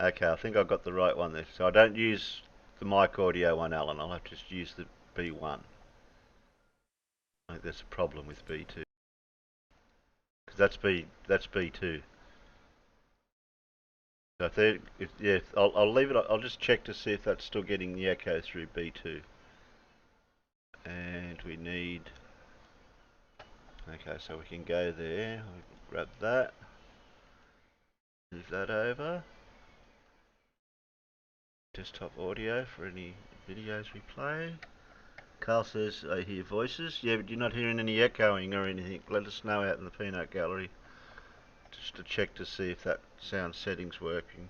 Okay, I think I got the right one there. So I don't use the mic audio one, Alan. I'll have to just use the B1. I think there's a problem with B2 because that's B2. So yeah, I'll leave it. I'll just check to see if that's still getting the echo through B2. And we need. Okay, so we can go there. I'll grab that. Move that over. Desktop audio for any videos we play. Carl says, I hear voices. Yeah, but you're not hearing any echoing or anything. Let us know out in the peanut gallery. Just to check to see if that sound setting's working.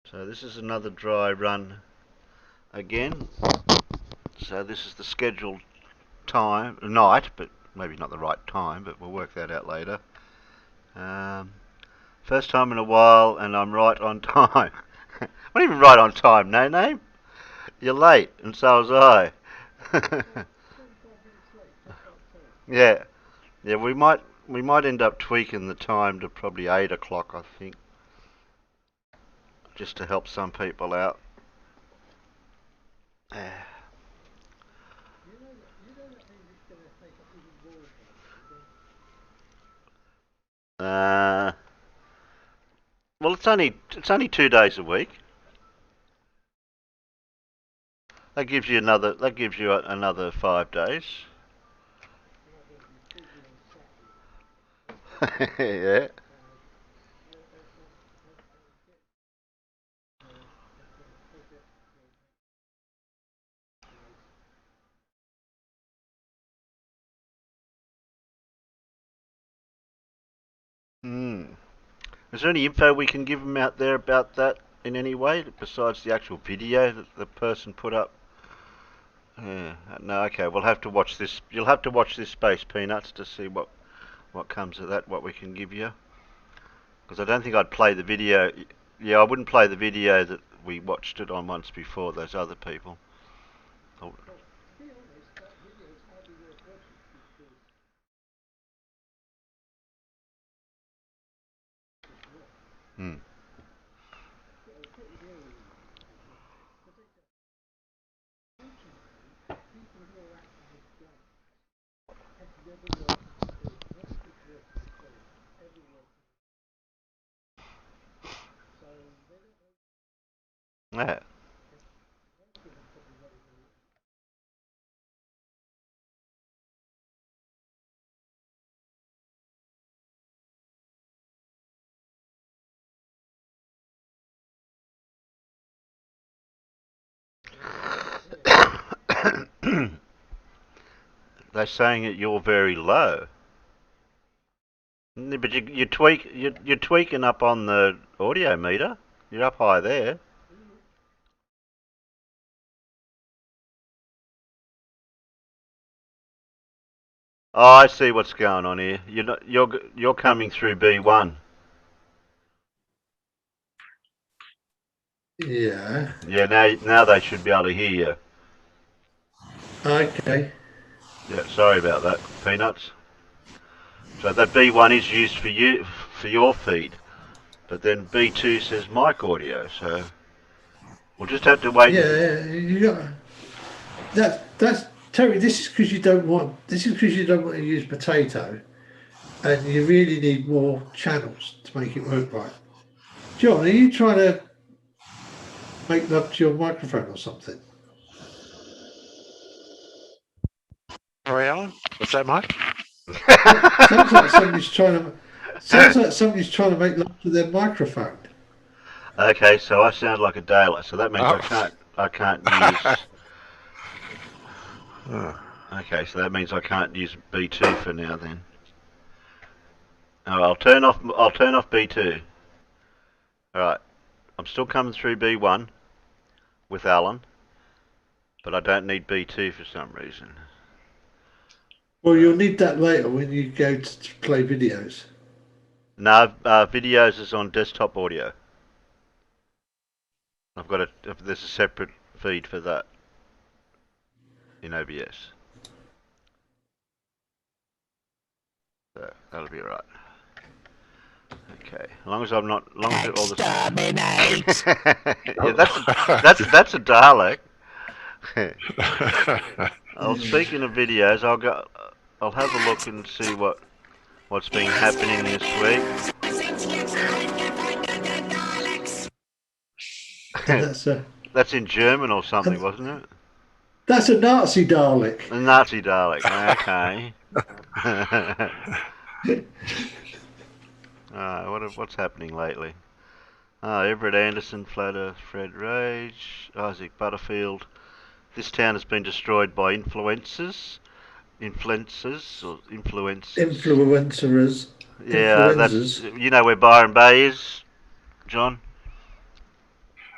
So this is another dry run again. So this is the scheduled night, but maybe not the right time, but we'll work that out later. First time in a while, and I'm right on time. Not even right on time, no name. You're late, and so was I. Yeah, yeah. We might end up tweaking the time to probably 8 o'clock, I think, just to help some people out. Uh, well, it's only 2 days a week. That gives you another 5 days. Yeah. Hmm. Is there any info we can give them out there about that in any way besides the actual video that the person put up? Yeah. No. Okay. We'll have to watch this. You'll have to watch this space, Peanuts, to see what comes of that. What we can give you. Because I don't think I'd play the video. Yeah, I wouldn't play the video that we watched it on once before. Those other people. Oh. Hmm. Yeah. They're saying that you're very low. But you're tweaking up on the audio meter. You're up high there. Oh, I see what's going on here. You're coming through B1. Yeah. Yeah, now they should be able to hear you. Okay. Yeah, sorry about that, Peanuts. So that B1 is used for your feed, but then B2 says mic audio. So we'll just have to wait and. Yeah, you got that's Terry. This is because you don't want. This is because you don't want to use potato, and you really need more channels to make it work right. John, are you trying to make love to your microphone or something? Sorry, Alan. What's that, Mike? Sounds like somebody's trying to. Sounds like somebody's trying to make love to their microphone. Okay, so I sound like a daylight, so that means Oh. I can't use. Oh. Okay, so that means I can't use B2 for now then. Oh, I'll turn off B2. All right, I'm still coming through B1 with Alan, but I don't need B2 for some reason. Well, you'll need that later when you go to play videos. No, videos is on desktop audio. There's a separate feed for that in OBS. So that'll be alright. Okay, as long as I'm not, as long as all this. Exterminate! Yeah, that's a Dalek. Well, speaking of videos, I'll have a look and see what's been happening this week. And that's a That's in German or something, and wasn't it? that's a Nazi Dalek. A Nazi Dalek. Okay. What's happening lately? Everett Anderson, Flat Earth, Fred Rage, Isaac Butterfield. This town has been destroyed by influencers. Influencers. Yeah, that's, Influenzas. you know where Byron Bay is, John?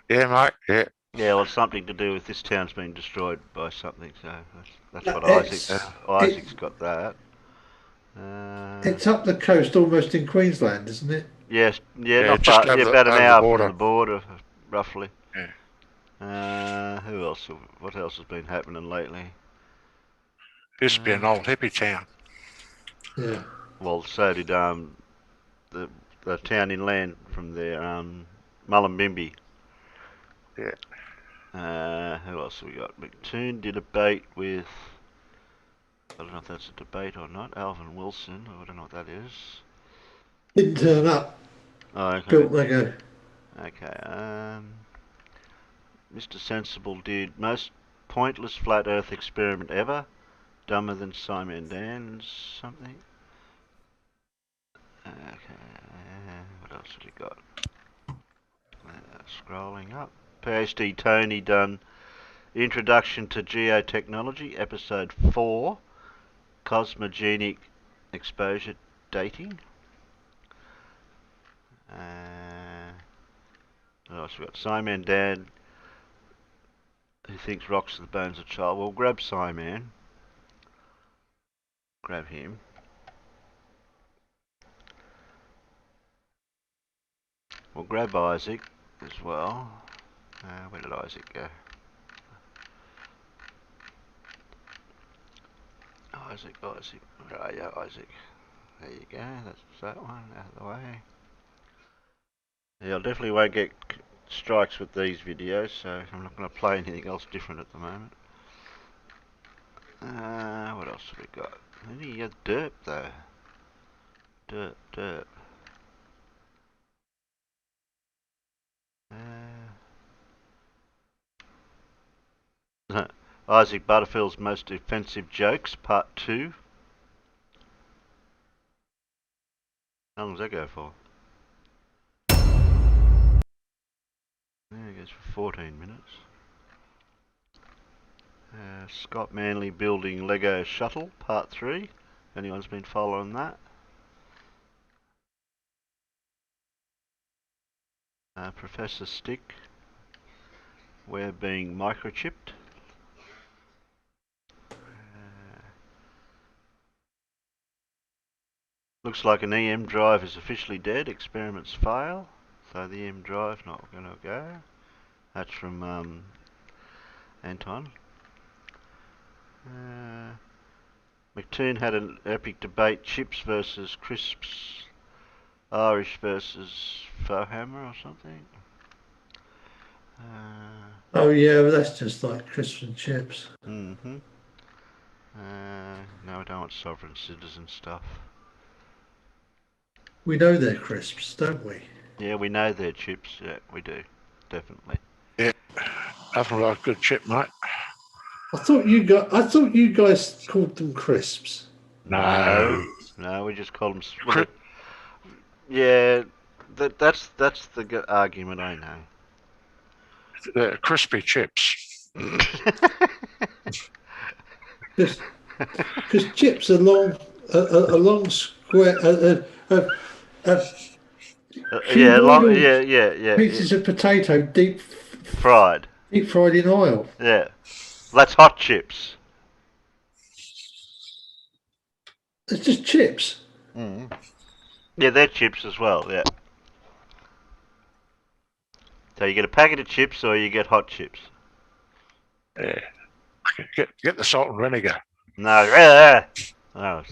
Yeah, mate. Yeah. Yeah, well, it's something to do with this town's been destroyed by something. So that's what It's Isaac's got that. it's up the coast, almost in Queensland, isn't it? Yes, yeah, Yeah, not just far. Yeah, about an over the hour from border. the border, roughly. Yeah. Who else? What else has been happening lately? Used to be an old hippie town. Yeah. Well, so did the town inland from there, Mullumbimby. Yeah. Who else have we got? McToon did a debate with, I don't know if that's a debate or not, Alvin Wilson. I don't know what that is. Didn't turn up. Oh, okay. Built Lego. Okay. Mr. Sensible did most pointless flat Earth experiment ever. Dumber than Simon Dan's something. Okay. What else have we got? Scrolling up. PhD Tony done Introduction to Geotechnology, Episode 4, Cosmogenic Exposure Dating. What else we got? Simon Dan, who thinks rocks are the bones of a child. Well, grab Simon. Grab him. We'll grab Isaac as well. Where did Isaac go? Isaac. Where are you, Isaac? There you go. That's that one out of the way. Yeah, I definitely won't get strikes with these videos, so I'm not going to play anything else different at the moment. What else have we got? Any derp though? Derp. Isaac Butterfield's most offensive jokes, part 2. How long does that go for? There it goes for 14 minutes. Scott Manley building Lego shuttle, part 3. If anyone's been following that. Professor Stick, we're being microchipped. Looks like an EM drive is officially dead. Experiments fail. So the EM drive not going to go. That's from Anton. McToon had an epic debate: chips versus crisps, Irish versus Fohammer or something. Oh yeah, but that's just like crisps and chips. No, I don't want sovereign citizen stuff. We know they're crisps, don't we? Yeah, we know they're chips. Yeah, we do. Definitely. Yeah. Nothing like a good chip, mate. I thought you guys called them crisps. No. No, we just call them. Well, yeah, that's the argument I know. Crispy chips. Because chips are a long square, yeah. pieces of potato deep fried in oil. Yeah, that's hot chips. It's just chips. Yeah, they're chips as well. Yeah. So you get a packet of chips or you get hot chips. Yeah. Get the salt and vinegar. No. Oh,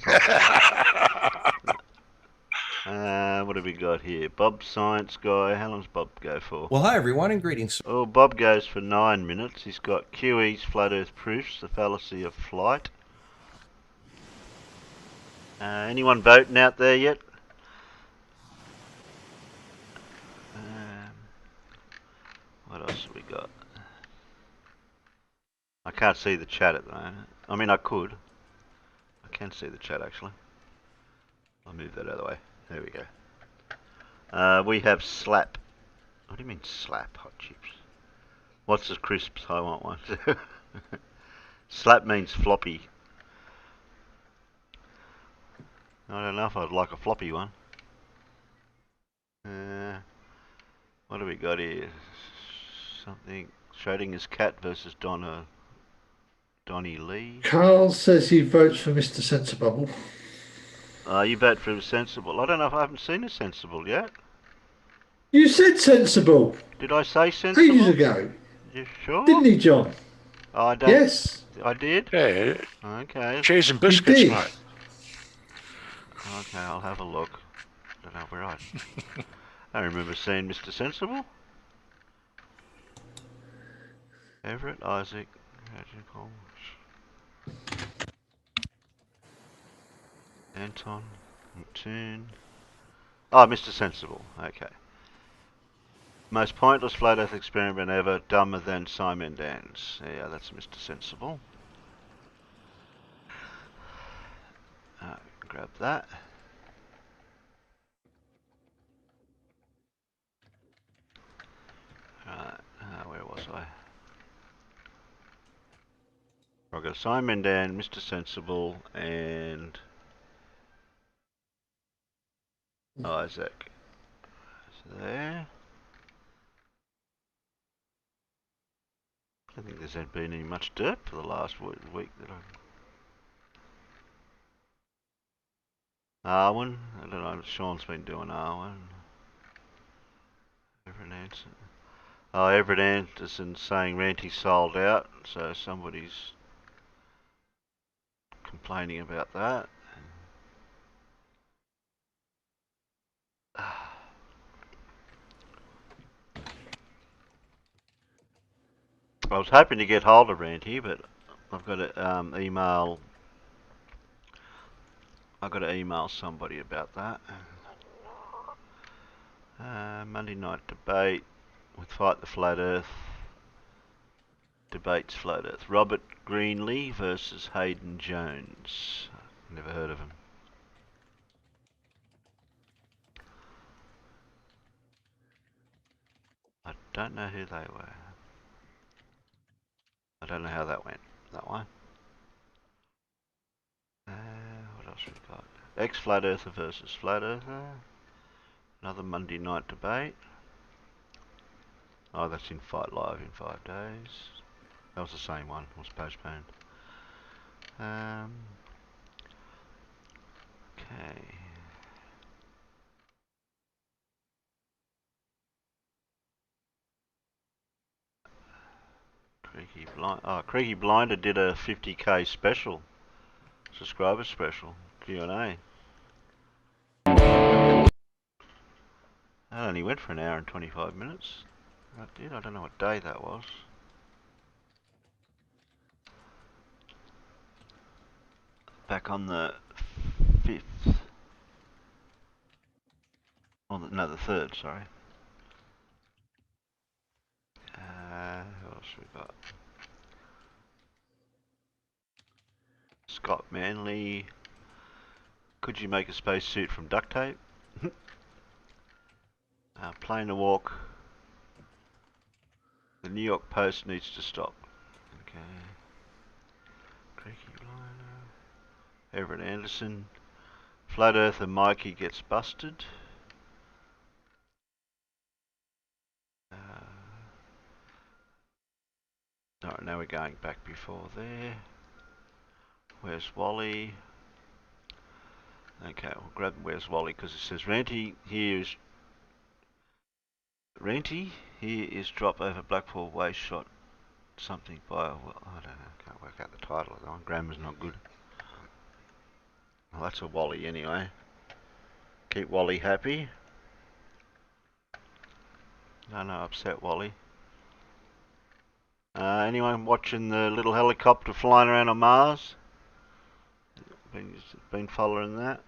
What have we got here? Bob Science Guy. How long's Bob go for? Well, hi everyone and greetings. Oh, Bob goes for 9 minutes. He's got QE's Flat Earth Proofs, The Fallacy of Flight. Anyone voting out there yet? What else have we got? I can't see the chat at the moment. I mean, I could. I can see the chat actually. I'll move that out of the way. There we go. We have slap. What do you mean slap? Hot chips. What's the crisps? I want one. Slap means floppy. I don't know if I'd like a floppy one. What do we got here? Something. Schrodinger's cat versus Donnie Lee. Carl says he votes for Mr. Sensible. You vote for Sensible. I don't know if I haven't seen a Sensible yet. You said Sensible Did I say Sensible? ages ago, You sure? didn't he, John? I don't. Yes. I did? Yeah, Okay. cheese and biscuits, did. mate. Okay, I'll have a look. I don't know where I don't remember seeing Mr. Sensible. Everett, Isaac, Anton, McToon. Oh, Mr. Sensible. Okay. Most pointless flat earth experiment ever, dumber than Simon Dan's. Yeah, that's Mr. Sensible. Grab that. Right, where was I? I've got Simon Dan, Mr. Sensible, and Isaac. So there. I don't think there's been any much dirt for the last week that Arwen. I don't know. Sean's been doing Arwen. Everett Anderson. Oh, Everett Anderson saying Ranty sold out, so somebody's complaining about that. I was hoping to get hold of Ranty, but I've got to email. I've got to email somebody about that. Monday night debate with Fight the Flat Earth. Debates Flat Earth. Robert Greenlee versus Hayden Jones. Never heard of him. I don't know who they were. I don't know how that went. That one. What else we got? Ex-Flat Earther versus Flat Earther. Another Monday night debate. Oh, that's in Fight Live in 5 days. That was the same one. It was postponed. Okay. Creaky Blinder did a 50k special. Subscriber special. Q&A. That only went for an hour and 25 minutes. That did. I don't know what day that was. Back on the 5th. No, the 3rd, sorry. Who else we got? Scott Manley. Could you make a spacesuit from duct tape? Plane to walk. The New York Post needs to stop. Okay. Creaky Blinder. Everett Anderson. Flat Earther Mikey gets busted. Alright, now we're going back before there. Where's Wally? Okay, we'll grab Where's Wally because it says Ranty here is drop over Blackpool Way shot something by well, I don't know, can't work out the title of that one. Grammar's not good. Well, that's a Wally anyway. Keep Wally happy. No, upset Wally. Anyone watching the little helicopter flying around on Mars? Been following that?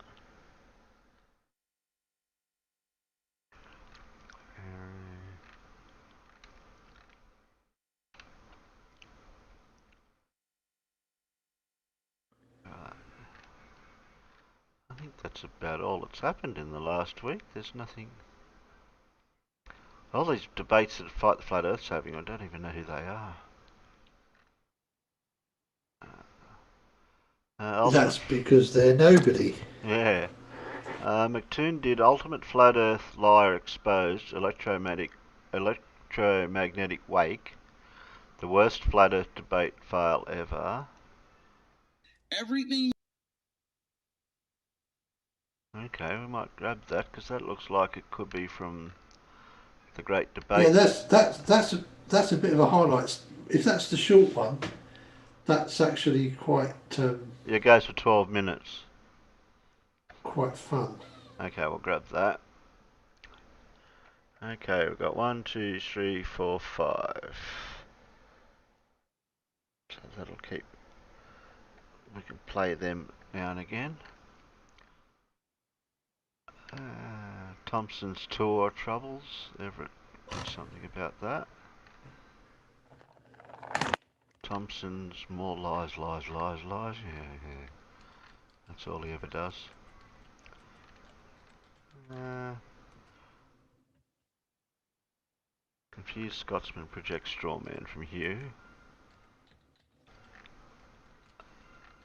I think that's about all that's happened in the last week. There's nothing. All these debates that Fight the Flat Earth's having, I don't even know who they are. That's because they're nobody. Yeah. McToon did Ultimate Flat Earth Liar Exposed Electromagnetic Wake, the worst flat Earth debate fail ever. Everything. Okay, we might grab that because that looks like it could be from the Great Debate. Yeah, that's a bit of a highlight. If that's the short one, that's actually quite Yeah, it goes for 12 minutes. Quite fun. Okay, we'll grab that. Okay, we've got 1, 2, 3, 4, 5. So that'll keep. We can play them now and again. Thompson's tour troubles. Everett did something about that. Thompson's more lies. Yeah. That's all he ever does. Confused Scotsman projects straw man from Hugh.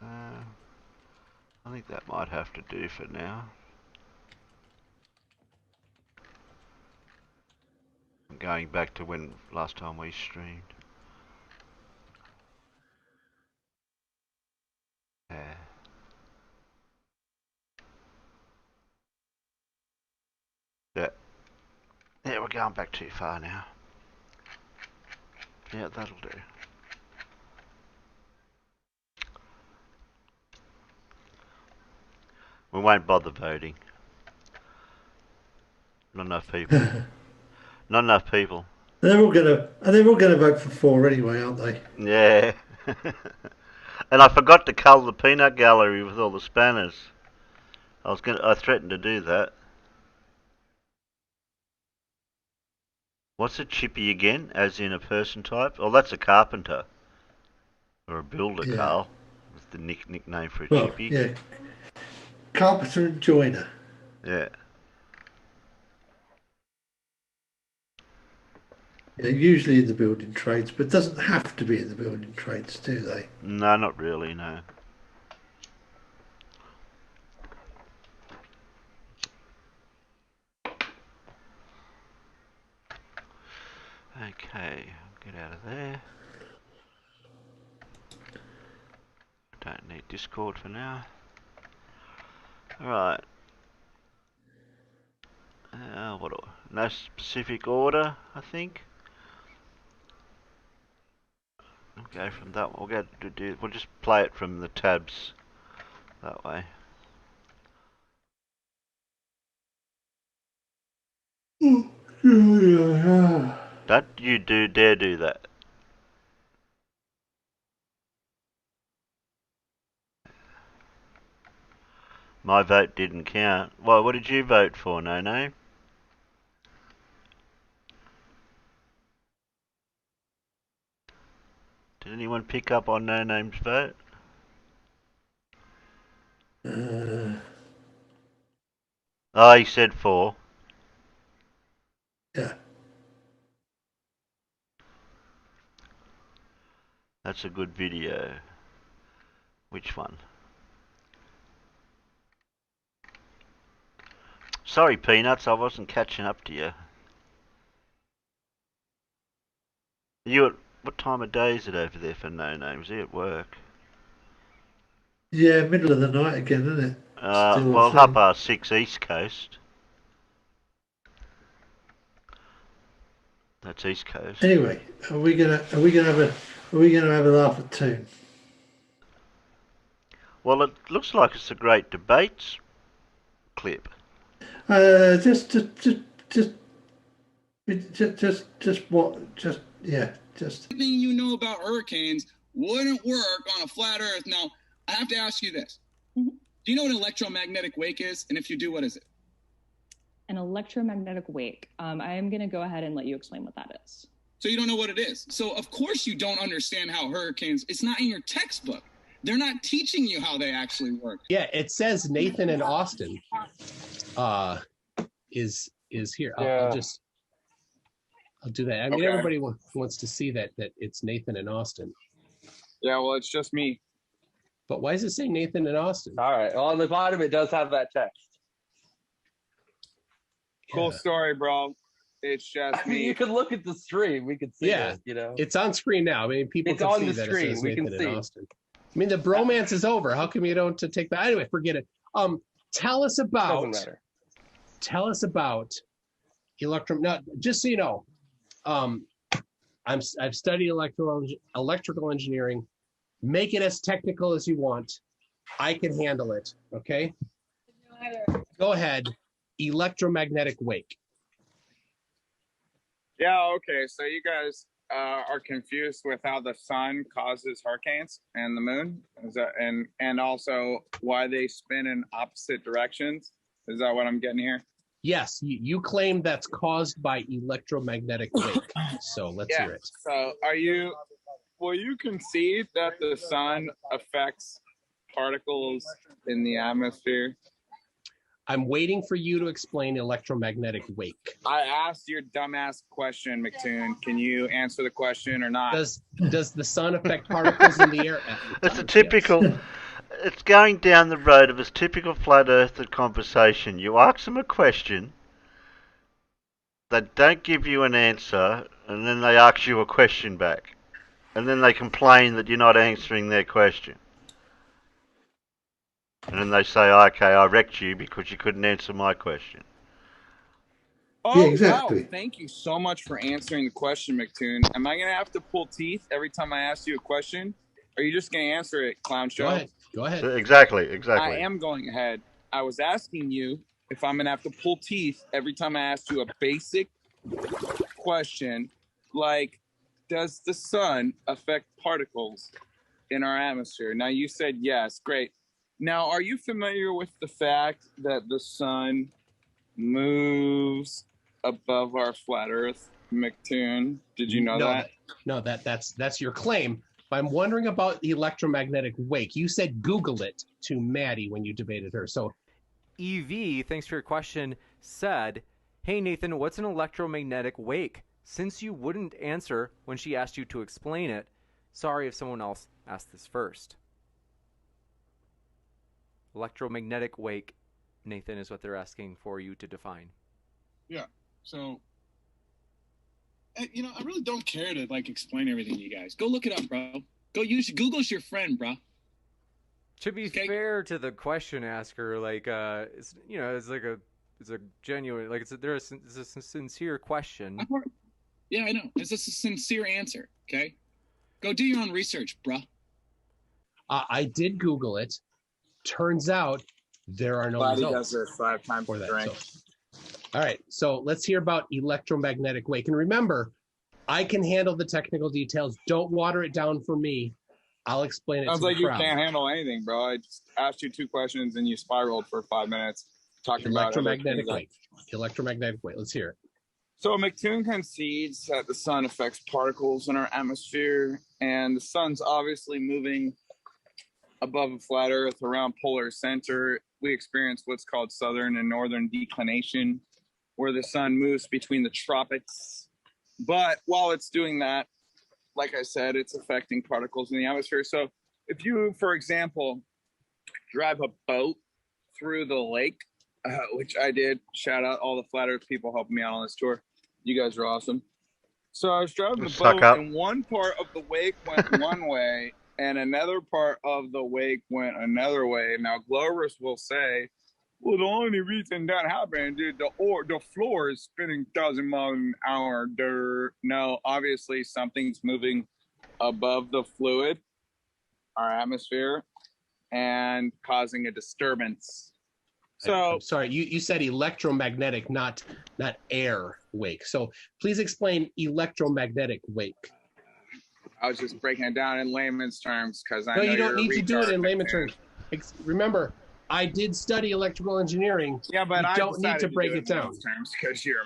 I think that might have to do for now. I'm going back to when last time we streamed. Yeah. Yeah, we're going back too far now. Yeah, that'll do. We won't bother voting. Not enough people. Not enough people. They're all gonna vote for 4 anyway, aren't they? Yeah. And I forgot to cull the peanut gallery with all the spanners. I threatened to do that. What's a chippy again? As in a person type? Oh, that's a carpenter. Or a builder, Yeah. Carl. That's the nickname for a Well, chippy. yeah. Carpenter and joiner. Yeah. Yeah, usually in the building trades, but doesn't have to be in the building trades, do they? No, not really, no. Okay, get out of there. Don't need Discord for now. Alright. No specific order, I think. Okay, from that one, we'll just play it from the tabs that way. Don't you dare do that. My vote didn't count. Well, what did you vote for, No Name? Did anyone pick up on No Name's vote? Oh, he said 4. Yeah. That's a good video. Which one? Sorry, Peanuts, I wasn't catching up to you. What time of day is it over there for No Name? Is he at work? Yeah, middle of the night again, isn't it? Well, 6:30 East Coast. That's East Coast. Anyway, are we gonna have a laugh at Toon? Well, it looks like it's a great debates clip. Just, yeah, just. Everything you know about hurricanes wouldn't work on a flat Earth. Now, I have to ask you this. Do you know what an electromagnetic wake is? And if you do, what is it? An electromagnetic wake. I am going to go ahead and let you explain what that is. So you don't know what it is. So of course you don't understand how hurricanes, it's not in your textbook. They're not teaching you how they actually work. Yeah, it says Nathan and Austin is here. I'll do that. I mean, everybody wants to see that it's Nathan and Austin. Yeah, well, it's just me. But why does it say Nathan and Austin? All right. Well, on the bottom, it does have that text. Cool story, bro. It's just me. You could look at the stream. We could see it, you know. It's on screen now. I mean, people can see that it says Nathan and Austin. I mean, the bromance is over. How come you don't take that? Anyway, forget it. Tell us about Now, just so you know, I've studied electrical engineering. Make it as technical as you want. I can handle it. Okay. Go ahead. Electromagnetic wake. Yeah. Okay. So you guys are confused with how the sun causes hurricanes and the moon, and also why they spin in opposite directions. Is that what I'm getting here? Yes, you claim that's caused by electromagnetic wake. So let's hear it. So will you concede that the sun affects particles in the atmosphere? I'm waiting for you to explain electromagnetic wake. I asked your dumbass question, McToon. Can you answer the question or not? Does the sun affect particles in the air? It's a typical... It's going down the road of a typical flat earther conversation. You ask them a question, they don't give you an answer, and then they ask you a question back. And then they complain that you're not answering their question. And then they say, okay, I wrecked you because you couldn't answer my question. Oh, yeah, exactly. Wow. Thank you so much for answering the question, McToon. Am I going to have to pull teeth every time I ask you a question? Or are you just going to answer it, clown show? Go ahead. Exactly. I am going ahead. I was asking you if I'm going to have to pull teeth every time I ask you a basic question, like, does the sun affect particles in our atmosphere? Now, you said yes. Great. Now, are you familiar with the fact that the sun moves above our flat Earth, McToon? Did you know that? No, that's your claim. But I'm wondering about the electromagnetic wake. You said Google it to Maddie when you debated her. So, EV, thanks for your question, said, "Hey Nathan, what's an electromagnetic wake? Since you wouldn't answer when she asked you to explain it, sorry if someone else asked this first." Electromagnetic wake, Nathan, is what they're asking for you to define. Yeah. So, you know, I really don't care to explain everything to you guys. Go look it up, bro. Google's your friend, bro. To be fair to the question asker, it's a genuine, it's a sincere question. Yeah, I know. It's a sincere answer. Okay, go do your own research, bro. I did Google it. Turns out there are no results. He does this 5 times for that. Drink. All right, so let's hear about electromagnetic wake. And remember, I can handle the technical details. Don't water it down for me. I'll explain it Sounds to like the crowd. You can't handle anything, bro. I just asked you 2 questions and you spiraled for 5 minutes talking about electromagnetic wake. Electromagnetic wake. Let's hear it. So McToon concedes that the sun affects particles in our atmosphere, and the sun's obviously moving above a flat Earth around polar center. We experience what's called southern and northern declination, where the sun moves between the tropics. But while it's doing that, like I said, it's affecting particles in the atmosphere. So if you, for example, drive a boat through the lake, which I did, shout out all the flat Earth people helping me out on this tour. You guys are awesome. So I was driving the boat, and one part of the wake went one way, and another part of the wake went another way. Now, Glowers will say, well, the only reason that happened, dude, the floor is spinning 1,000 miles an hour. No, obviously something's moving above the fluid, our atmosphere, and causing a disturbance. So I'm sorry, you said electromagnetic, not air wake. So please explain electromagnetic wake. I was just breaking it down in layman's terms because I No, know you don't you're a need to do it in retard, layman man. terms. Remember, I did study electrical engineering. Yeah, but you I don't need to decided break do it down. in terms because you're a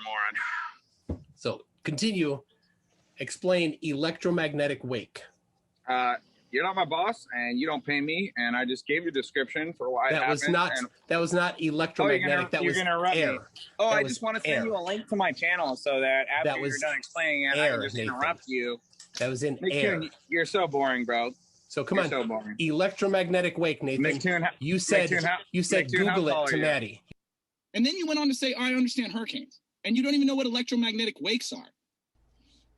moron. So continue. Explain electromagnetic wake. You're not my boss, and you don't pay me, and I just gave you a description for why it That happened. was not electromagnetic. That was air. Oh, That I was just want to air. send you a link to my channel so that after That you're was done explaining it, I air, can just Nathan. interrupt you. That was in air. Nicktoon, you're so boring, bro. So come You're on, so boring. electromagnetic wake, Nathan. Nicktoon, You said Nicktoon, how Google tall it are to you? Maddie. And then you went on to say, I understand hurricanes. And you don't even know what electromagnetic wakes are.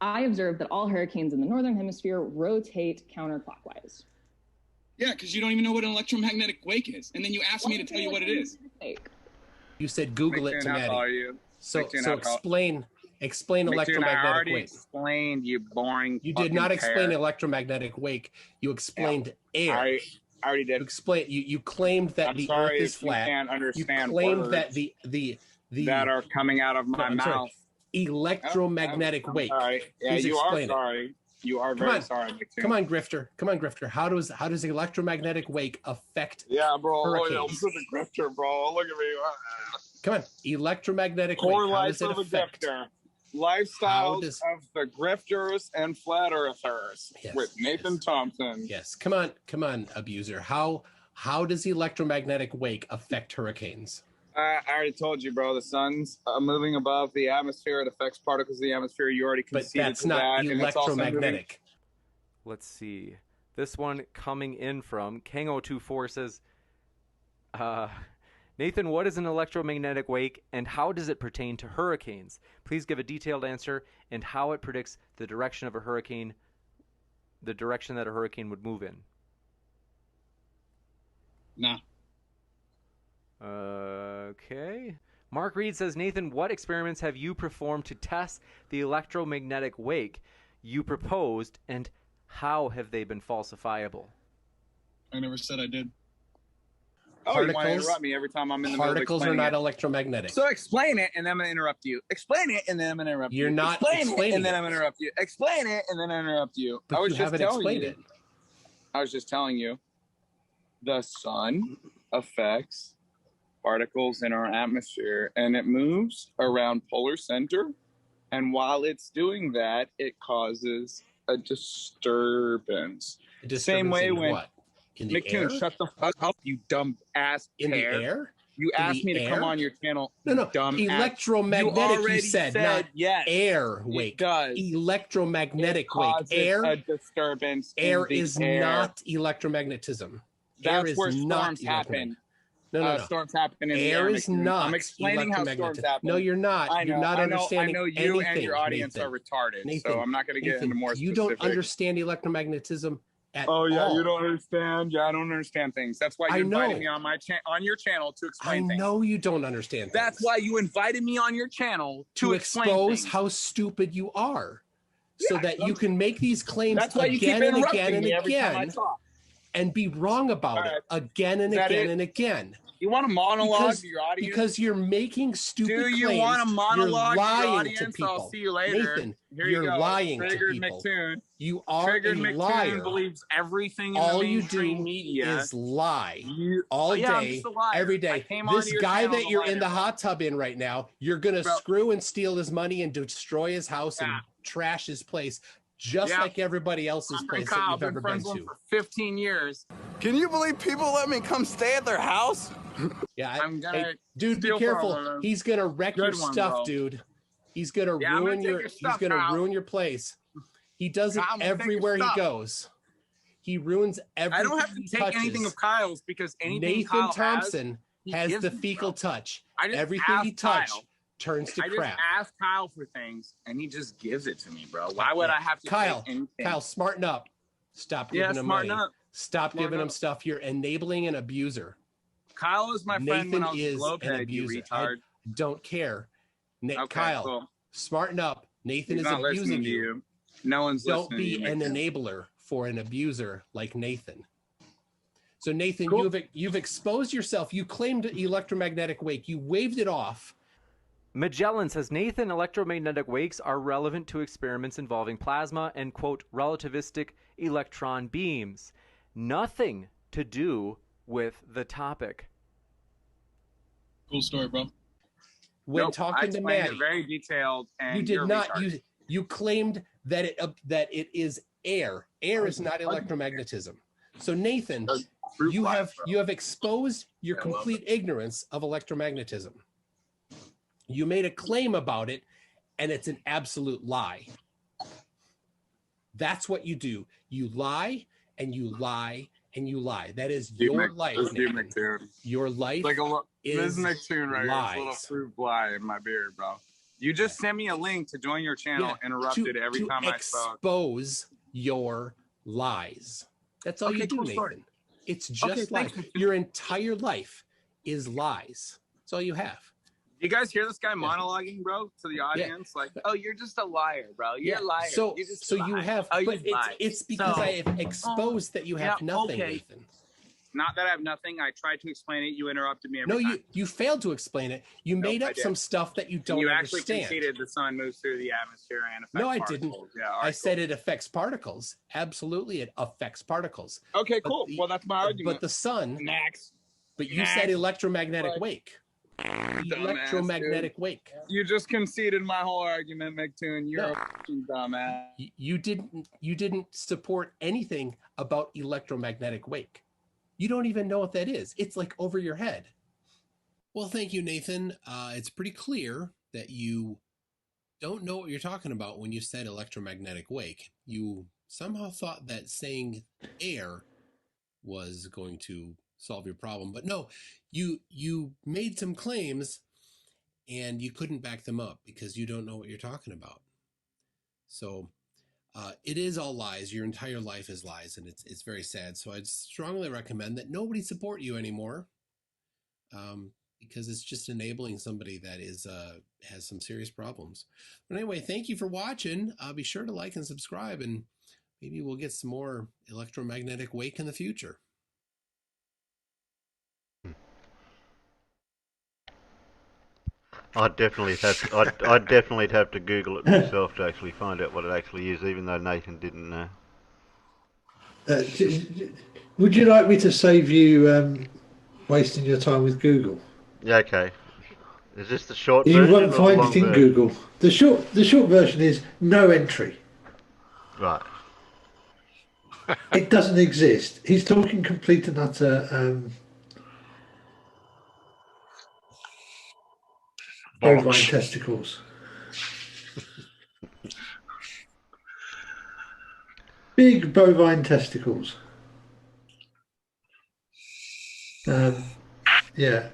I observed that all hurricanes in the northern hemisphere rotate counterclockwise. Yeah, because you don't even know what an electromagnetic wake is. And then you asked me to tell you what it is. You said Google it Nicktoon, to how tall are Maddie. you? So Nicktoon, so how tall? explain Nicktoon, I electromagnetic already wake. explained, you boring. You did not fucking explain pair. electromagnetic wake. You explained air. I already did. You claimed that I'm the sorry Earth is if you flat. can't understand claimed words that the that are coming out of my I'm sorry. mouth. Electromagnetic I'm wake. sorry. Yeah, Please you are explain it. sorry. You are Come very on. sorry, Nicktoon. Come on, Grifter. How does electromagnetic wake affect Yeah, bro. Look hurricanes? at the grifter, bro. Look at me. Come on, electromagnetic Core wake. How life does it of a affect? grifter. Lifestyles does- of the grifters and flat earthers Yes, with Nathan yes. Thompson. Yes. Come on, abuser. How does electromagnetic wake affect hurricanes? I already told you, bro. The sun's moving above the atmosphere. It affects particles of the atmosphere. You already But conceded that's to not that. And it's also moving. electromagnetic. Let's see. This one coming in from Kango24 says, Nathan, what is an electromagnetic wake and how does it pertain to hurricanes? Please give a detailed answer and how it predicts the direction of a hurricane, the direction that a hurricane would move in. Nah. Okay. Mark Reed says, Nathan, what experiments have you performed to test the electromagnetic wake you proposed and how have they been falsifiable? I never said I did. Oh, you want to interrupt me every time I'm in the middle of Particles are explaining not it. electromagnetic. So explain it, and then I'm going to interrupt you. Explain it, and then I'm going to interrupt you. You're not Explain explaining it, and then it. I'm going to interrupt you. Explain it, and then I interrupt you. But I was you just haven't telling explained you. it. I was just telling you. The sun affects particles in our atmosphere, and it moves around polar center. And while it's doing that, it causes a disturbance. Same way in when what? In the Nicktoon, air? shut the fuck up, you dumb ass In pear. the air? You In asked the me to come air? on your channel. No. Dumb Electromagnetic, ass. you already said, not yes. air wake. It does. Electromagnetic It wake. causes Air, a disturbance. air in the is air. not electromagnetism. Air That's is where not storms happen. No. Storms happen in the Air air. is Nicktoon. not I'm explaining how storms electromagnetic. happen. No, you're not. I know. You're not understanding I know you anything, and your audience Nathan. are retarded. Nathan, so I'm not going to get Nathan, into more you specifics. don't understand electromagnetism at Oh yeah, all. you don't understand. Yeah, I don't understand things. That's why I you invited know. me on on your channel to I explain things. know you don't understand That's things. why you invited me on your channel to explain expose things. how stupid you are, so Yeah, that you can make these claims That's why you keep again and interrupting again and me every time I again, talk. and be wrong about All right. it again and Is that again it? and again. You want a monologue to your audience? Because you're making stupid Do claims. you want a monologue You're to your lying audience? to people. I'll see you later. Nathan, Here you're you go. lying Triggered to people. Nicktoon. You are Triggered a Nicktoon liar. believes everything in All the you mainstream do media. is lie I'm all day, just a liar. every I day. came onto This your guy channel that to you're lie in to the you. hot tub in right now, you're gonna Bro. screw and steal his money and destroy his house and Yeah. trash his place, just Yeah. like everybody else's I'm place Kyle. that I've you've been ever been friends with him to. for 15 years. Can you believe people let me come stay at their house? Yeah, I'm gonna hey, dude, be steal careful. from him. He's gonna wreck Good your one, stuff, bro. dude. He's gonna Yeah, I'm gonna ruin take your. your stuff, he's gonna Kyle. ruin your place. He does it Kyle, I'm gonna take your everywhere he stuff. goes. He ruins everything. I don't have to he take touches. anything of Kyle's because anything Nathan Kyle Thompson he has gives the me, fecal bro. touch. I just Everything he asked touched Kyle. turns to I just crap. ask Kyle for things and he just gives it to me, bro. Why would Yeah. I have to Kyle, take anything? Kyle, smarten up. Stop Yeah, giving him smarten money. up. Stop Smarten giving him up. stuff. You're enabling an abuser. Kyle was my friend when Nathan I was a is an globehead, you abuser. retard. Don't care. Okay, Kyle, cool. smarten up. Nathan He's is not abusing listening to you. No one's Don't listening be to you. an Nick. enabler for an abuser like Nathan. So Nathan, Cool. you've exposed yourself. You claimed electromagnetic wake. You waved it off. Magellan says, Nathan, electromagnetic wakes are relevant to experiments involving plasma and, quote, relativistic electron beams. Nothing to do with the topic. Cool story, bro. When Nope, I talking to explained Maddie, it very detailed, and you did you're not. retarded. You claimed that it is air. Air is not electromagnetism. So Nathan, you have exposed your complete ignorance of electromagnetism. You made a claim about it, and it's an absolute lie. That's what you do. You lie and you lie and you lie. That is your life, Nathan. Your life Like is this McToon right here. lies. This little fruit fly in my beard, bro. You just sent me a link to join your channel, interrupted every time I spoke. Expose your lies. That's all you do, cool Nathan. story. It's just lies. Your entire life is lies. That's all you have. You guys hear this guy monologuing, bro, to the audience? Like, oh, you're just a liar, bro. You're a liar. So you have, oh, but it's because I have exposed that you have nothing, Nathan. Not that I have nothing. I tried to explain it. You interrupted me every time. You failed to explain it. You made up some stuff that you don't understand. You actually conceded the sun moves through the atmosphere and affects particles. I didn't. Yeah, I said it affects particles. Absolutely, it affects particles. Okay, cool. Well, that's my argument. But the sun... Max. But you said electromagnetic wake. Electromagnetic wake. You just conceded my whole argument, McToon. You're a fucking dumbass. You didn't support anything about electromagnetic wake. You don't even know what that is. It's like over your head. Well, thank you, Nathan. It's pretty clear that you don't know what you're talking about when you said electromagnetic wake. You somehow thought that saying air was going to solve your problem, but no, you made some claims and you couldn't back them up because you don't know what you're talking about. So it is all lies. Your entire life is lies, and it's very sad. So I'd strongly recommend that nobody support you anymore, because it's just enabling somebody that is has some serious problems. But anyway, thank you for watching. Be sure to like and subscribe, and maybe we'll get some more electromagnetic wake in the future. I'd definitely have to Google it myself to actually find out what it actually is, even though Nathan didn't know. Would you like me to save you wasting your time with Google? Yeah, okay. Is this the short version? You won't find it in Google. The short version is no entry. Right. It doesn't exist. He's talking complete and utter bovine testicles. Big bovine testicles. Yeah.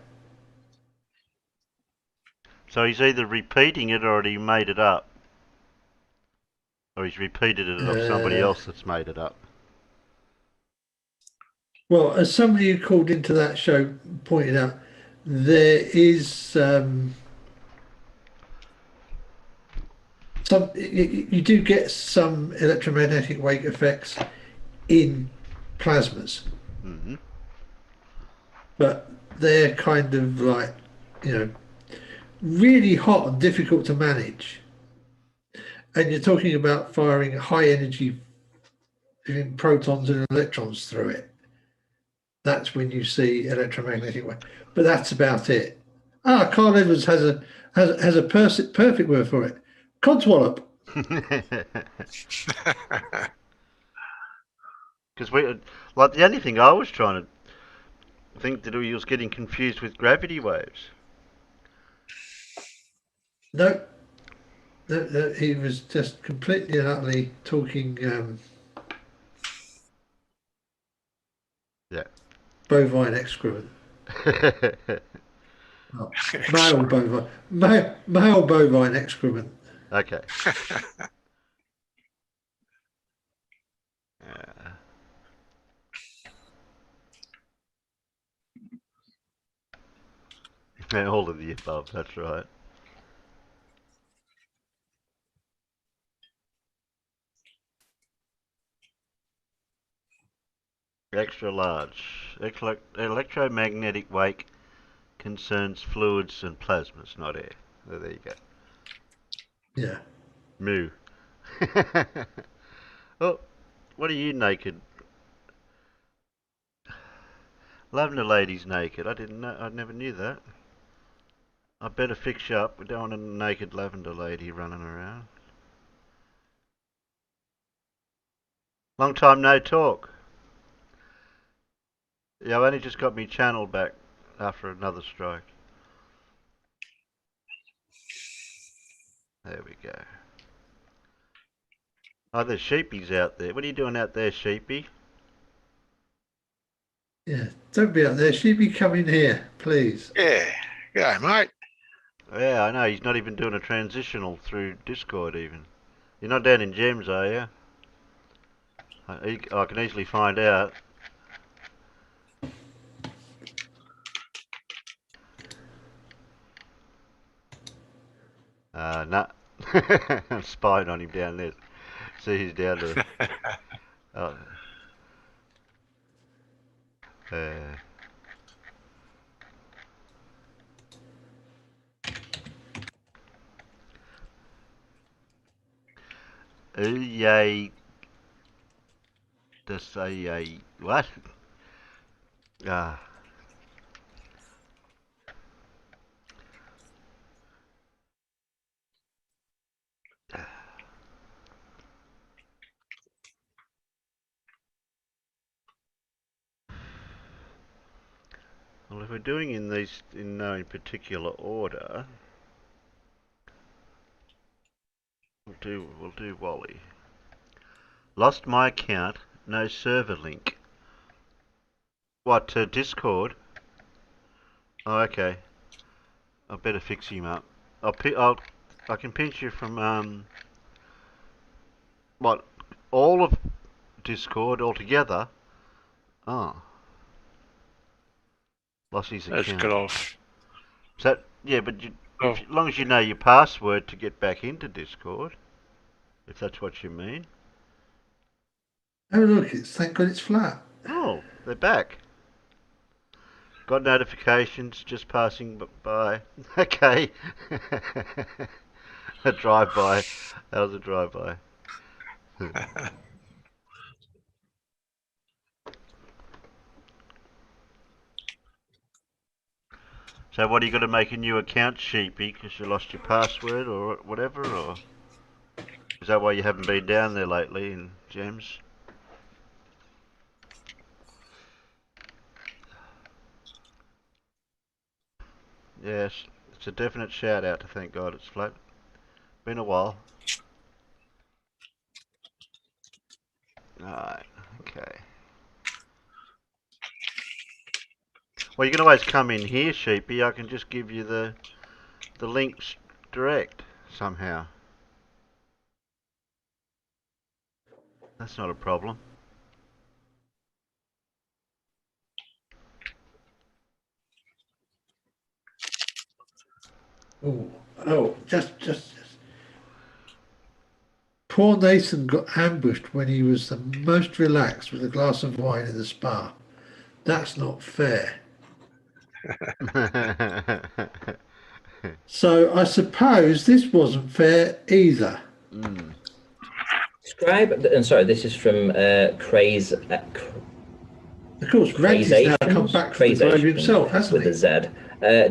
So he's either repeating it or he made it up. Or he's repeated it of somebody else that's made it up. Well, as somebody who called into that show pointed out, there is some you do get some electromagnetic wake effects in plasmas, but they're kind of like, really hot and difficult to manage. And you're talking about firing high energy protons and electrons through it. That's when you see electromagnetic wave. But that's about it. Carl Edwards has a perfect word for it. Codswallop. Because the only thing I was trying to think that he was getting confused with gravity waves. No, he was just completely and utterly talking bovine excrement. Male bovine excrement. Okay. All of the above, that's right. Extra large. Electromagnetic wake concerns fluids and plasmas, not air. Oh, there you go. Yeah. Moo. Oh, what are you naked? Lavender lady's naked. I didn't know. I never knew that. I better fix you up. We don't want a naked lavender lady running around. Long time no talk. Yeah, I've only just got me channel back after another stroke. There we go. Oh, there's sheepies out there. What are you doing out there, sheepy? Yeah. Don't be out there. She'd be coming here, please. Yeah. G'day, mate. Yeah, I know. He's not even doing a transitional through Discord even. You're not down in Gems, are you? I can easily find out. Nah. I'm spying on him down there. See, he's down there. Oh. Yay. To say what? Ah. Well, if we're doing in these in no particular order, we'll do Wally. Lost my account. No server link. What, to Discord? Oh, okay. I better fix him up. I can pinch you from what, all of Discord altogether? Oh, lost his Let's account. get off. Is that, yeah, but Oh. as long as you know your password to get back into Discord, if that's what you mean. Oh look, thank God it's flat. Oh, they're back. Got notifications just passing by. Okay. A drive-by. That was a drive-by. So what, are you going to make a new account, Sheepy, because you lost your password or whatever, or is that why you haven't been down there lately in Gems? Yes, it's a definite shout out to thank God it's flat. Been a while. Alright, okay. Well, you can always come in here, Sheepy. I can just give you the links direct somehow. That's not a problem. Oh, just. Poor Nathan got ambushed when he was the most relaxed with a glass of wine in the spa. That's not fair. So I suppose this wasn't fair either. Describe, and sorry, this is from Craze. Of course, Red has now come back from the grave himself, hasn't with a Z.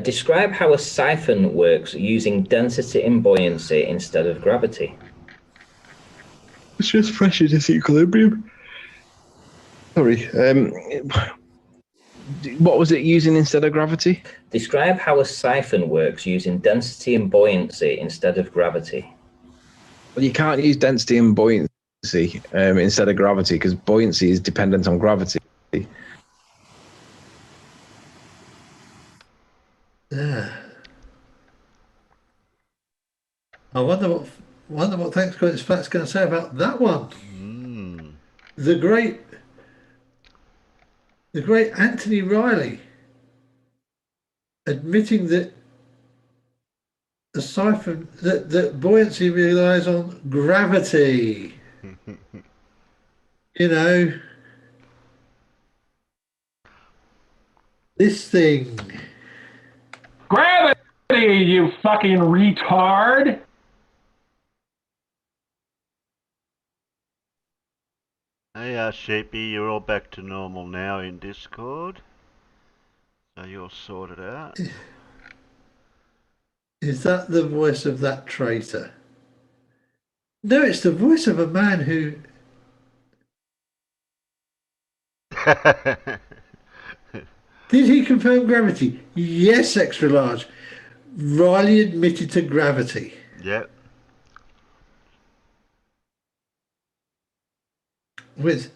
Describe how a siphon works using density and buoyancy instead of gravity. It's just pressure disequilibrium. Sorry. What was it using instead of gravity? Describe how a siphon works using density and buoyancy instead of gravity. Well, you can't use density and buoyancy instead of gravity because buoyancy is dependent on gravity. Yeah. I wonder what Thanks God It's Flat's going to say about that one. The great Anthony Riley admitting that the siphon that buoyancy relies on gravity. You know, This thing. Gravity, you fucking retard! Hey, Sheepy, you're all back to normal now in Discord. So you're sorted out. Is that the voice of that traitor? No, it's the voice of a man who. Did he confirm gravity? Yes, extra large. Riley admitted to gravity. Yep. With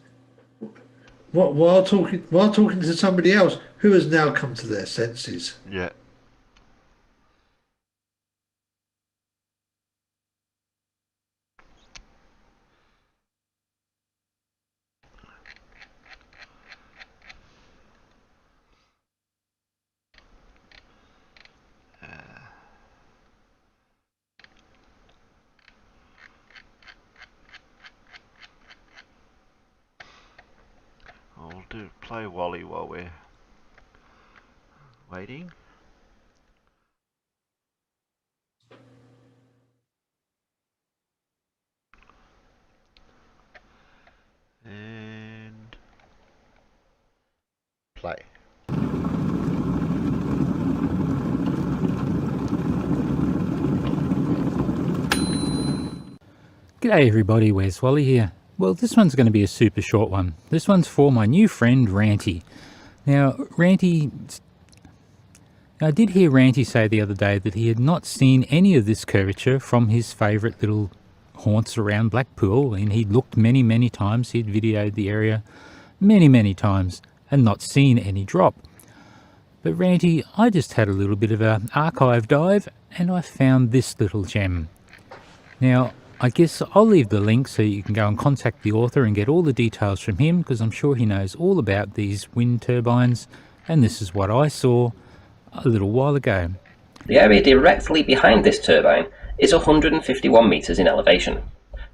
what while talking to somebody else who has now come to their senses. Yeah. I'll play Wally while we're waiting. And play. G'day everybody, Where's Wally here? Well, this one's going to be a super short one. This one's for my new friend Ranty. Now, Ranty... I did hear Ranty say the other day that he had not seen any of this curvature from his favourite little haunts around Blackpool, and he'd looked many, many times. He'd videoed the area many, many times and not seen any drop. But Ranty, I just had a little bit of an archive dive and I found this little gem. Now, I guess I'll leave the link so you can go and contact the author and get all the details from him, because I'm sure he knows all about these wind turbines, and this is what I saw a little while ago. The area directly behind this turbine is 151 metres in elevation.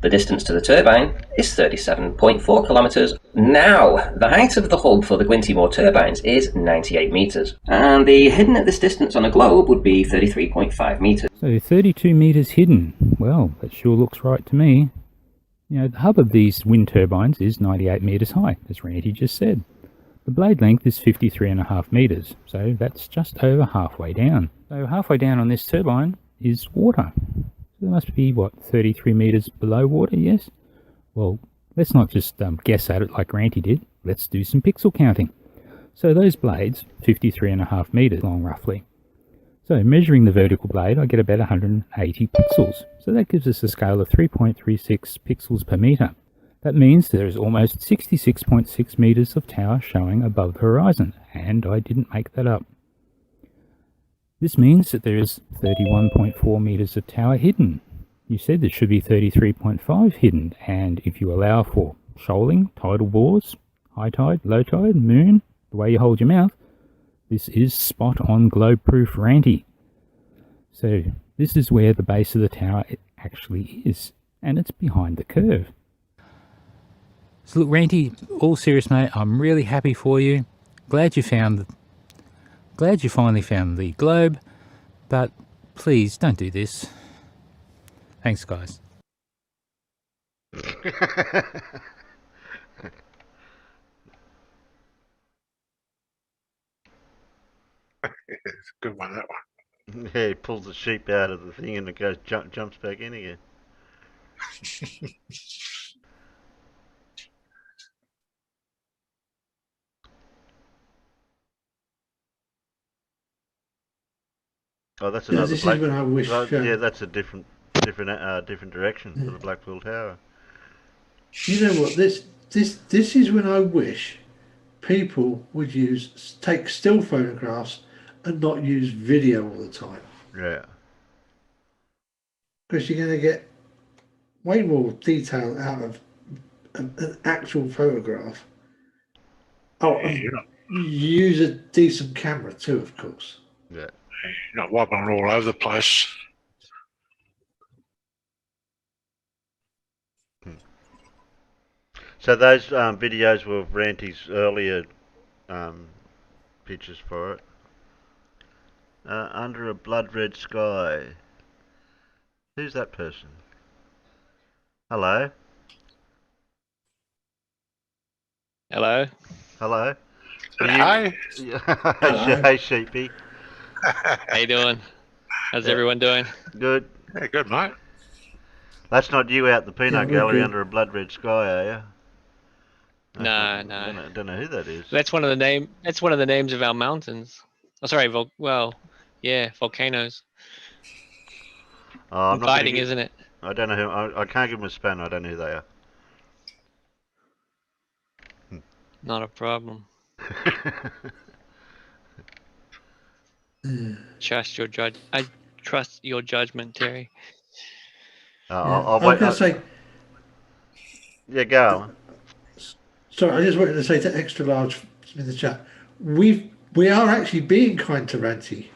The distance to the turbine is 37.4 kilometres. Now, the height of the hub for the Gwinty turbines is 98 metres, and the hidden at this distance on a globe would be 33.5 metres. So 32 metres hidden. Well, that sure looks right to me. You know, the hub of these wind turbines is 98 metres high, as Randy just said. The blade length is 53.5 metres, so that's just over halfway down. So halfway down on this turbine is water. So there must be, what, 33 metres below water, yes? Well, let's not just guess at it like Ranty did. Let's do some pixel counting. So those blades, 53.5 metres long roughly. So measuring the vertical blade, I get about 180 pixels. So that gives us a scale of 3.36 pixels per metre. That means there is almost 66.6 metres of tower showing above the horizon, and I didn't make that up. This means that there is 31.4 metres of tower hidden. You said there should be 33.5 hidden, and if you allow for shoaling, tidal bores, high tide, low tide, moon, the way you hold your mouth, this is spot on globe-proof Ranty. So this is where the base of the tower actually is, and it's behind the curve. So look, Ranty, all serious mate, I'm really happy for you. Glad you finally found the globe, but please don't do this. Thanks, guys. It's a good one, that one. Yeah, he pulls the sheep out of the thing and it goes jumps back in again. Oh, that's another. This is when I wish. Yeah, that's a different direction for the Blackpool Tower. You know what? This is when I wish people would take still photographs and not use video all the time. Yeah. Because you're going to get way more detail out of an actual photograph. Oh, Yeah, use a decent camera too, of course. Yeah. You're not wobbling all over the place. So those videos were Ranty's earlier pictures for it. Under a blood red sky. Who's that person? Hello? Hello. Hello? Hi. Hey, Sheepy. How you doing? How's everyone doing? Good. Yeah, good, mate. That's not you out the peanut we're gallery good. under a blood red sky, are you? No. Don't know who that is. That's one of the name. That's one of the names of our mountains. Oh, sorry. Volcanoes. Oh, I'm not gonna Inviting, isn't it? I don't know who. I can't give them a span. I don't know who they are. Not a problem. Trust your judge. I trust your judgment, Terry. I'll I was wait. going to say, Yeah, go. sorry, I just wanted to say to Extra Large in the chat, we are actually being kind to Ranty.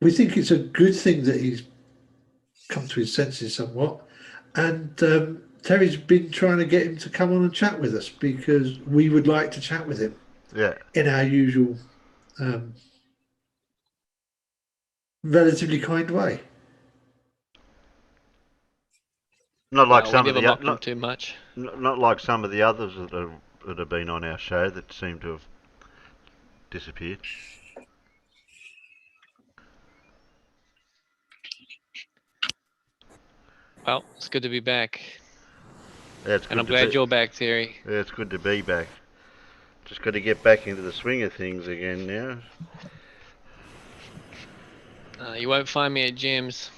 We think it's a good thing that he's come to his senses somewhat, and Terry's been trying to get him to come on and chat with us because we would like to chat with him. Yeah. In our usual relatively kind way. Not like Well, some we of the never mock him too much. not like some of the others that have been on our show that seem to have disappeared. Well, it's good to be back. Yeah, it's good and I'm to glad be, you're back, Terry. Yeah, it's good to be back. Just got to get back into the swing of things again now. You won't find me at gyms.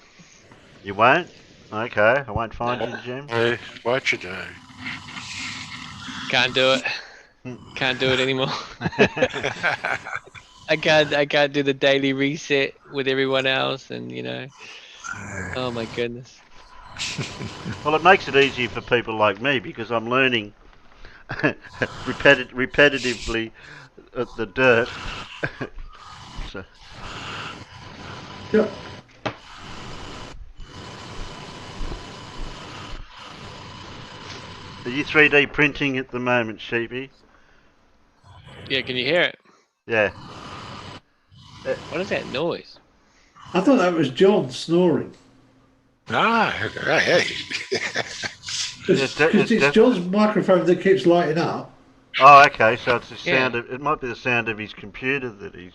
You won't? Okay, I won't find you in the gym. Hey, what you do? Can't do it. Can't do it anymore. I can't do the daily reset with everyone else, and oh my goodness. Well, it makes it easier for people like me because I'm learning repetitively at the dirt. So. Yeah. Are you 3D printing at the moment, Sheepy? Yeah, can you hear it? Yeah. What is that noise? I thought that was John snoring. Hey. Because it's John's microphone that keeps lighting up. Oh, okay. So it's the sound Yeah. of. It might be the sound of his computer that he's.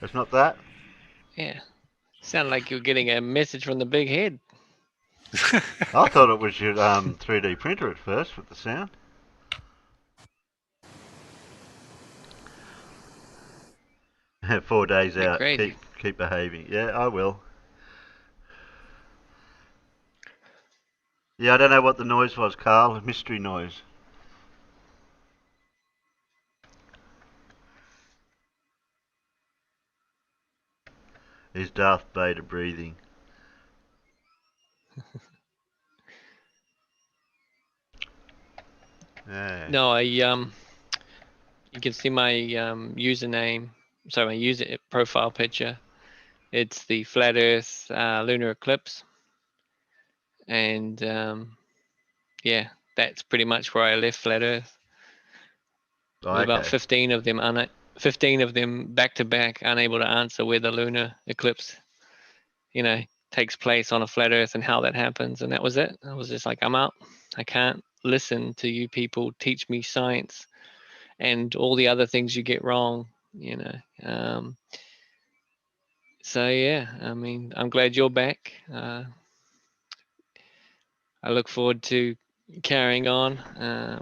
It's not that. Yeah. Sound like you're getting a message from the big head. I thought it was your 3D printer at first with the sound. Four days You're out. crazy. Keep behaving. Yeah, I will. Yeah, I don't know what the noise was, Carl. A mystery noise. Is Darth Vader breathing? Yeah. No, you can see my username. Sorry, my user profile picture. It's the Flat Earth lunar eclipse, and yeah, that's pretty much where I left Flat Earth. Oh, There's about okay. 15 of them back to back, unable to answer where the lunar eclipse, takes place on a flat Earth and how that happens. And that was it. I was just like, I'm out. I can't listen to you people teach me science and all the other things you get wrong. So yeah, I mean, I'm glad you're back. I look forward to carrying on,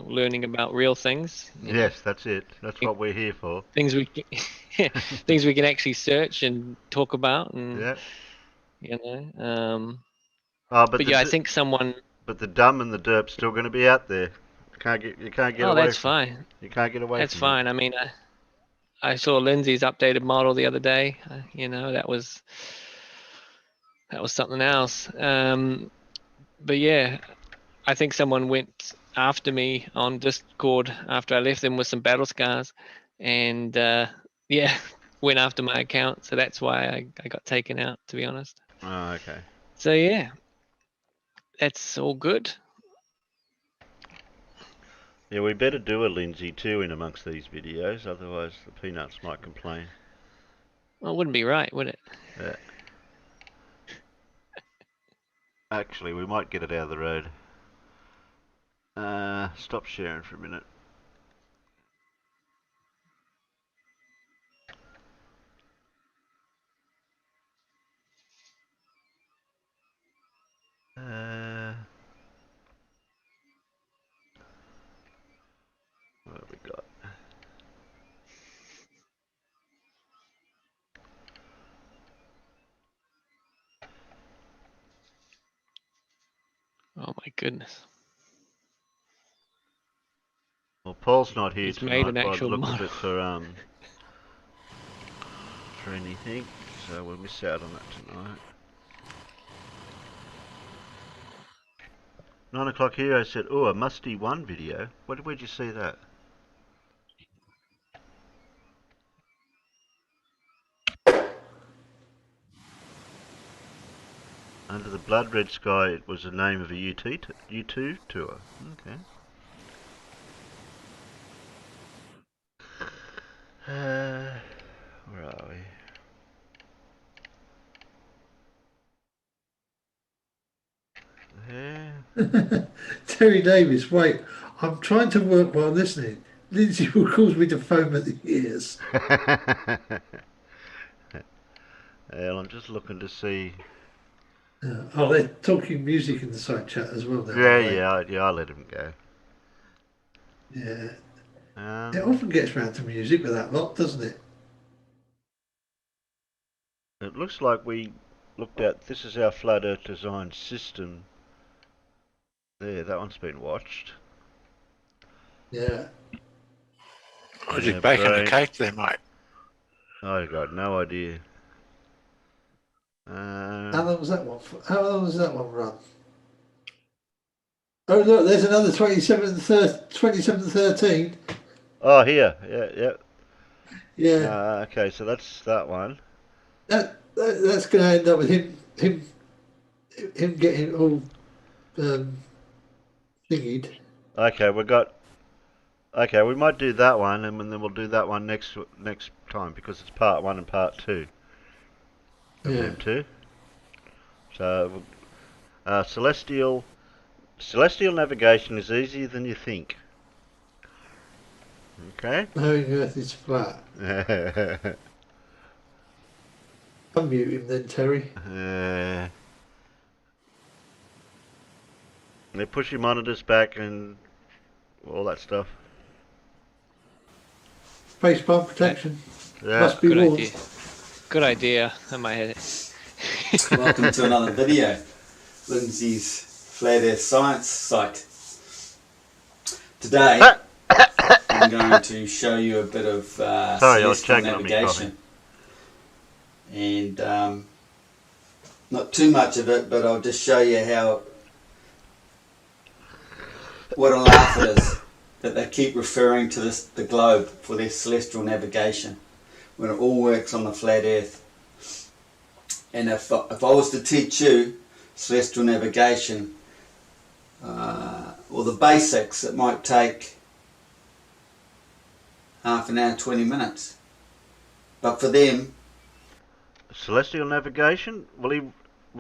learning about real things. Yes, that's it. That's what we're here for. Things we can actually search and talk about, and but yeah, I think someone. But the dumb and the derp's still going to be out there. You can't get Oh, away. that's fine. You can't get away. That's from fine. It. I mean, I saw Lindsay's updated model the other day. That was something else. But yeah, I think someone went after me on Discord after I left them with some battle scars, and yeah, went after my account. So that's why I got taken out, to be honest. Oh, okay. So yeah, that's all good. Yeah, we better do a Lindsay too in amongst these videos, otherwise the peanuts might complain. Well, it wouldn't be right, would it? Yeah. Actually, we might get it out of the road. Stop sharing for a minute. What have we got? Oh my goodness. Well, Paul's not here He's made tonight an by the actual look of model. it for anything, so we'll miss out on that tonight. 9 o'clock hero said, "Oh, a musty one video. Where'd you see that?" Under the blood red sky, it was the name of a U2 tour. Okay. Where are we? There. Terry Davis, wait, I'm trying to work while listening. Lindsay will cause me to foam at the ears. Well, I'm just looking to see. Oh, they're talking music in the side chat as well now. Yeah, I'll let him go. Yeah. It often gets round to music with that lot, doesn't it? It looks like we looked at, this is our flat earth design system. There, that one's been watched. Yeah. I did baking a cake there, mate. I got no idea. How long was that one? How long was that one run? Oh look, there's another 2713. Oh, here, yeah. Yeah. Okay, so that's that one. That's going to end up with him getting all thingied. Okay, okay, we might do that one, and then we'll do that one next time because it's part 1 and part 2 of them two. So, celestial navigation is easier than you think. Okay. Knowing Earth is flat. Unmute him then, Terry. They push your monitors back and all that stuff. Face palm protection. Yeah. Must be Good worn. idea. Good idea. I might hit it. Welcome to another video. Lindsay's Flat Earth Science site. Today, I'm going to show you a bit of celestial navigation. And not too much of it, but I'll just show you what a laugh it is that they keep referring to the globe for their celestial navigation when it all works on the flat earth. And if I was to teach you celestial navigation or the basics, it might take half an hour, 20 minutes. But for them, celestial navigation, will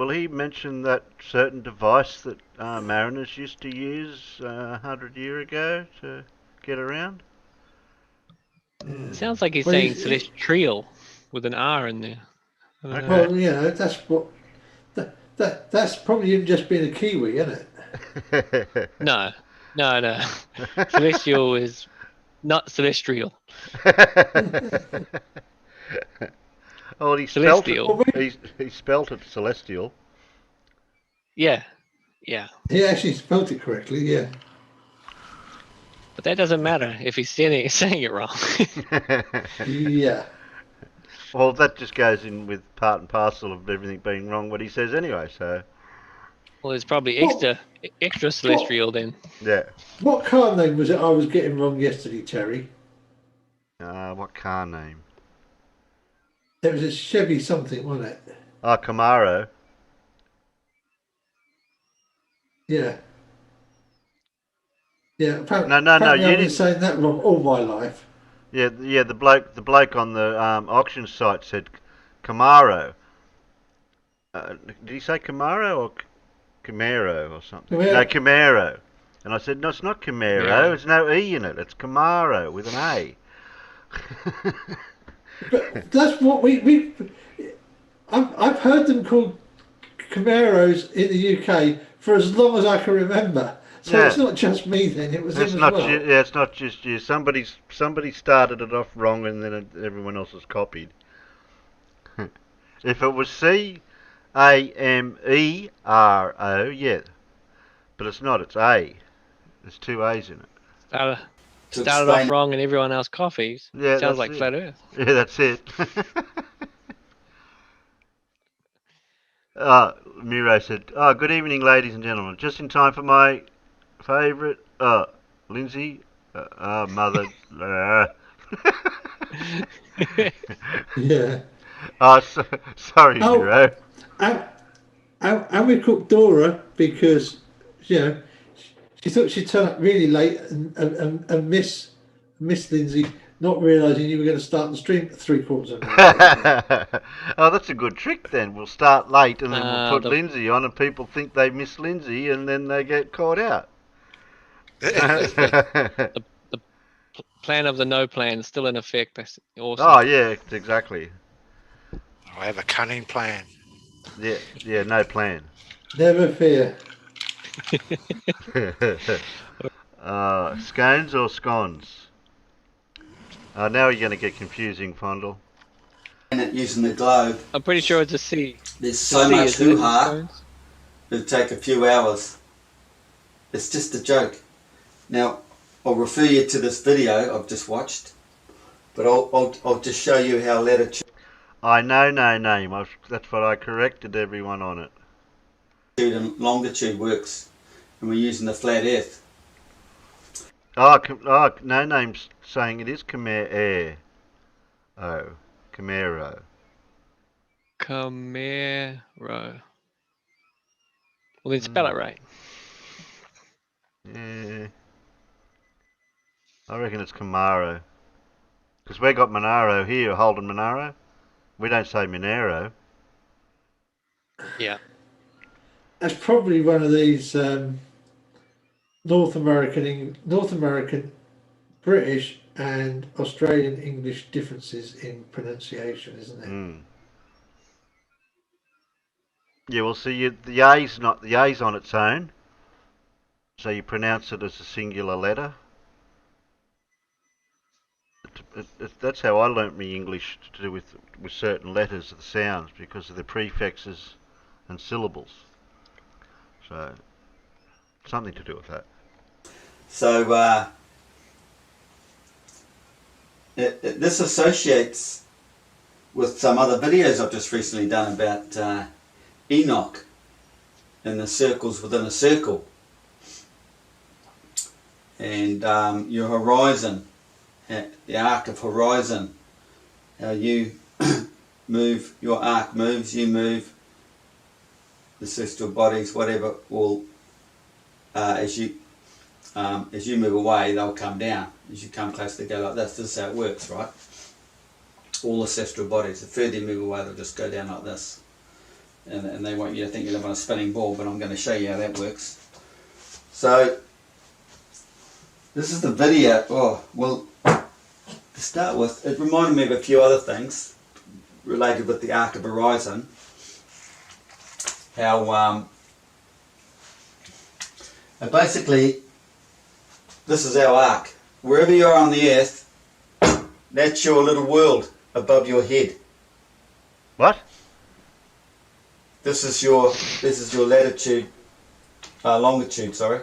he mention that certain device that mariners used to use 100 years ago to get around? Sounds like he's saying celestial with an R in there. Okay. Well, yeah, that's what. That's probably him just being a Kiwi, isn't it? No. Celestial is not celestial. Oh, he celestial. He spelt it celestial. Yeah. He actually spelled it correctly, yeah. But that doesn't matter if he's saying it wrong. Yeah. Well, that just goes in with part and parcel of everything being wrong what he says anyway, so... Well, it's probably extra celestial then. Yeah. What car name was it I was getting wrong yesterday, Terry? What car name? It was a Chevy something, wasn't it? Camaro. Yeah. Yeah, No, apparently I've been didn't. saying that wrong all my life. Yeah, the bloke on the auction site said Camaro. Did he say Camaro or Camaro or something? No, Camaro. And I said, no, it's not Camaro. There's no E in it. It's Camaro with an A. But that's what I've heard them called Camaros in the UK for as long as I can remember. So it's not just me then; it was him as well. It's not just you. Somebody started it off wrong, and then everyone else has copied. If it was Camero, yeah, but it's not. It's A. There's two A's in it. Started off wrong, and everyone else copies. Yeah, sounds like flat Earth. Yeah, that's it. Miro said, good evening, ladies and gentlemen. Just in time for my favourite, Lindsay, mother. Yeah. Sorry, Miro. And we cooked Dora because, she thought she'd turn up really late and miss Lindsay, not realising you were going to start the stream at 3/4 of an hour. Oh, that's a good trick then. We'll start late and then we'll put Lindsay on and people think they miss Lindsay and then they get caught out. the plan of the no plan is still in effect. That's awesome. Oh, yeah, exactly. I have a cunning plan. Yeah, no plan. Never fear. Scones or scones? Now you're going to get confusing, Fondle. And using the globe. I'm pretty sure it's a C. There's so much hoo-ha. It'll take a few hours. It's just a joke. Now, I'll refer you to this video I've just watched, but I'll just show you how latitude. I know no name. That's what I corrected everyone on it. And longitude works, and we're using the flat Earth. No name's saying it is Camaro. Oh, Camaro. Camaro. Well, then spell it right. Yeah. I reckon it's Camaro. Because we got Monaro here, Holden Monaro. We don't say Monero. Yeah. That's probably one of these North American, British and Australian English differences in pronunciation, isn't it? Mm. Yeah, well, see, the A's on its own, so you pronounce it as a singular letter. That's how I learnt me English to do with certain letters, the sounds, because of the prefixes and syllables. So, something to do with that. So, this associates with some other videos I've just recently done about Enoch and the circles within a circle. And your horizon, the arc of horizon, how you move, your arc moves, you move, the celestial bodies, whatever, will as you move away, they'll come down. As you come close, they go like this. This is how it works, right? All the celestial bodies, the further you move away, they'll just go down like this. And they want you to think you live on a spinning ball, but I'm going to show you how that works. So, this is the video. Oh, well, to start with, it reminded me of a few other things related with the arc of horizon. How basically, this is our arc. Wherever you are on the earth, that's your little world above your head. What? This is your latitude, longitude. Sorry.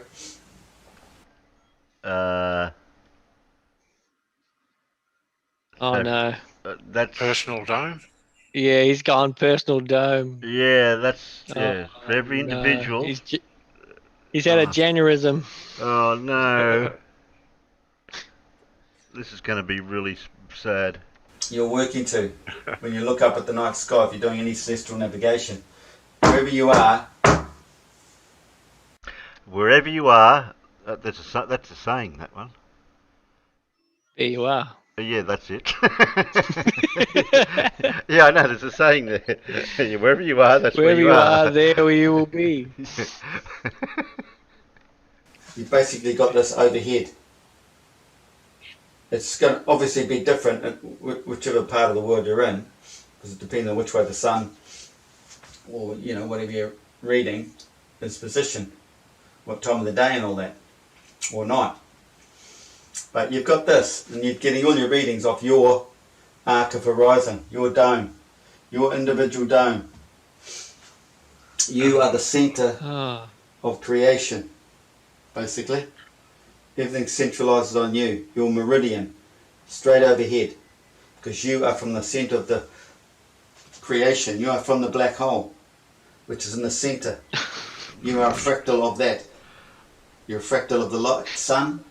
Oh no. That's personal dome. Yeah, he's gone personal dome. Yeah, that's for every individual. No. He's had a Januarism. Oh no. This is going to be really sad. You're working to when you look up at the night sky if you're doing any celestial navigation. Wherever you are, That's a saying, that one. There you are. Yeah, that's it. Yeah, I know, there's a saying there. Wherever you are, that's Wherever where you are, there you will be. You basically got this overhead. It's going to obviously be different whichever part of the world you're in, because it depends on which way the sun, or whatever you're reading, is positioned, what time of the day and all that, or night. But you've got this, and you're getting all your readings off your arc of horizon, your dome, your individual dome. You are the centre of creation, basically. Everything centralises on you, your meridian, straight overhead, because you are from the centre of the creation. You are from the black hole, which is in the centre. You are a fractal of that. You're a fractal of the light, sun.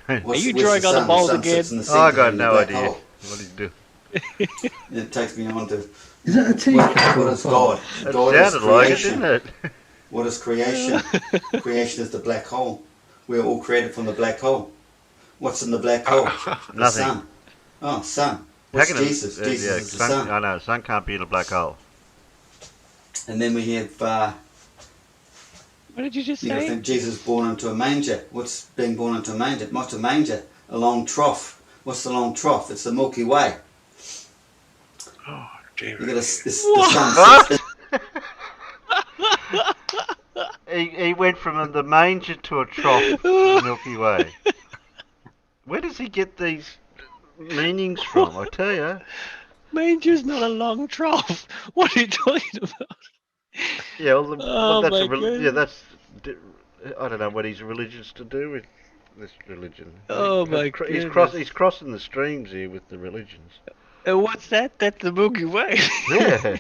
Are you drawing on the balls again? I got no idea what he's doing. It takes me on to... Is that a T? What is God? It God is sounded like it, creation. didn't it? What is creation? Creation is the black hole. We're all created from the black hole. What's in the black hole? The Nothing. sun. Oh, sun. What's Jesus? Jesus is the sun. I know, sun can't be in a black hole. And then we have... what did you just you say? think Jesus born into a manger. What's being born into a manger? Not a manger. A long trough. What's the long trough? It's the Milky Way. Oh, dear. You got the sun. He went from the manger to a trough in the Milky Way. Where does he get these meanings from? I tell you. Manger's not a long trough. What are you talking about? Yeah, well, that's goodness. I don't know what his religion's to do with this religion. Oh my goodness. He's crossing the streams here with the religions. What's that? That's the Milky Way. Yeah.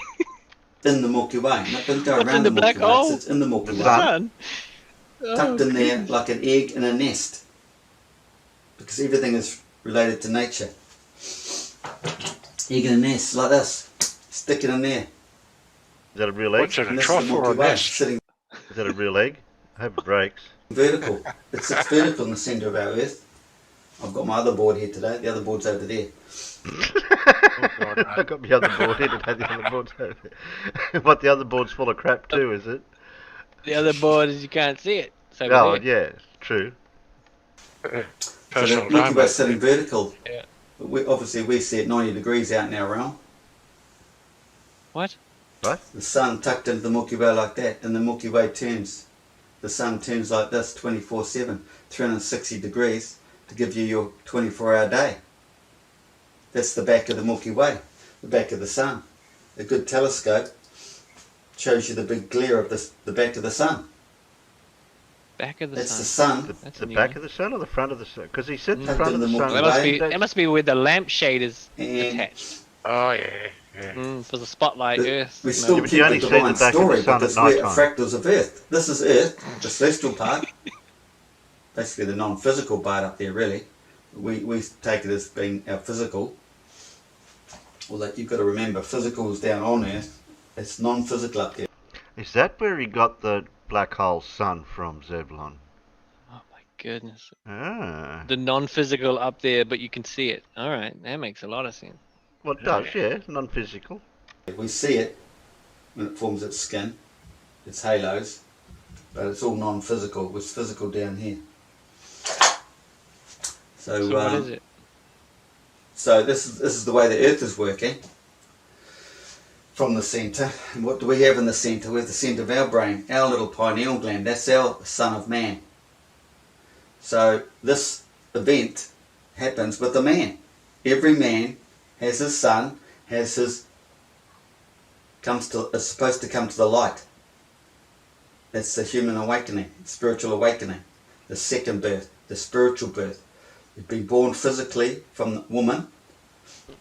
In the Milky Way. Not going to go What's around in the black Milky Way. hole? It's in the Milky Way. Sun. Tucked in there like an egg in a nest. Because everything is related to nature. Egg in a nest, like this. Stick it in there. Is that a real egg? What's it, a And that's trough the or a Milky Way, nest? sitting Is that a real egg? I hope it breaks. vertical. It sits vertical in the centre of our Earth. I've got my other board here today. The other board's over there. I got my other board here today. The other board's over there. What, the other board's full of crap too, is it? The other board is you can't see it. It's over Oh, there. yeah, true. So the Milky Way's sitting vertical. Yeah. But obviously we see it 90 degrees out in our realm. What? What? The sun tucked into the Milky Way like that, and the Milky Way turns. The sun turns like this 24/7, 360 degrees to give you your 24-hour day. That's the back of the Milky Way, the back of the sun. A good telescope shows you the big glare of the back of the sun. Back of the That's sun. the sun. The back of the sun or the front of the sun? Because he said the Tucked front in of the the sun. Milky Way. That must be where the lampshade is And attached. Oh, yeah, yeah. For the spotlight Earth. we still but keep you the only see divine the back of the story sun at because we're night time. fractals of Earth. This is Earth, the celestial part. Basically the non-physical part up there, really. We take it as being our physical. Well, that you've got to remember, physical is down on Earth. It's non-physical up there. Is that where he got the black hole sun from, Zebulon? Oh my goodness. Ah. The non-physical up there, but you can see it. All right, that makes a lot of sense. Well, it does, yeah. Non-physical. We see it when it forms its skin, its halos, but it's all non-physical. It's physical down here. So what is it? So this is the way the Earth is working from the centre. And what do we have in the centre? We have the centre of our brain, our little pineal gland. That's our son of man. So this event happens with a man. Every man has his son, is supposed to come to the light. That's the human awakening, spiritual awakening, the second birth, the spiritual birth. You've been born physically from the woman.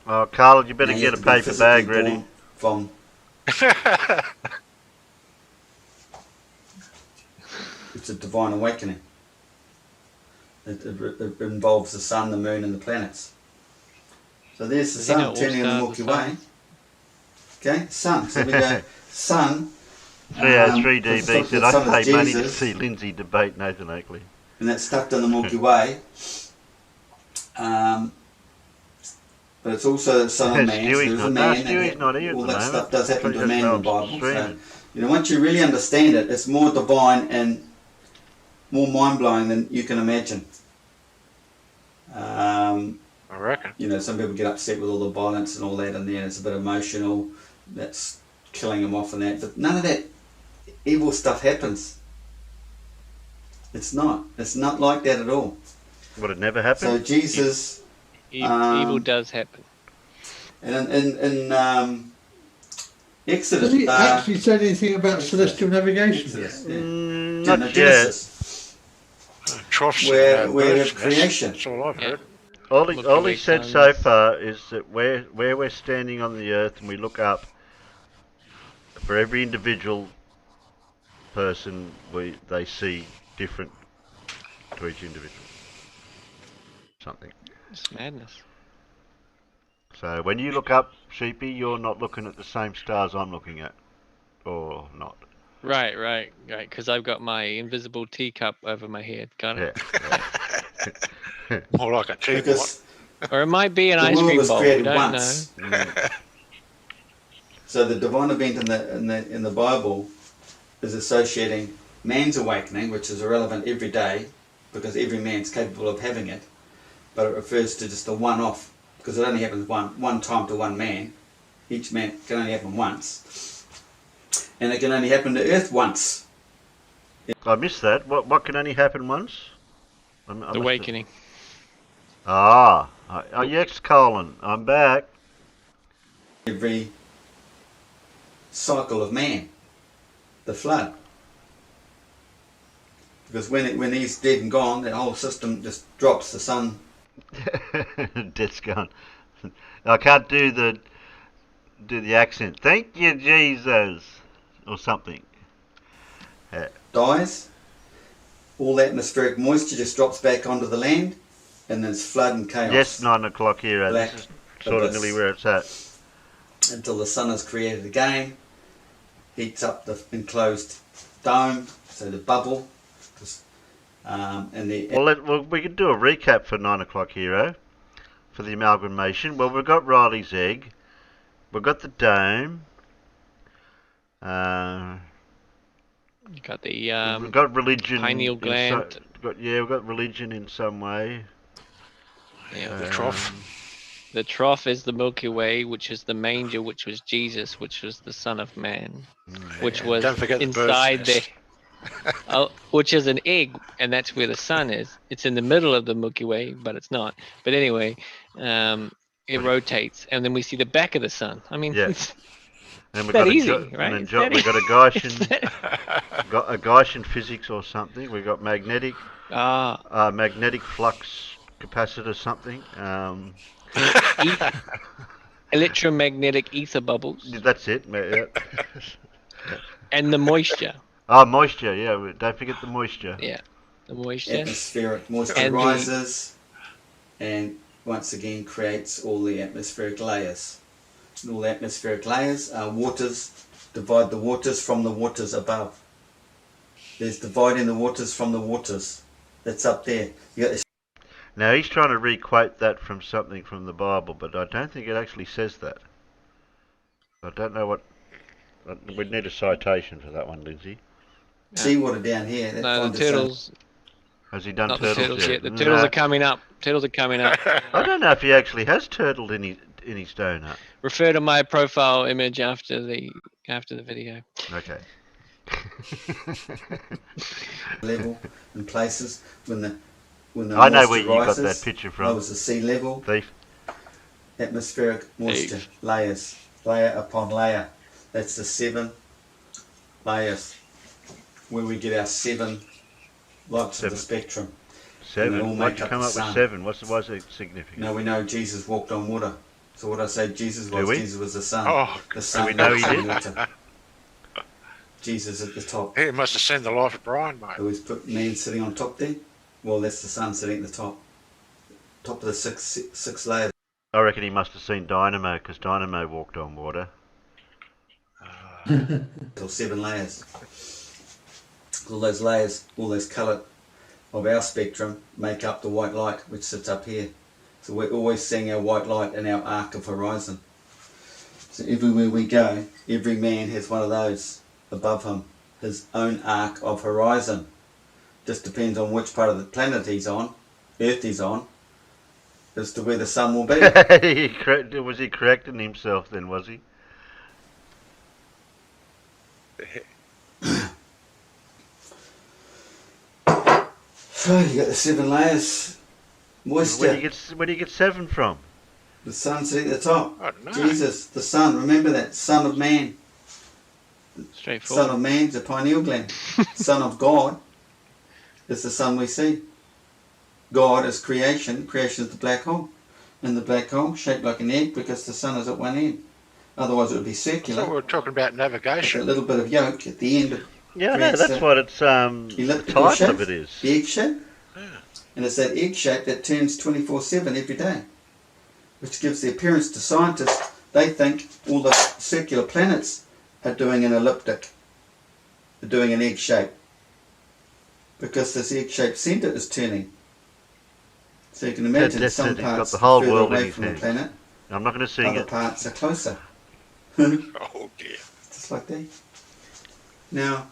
Oh, Carl, you better Now get have a to be paper physically bag ready. born From it's a divine awakening. It involves the sun, the moon, and the planets. So there's the sun turning in the Milky Way. Okay, sun. So we go sun. 303 DB said, I son of pay money to Jesus. see Lindsay debate Nathan Oakley. and that's stuck in the Milky Way. But it's also the Son of Man. So there's a man, and all that stuff does happen to a man in the Bible. So, you know, once you really understand it, it's more divine and more mind-blowing than you can imagine. I reckon. You know, some people get upset with all the violence and all that, and then it's a bit emotional. That's killing them off and that. But none of that evil stuff happens. It's not. It's not like that at all. Would it never happen? So Jesus... evil does happen. And in Exodus... Does he actually say anything about celestial navigation? Not yet. Where we have creation. That's all I've heard. All he said so far is that where we're standing on the earth and we look up, for every individual person they see different to each individual. Something. It's madness. So when you look up, Sheepy, you're not looking at the same stars I'm looking at, or not. Right. Because I've got my invisible teacup over my head. Got it? Yeah. More like a teapot. Or it might be an ice cream bowl. We don't know. So the divine event in the Bible is associating man's awakening, which is irrelevant every day, because every man's capable of having it, but it refers to just a one-off, because it only happens one time to one man. Each man can only happen once, and it can only happen to Earth once. I missed that. What can only happen once? Awakening. Yes, Colin, I'm back. Every cycle of man, the flood. Because when he's dead and gone, that whole system just drops. The sun. Dead's gone. I can't do the accent. Thank you, Jesus, or something. Dies. All atmospheric moisture just drops back onto the land, and there's flood and chaos. Yes, 9 o'clock here. This is sort of nearly where it's at. Until the sun is created again, heats up the enclosed dome, so the bubble. Well, we could do a recap for 9 o'clock hero for the amalgamation. Well, we've got Riley's egg, we've got the dome. You got the we've got religion. pineal gland. We've got religion in some way. Yeah, the trough. The trough is the Milky Way, which is the manger, which was Jesus, which was the Son of Man, which was Don't forget inside the there. Which is an egg, and that's where the sun is. It's in the middle of the Milky Way, but it's not. But anyway, it rotates, and then we see the back of the sun. I mean, it's that easy, right? And then we've got a Gaussian physics or something. We've got magnetic flux capacitor something. Electromagnetic ether bubbles. That's it. And the moisture. Moisture, yeah. Don't forget the moisture. Yeah, the moisture. Atmospheric moisture rises and once again creates all the atmospheric layers. And all the atmospheric layers are waters, divide the waters from the waters above. There's dividing the waters from the waters. That's up there. You got this. Now he's trying to re-quote that from something from the Bible, but I don't think it actually says that. I don't know what. We'd need a citation for that one, Lindsay. Seawater down here. No, the turtles. Has he done Not turtles the turtles yet? yet. The turtles are coming up. Turtles are coming up. I don't know if he actually has turtled in his donut. Refer to my profile image after the video. Okay. Level and places when the I know where moisture you got rises, that picture from. That was the sea level. Thief. Atmospheric moisture layers, layer upon layer. That's the 7 layers where we get our 7 lights of the spectrum. 7. Why'd you come up with 7? Why is it significant? No, we know Jesus walked on water. So what I say Jesus was, Jesus was the sun. Oh, the sun. we know he did. Water. Jesus at the top. He must have seen the life of Brian, mate. So he's put man sitting on top there. Well, that's the sun sitting at the top. Top of the six layers. I reckon he must have seen Dynamo, because Dynamo walked on water. Or 7 layers. All those layers, all those coloured of our spectrum make up the white light which sits up here. So we're always seeing our white light in our arc of horizon. So everywhere we go, every man has one of those above him, his own arc of horizon. Just depends on which part of the planet he's on, Earth he's on, as to where the sun will be. Was he correcting himself then, was he? So you got the 7 layers, moisture. Where do you get 7 from? The sun's at the top. I don't know. Jesus, the sun, remember that, son of man. Straightforward. Son of man's a pineal gland. Son of God is the sun we see. God is creation. Creation is the black hole. And the black hole shaped like an egg because the sun is at one end. Otherwise it would be circular. So we're talking about navigation. A little bit of yolk at the end. Yeah, no, that's what it's the type shape, of it is. The egg shape. Yeah. And it's that egg shape that turns 24/7 every day, which gives the appearance to scientists. They think all the circular planets are doing an elliptic, are doing an egg shape, because this egg-shaped centre is turning. So you can imagine some parts got the whole further world away in his from the hands. planet. I'm not going to sing Other it. parts are closer. Oh dear. Just like that. Now,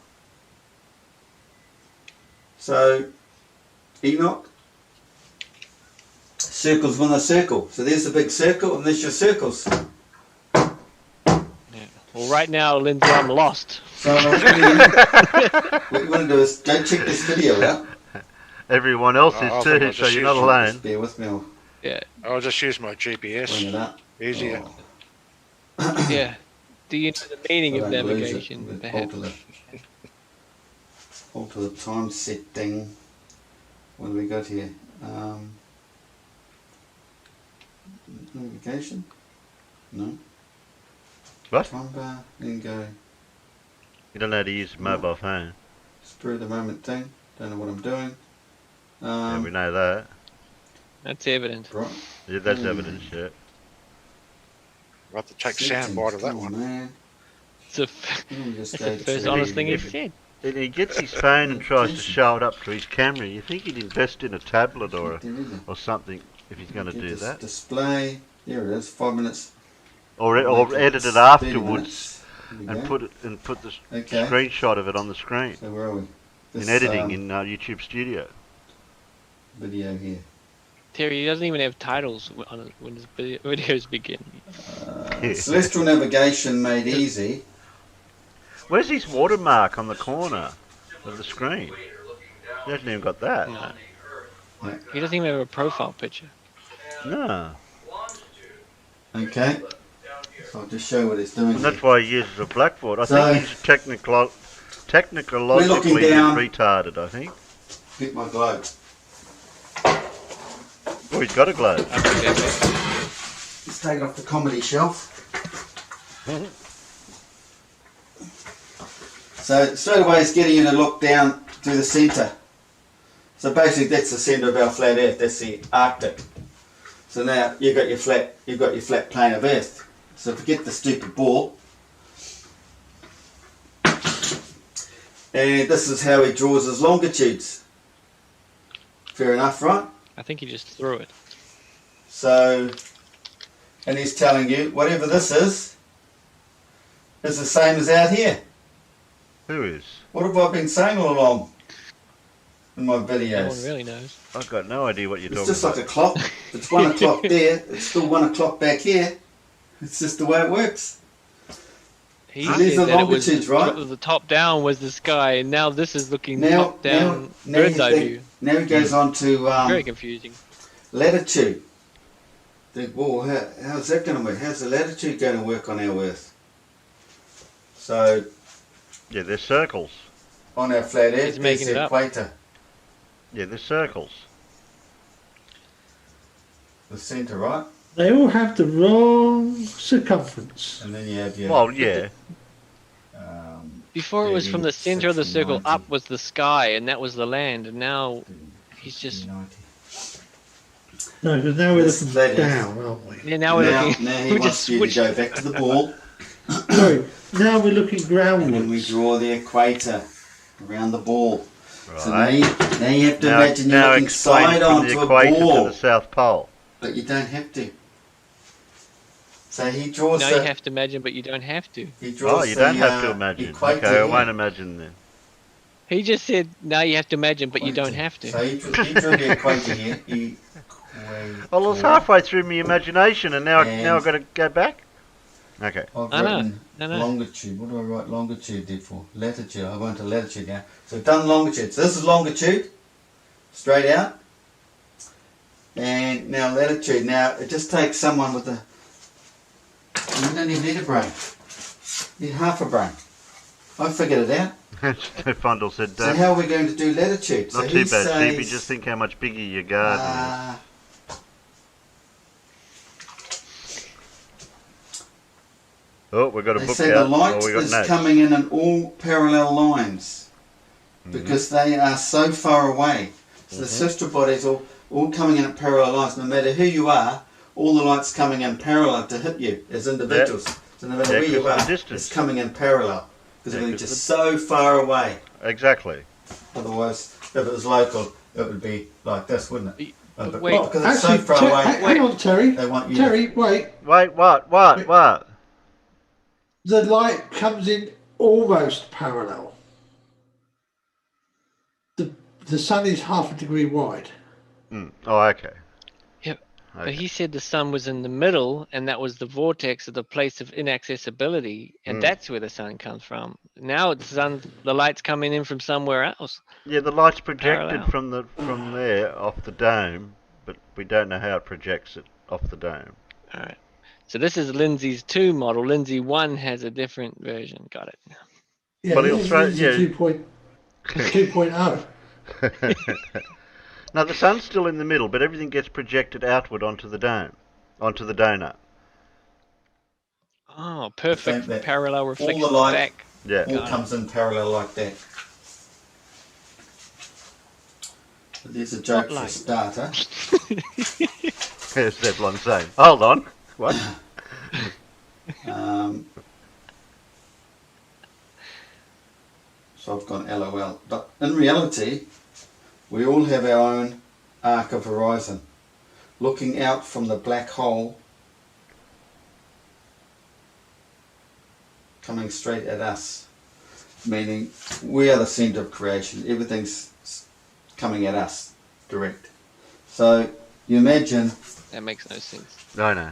so Enoch, circles within a circle. So there's the big circle, and there's your circles. Well, right now, Lindsay, I'm lost. So what you want to do is go check this video out. Everyone else is too, so you're not alone. Just bear with me. Yeah. I'll just use my GPS. Bring it up. Easier. Yeah. Do you know the meaning of navigation, perhaps? Alter the time setting. What do we got here? Navigation? No. What? Time bar, then go. You don't know how to use a mobile phone. Spur of the moment thing. Don't know what I'm doing. Yeah, we know that. That's evident. Right. Yeah, that's evidence, yeah. We'll have to take soundbite of that one. Man. It's the first honest thing he said. And he gets his phone and tries to show it up to his camera. You think he'd invest in a tablet or something if he's going to do that? Display. There it is. 5 minutes. Or edit it afterwards and put the screenshot of it on the screen. So where are we? In editing in YouTube Studio. Video here. Terry, he doesn't even have titles when his videos begin. Celestial navigation made easy. Where's his watermark on the corner of the screen? He hasn't even got that. No. He doesn't even have a profile picture. No. Okay. So I'll just show what it's doing. And that's why he uses a blackboard. I think he's technologically retarded, I think. Get my globe. Oh, he's got a globe. Let's take it off the comedy shelf. So straight away it's getting you to look down through the centre. So basically that's the centre of our flat Earth. That's the Arctic. So now you've got your flat plane of Earth. So forget the stupid ball. And this is how he draws his longitudes. Fair enough, right? I think he just threw it. So, and he's telling you whatever this is the same as out here. Who is? What have I been saying all along in my videos? No one really knows. I've got no idea what you're talking about. It's just like a clock. If it's 1 o'clock there, it's still 1 o'clock back here. It's just the way it works. He said said that it was right? the top down was the sky, and now this is looking top down bird's eye view. Now he goes on to very confusing. Latitude. Think, well, how's that going to work? How's the latitude going to work on our Earth? So, yeah, they're circles. On our flat Earth, there's the equator. Yeah, they're circles. The centre, right? They all have the wrong circumference. And then you have your... Well, yeah. Before it was from the center of the circle up was the sky, and that was the land, and now he's just... No, because now we're looking down, aren't we? Yeah, now we're looking... Now he wants you to go back to the ball. Sorry, now we're looking groundwards. And then we draw the equator around the ball. So now you have to Now- imagine now you're looking explain side from on the to a equator to ball. the South Pole. But you don't have to. So he draws Now the... you have to imagine, but you don't have to. He draws Oh, you don't the, have to imagine. equator Okay, I here. won't imagine then. He just said, now you have to imagine, but you don't have to. So he drew the equator here. I was halfway through my imagination, and now And- I've got to go back. Okay. I've I know, written I know. longitude. What do I write longitude there for? Latitude. I went to latitude now. So I've done longitude. So this is longitude, straight out. And now latitude. Now it just takes someone with a... You don't even need a brain. You need half a brain. I figured it out. Fondle said, So how are we going to do latitude? not so too he bad, says, Stevie. Just think how much bigger your garden is. Oh, we've got a They book say out. the light Oh, we got is notes. coming in all parallel lines because they are so far away. So the sister bodies all coming in at parallel lines. No matter who you are, all the light's coming in parallel to hit you as individuals. So no matter where you are, it's coming in parallel because everything's just so far away. Exactly. Otherwise, if it was local, it would be like this, wouldn't it? But wait. because it's so far away, hang on, Terry. they want you Terry, wait. Wait, what? The light comes in almost parallel. The sun is half a degree wide. Oh, okay. Yep. Okay. But he said the sun was in the middle, and that was the vortex of the place of inaccessibility, and that's where the sun comes from. Now the light's coming in from somewhere else. Yeah, the light's projected Parallel. from there off the dome, but we don't know how it projects it off the dome. All right. So this is Lindsay's 2 model. Lindsay 1 has a different version. Got it. Yeah, But he'll this throw- is yeah. 2.0. Now the sun's still in the middle, but everything gets projected outward onto the dome, onto the donut. Oh, perfect that parallel all reflection the light back. Yeah. all comes in parallel like that. But there's a joke for a starter. There's Zevlon saying, hold on. What? So I've gone LOL. But in reality, we all have our own arc of horizon. Looking out from the black hole, coming straight at us. Meaning, we are the centre of creation. Everything's coming at us, direct. So, you imagine... That makes no sense. No.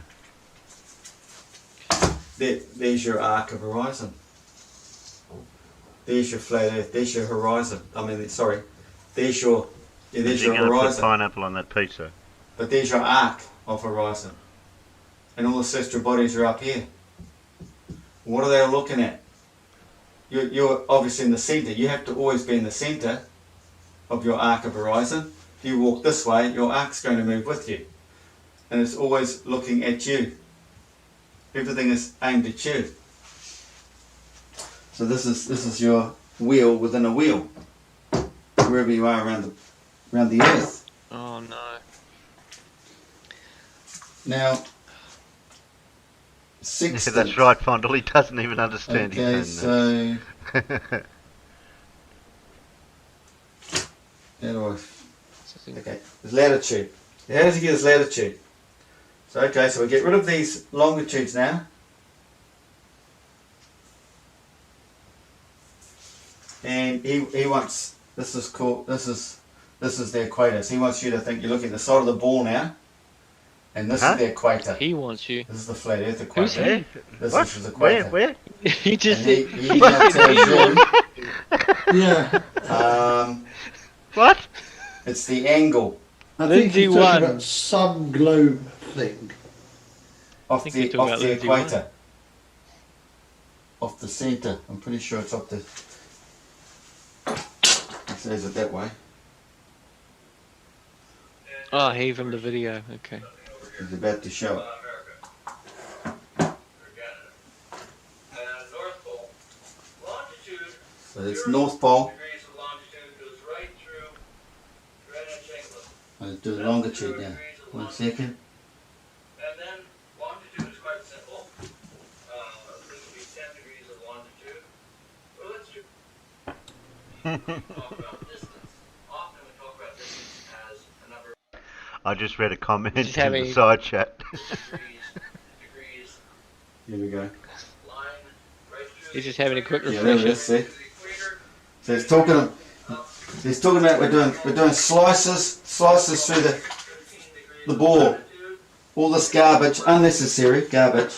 There's your arc of horizon. There's your flat earth. There's your horizon. There's your there's You're your going to put horizon. pineapple on that pizza. But there's your arc of horizon. And all the celestial bodies are up here. What are they all looking at? You're obviously in the centre. You have to always be in the centre of your arc of horizon. If you walk this way, your arc's going to move with you. And it's always looking at you. Everything is aimed at you. So this is your wheel within a wheel. Wherever you are around the earth. Oh no. Now, Yeah, that's right, Fondle. He doesn't even understand his own so how do I? Okay, there's latitude. How does he get his latitude? So okay, so we get rid of these longitudes now. And he wants, this is the equator. So he wants you to think you're looking at the side of the ball now. And this is the equator. He wants you. This is the flat earth equator. Who's he? This What? is the equator. Where? He just And said. he now tells you, Yeah. What? it's the angle I think Lindsay he's talking won. about some globe thing. of think the you're talking about Lindsay equator. Off the centre. I'm pretty sure it's up the... It says it that way. Oh, he from the video. Okay. He's about to show it. So it's North Pole. I'll do the longitude now. 1 second. And then longitude is quite simple. This would be 10 degrees of longitude. Well, let's talk about distance. I just read a comment Just in the having- side chat. Here we go. He's just having a quick Yeah, there it refresher. is. See. So he's talking. He's talking about we're doing slices through the ball. All this garbage, unnecessary garbage.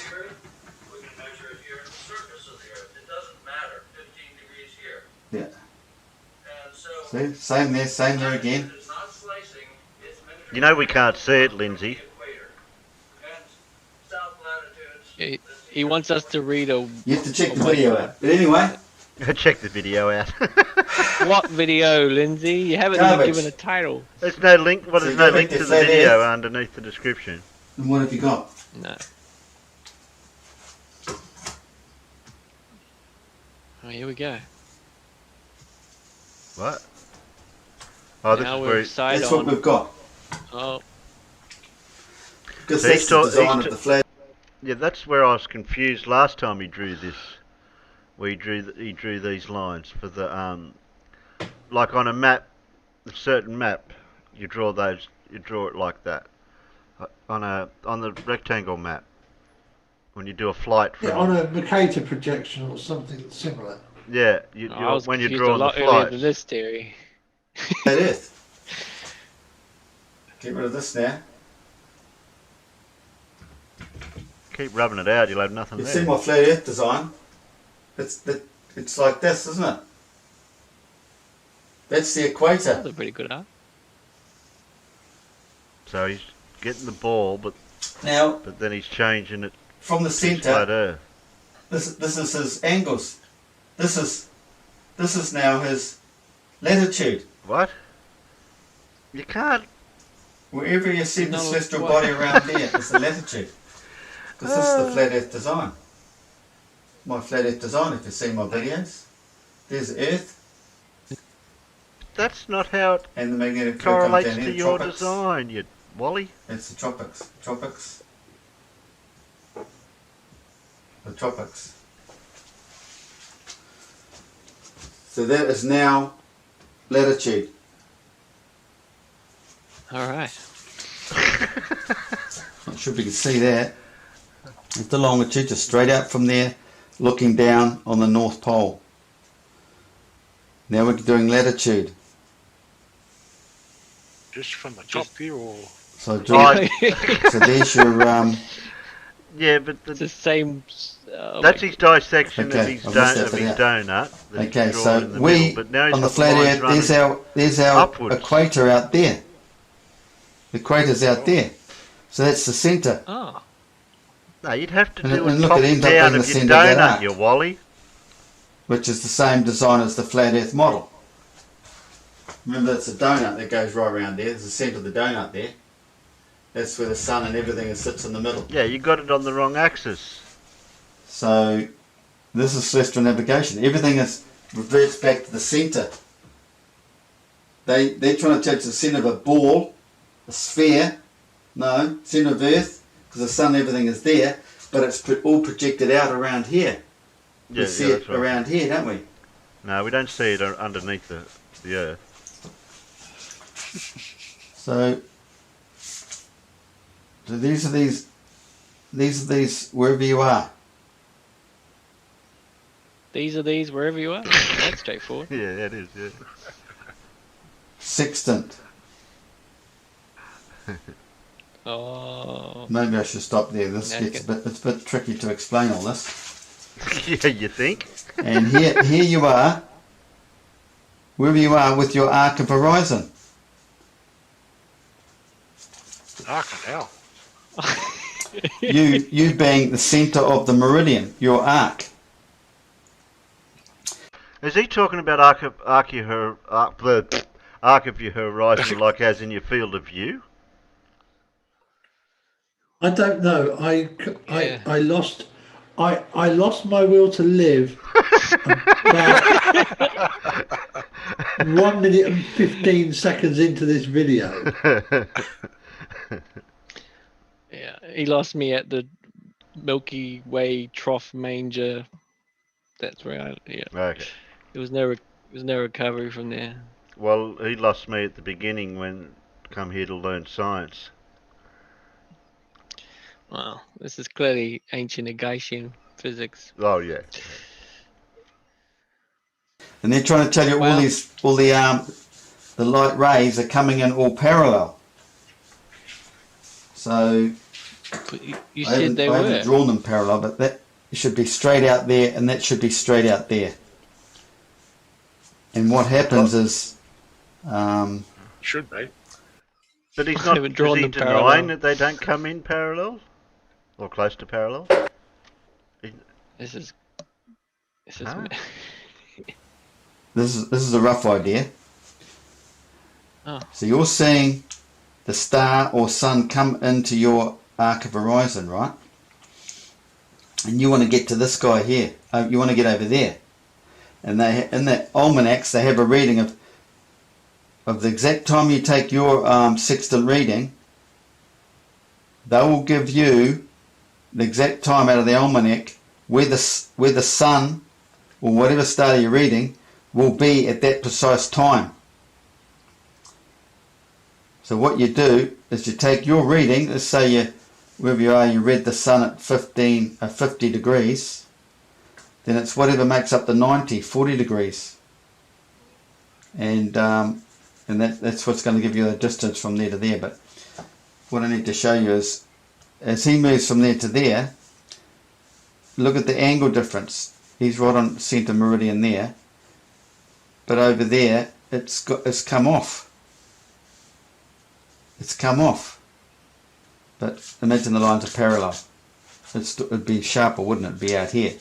Yeah. See, same there again. You know we can't see it, Lindsay. He wants us to read a. You have to check the video out. But anyway. Check the video out. What video, Lindsay? You haven't Garbage. even given a title. There's no link. Well, So there's go no back link to to the Flat video Earth. underneath the description. And what have you got? No. Oh, here we go. What? Oh, this Now is we've where decided That's what on. we've got. Oh, Because So that's he's the ta- design he's of ta- the flag. Yeah, that's where I was confused last time he drew this. Where he drew these lines for the like on a map, a certain map, you draw it like that. On the rectangle map, when you do a flight from Yeah, on a Mercator projection or something similar. yeah, I was when you're confused a drawing the lot earlier flights. than this, Terry. Flat Earth. Get rid of this now. Keep rubbing it out, you'll have nothing You there. see my flat Earth design? It's like this, isn't it? That's the equator. That's a pretty good art. So he's getting the ball, but then he's changing it From the to flat centre, Earth. this is his angles. This is now his latitude. What? You can't. Wherever you see the No, celestial what? body around there, it's the latitude. Because this is the flat Earth design. My flat Earth design, if you see my videos. There's Earth That's not how it and the magnetic field comes correlates down to here, your tropics. design, you Wally. It's the tropics. Tropics. The tropics. So that is now latitude. All right. Not sure if you can see that. It's the longitude, just straight out from there, looking down on the North Pole. Now we're doing latitude. Just from the top here, or So, Right. so there's your Yeah, but It's the same. that's his dissection Okay, of his, I've missed that bit out. donut. that he's okay. drawn So in the we middle, but now he's on the got flat lines Earth. There's our upwards. equator out there. The equator's out there. So that's the centre. Oh. No, you'd have to And- do and a look, top it ends up down being of the your centre of that donut, arc. you Wally. Which is the same design as the flat Earth model. Remember, it's a donut that goes right around there. There's the centre of the donut there. That's where the sun and everything sits in the middle. Yeah, you got it on the wrong axis. So this is celestial navigation. Everything reverts back to the centre. They're trying to take the centre of a ball, a sphere. No, centre of Earth, because the sun, everything is there, but it's all projected out around here. Yeah, We see yeah, it that's right. around here, don't we? No, we don't see it underneath the Earth. So these are these wherever you are. These are these wherever you are. That's straightforward. Yeah, that is. Yeah. Sextant. Oh. Maybe I should stop there. This Yeah, gets good. it's a bit tricky to explain all this. Yeah, you think? And here you are, wherever you are with your arc of horizon. fucking hell. You being the centre of the meridian, your arc. Is he talking about arc of your horizon, like as in your field of view? I don't know. Yeah. I lost my will to live about 1 minute and 15 seconds into this video. Yeah, he lost me at the Milky Way trough manger. That's where I. Yeah. Okay. There was no recovery from there. Well, he lost me at the beginning when come here to learn science. Wow, this is clearly ancient Agaitian physics. Oh yeah. And they're trying to tell you all the light rays are coming in all parallel. So But you said they I were. haven't drawn them parallel, but that should be straight out there, and that should be straight out there. And what happens is, Should be. But he's not. haven't drawn Is he them parallel. denying that they don't come in parallel or close to parallel? This is. Huh? this is a rough idea. Oh. So you're seeing the star or sun come into your arc of horizon, right? And you want to get to this guy here. You want to get over there. And they, in the almanacs, they have a reading of the exact time you take your sextant reading. They will give you the exact time out of the almanac where the sun or whatever star you're reading will be at that precise time. So what you do is you take your reading. Let's say wherever you are, you read the sun at 50 degrees. Then it's whatever makes up the 40 degrees. And that's what's going to give you the distance from there to there. But what I need to show you is, as he moves from there to there, look at the angle difference. He's right on centre meridian there, but over there it's come off. It's come off. But imagine the lines are parallel. It'd be sharper, wouldn't it? It'd be out here.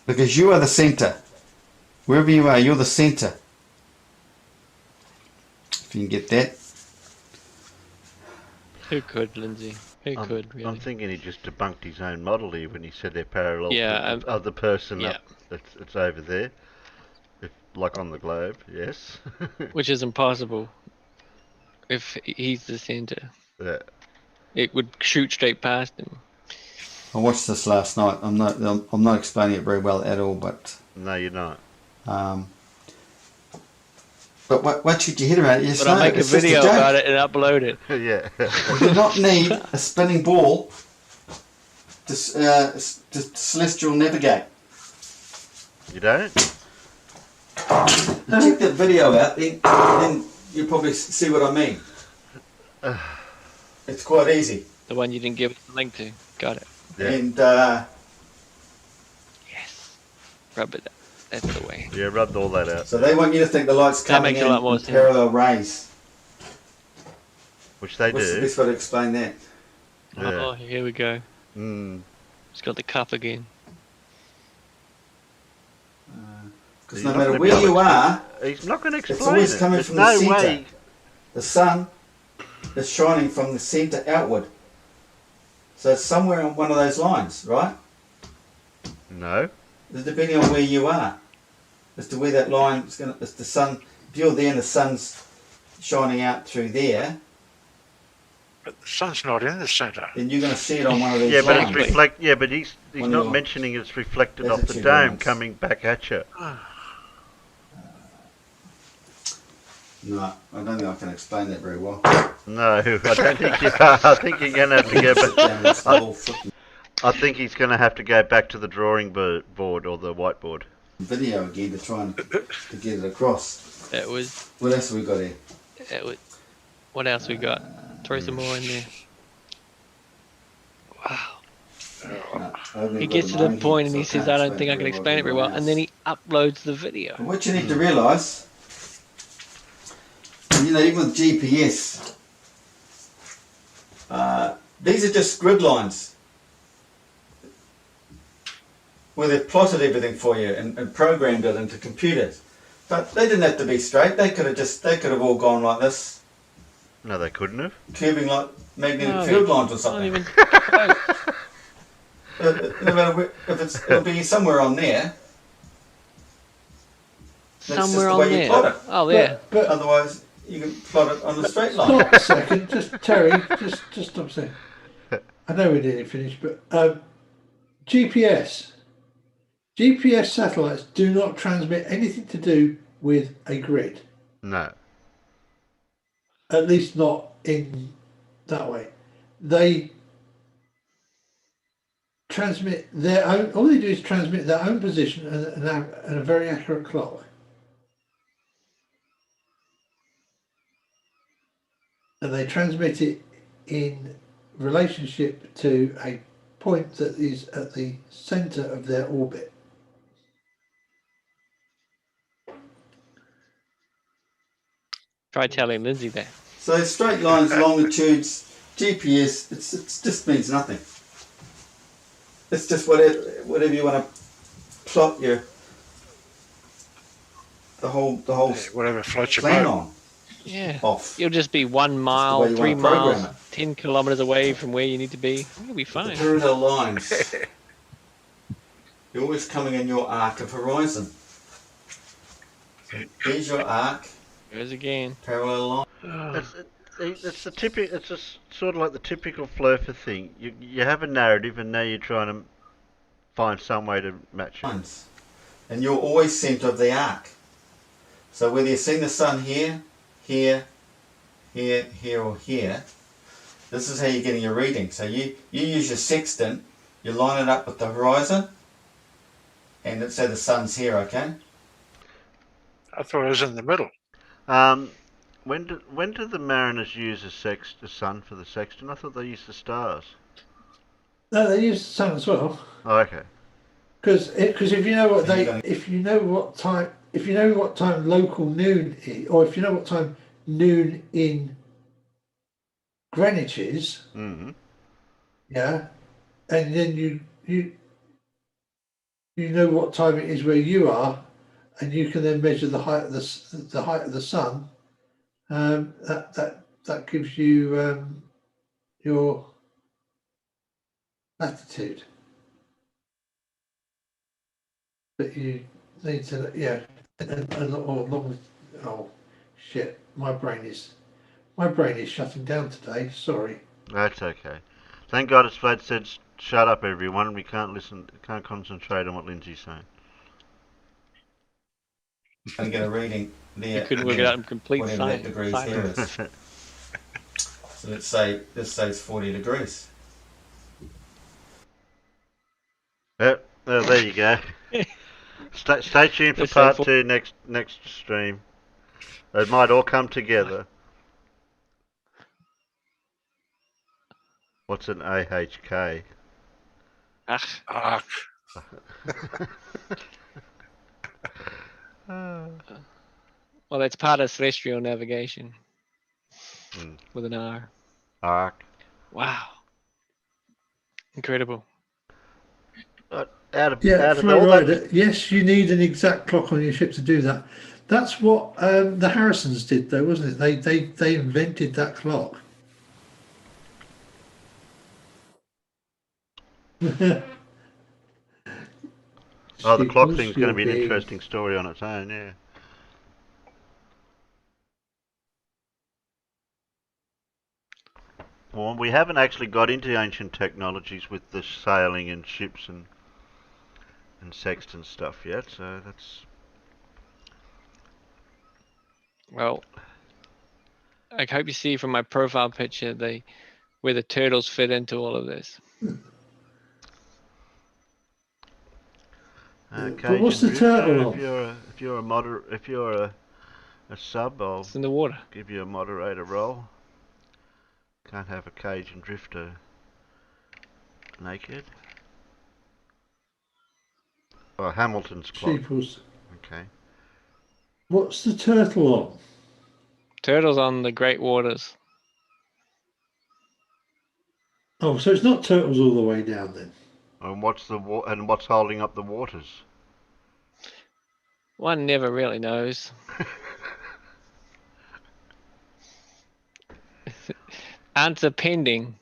Because you are the centre. Wherever you are, you're the centre. If you can get that. Who could, Lindsay? Who could, really? I'm thinking he just debunked his own model here when he said they're parallel Yeah, to the other person yeah. it's over there. Like on the globe, yes. Which is impossible. If he's the centre. Yeah. It would shoot straight past him. I watched this last night. I'm not explaining it very well at all, but No, you're not. But what should you hit around it? Yes, But I'll make a video about it and upload it. Yeah. You do not need a spinning ball to celestial navigate. You don't? Check that video out, then you'll probably see what I mean. It's quite easy. The one you didn't give us the link to. Got it. Yeah. And yes, rub it. That's the way. Yeah, rubbed all that out. so they want you to think the light's That coming makes a lot more in sense. parallel rays. Which they What's do. the best way to explain that? Yeah. Oh, here we go. Mm. It's got the cup again. Because He's no not matter gonna be where able you to- are, He's not going to it's explain always it. coming There's from no the centre. way. The sun is shining from the centre outward. So it's somewhere on one of those lines, right? No. It's depending on where you are, as to where that line is going to. It's the sun. If you're there and the sun's shining out through there, But the sun's not in the centre. then you're going to see it on one of these Yeah, but lines. he's One of not your- mentioning it's reflected There's off the the two dome lines. coming back at you. No, I don't think I can explain that very well. No, I don't think you are. I think you're going to have to go Sit down and it's back. all flipping I think he's going to have to go back to the drawing board or the whiteboard. video again to try and to get it across. That was. What else have we got here? That was. What else we got? Throw some more in there. Wow. No, I haven't He got gets it to the on here, point and so he says, "I don't think I can explain it very well," and then he uploads the video. But what you need to realise, you know, even with GPS, these are just grid lines where they've plotted everything for you and programmed it into computers. But they didn't have to be straight. They could have all gone like this, No, they couldn't have. curving like magnetic No, field lines or Not something. even close. No matter where, it'll be somewhere on there. That's just Somewhere the on way you there. plot it. Oh, there. But otherwise, you can plot it on a straight line. Stop a second, just Terry, just stop a second. I know we didn't finish, but GPS satellites do not transmit anything to do with a grid. No. At least not in that way. They transmit their own, all they do is transmit their own position and a very accurate clock. And they transmit it in relationship to a point that is at the centre of their orbit. Try telling Lindsay that. So straight lines, longitudes, GPS, it just means nothing. It's just whatever you want to plot the whole whatever floats your plan boat. on. Yeah. Off. You'll just be 1 the mile, way you 3 wanna program miles, 10 kilometers away from where you need to be. You'll be fine. The parallel lines. You're always coming in your arc of horizon. Here's your arc. There's again. Parallel line. It's the typical. It's just sort of like the typical Flurfer thing. You have a narrative, and now you're trying to find some way to match it. And you're always centre of the arc. So whether you're seeing the sun here, here, here, here, or here, this is how you're getting your reading. So you use your sextant, you line it up with the horizon, and let's say the sun's here, okay? I thought it was in the middle. When do the mariners use the sun for the sextant? I thought they used the stars. No, they use the sun as well. Oh, okay. Because if you know what time local noon is, or if you know what time noon in Greenwich is, yeah, and then you know what time it is where you are, and you can then measure the height of the sun. That gives you your latitude. But you need to, oh shit, my brain is shutting down today. Sorry. That's okay. Thank God it's Vlad said, "Shut up, everyone. We can't concentrate on what Lindsay's saying." And get a reading there. You couldn't work it out in complete whatever that degrees here is. So let's say it's 40 degrees. Yep. There you go. Stay tuned for part 2 next stream. It might all come together. What's an AHK? Arc. Well, that's part of celestial navigation with an R. Arc. Wow. Incredible. Yes, you need an exact clock on your ship to do that. That's what the Harrisons did, though, wasn't it? They invented that clock. Oh, the clock thing's going to be an interesting story on its own, yeah. Well, we haven't actually got into ancient technologies with the sailing and ships and sextant stuff yet, so that's... Well, I hope you see from my profile picture where the turtles fit into all of this. But what's the turtle? If you're a sub, I'll in the water. Give you a moderator role. Can't have a Cajun drifter naked. Oh, Hamilton's clock. Sheeples. Okay. What's the turtle on? Turtles on the Great Waters. Oh, so it's not turtles all the way down then. And what's holding up the waters? One never really knows. Answer pending.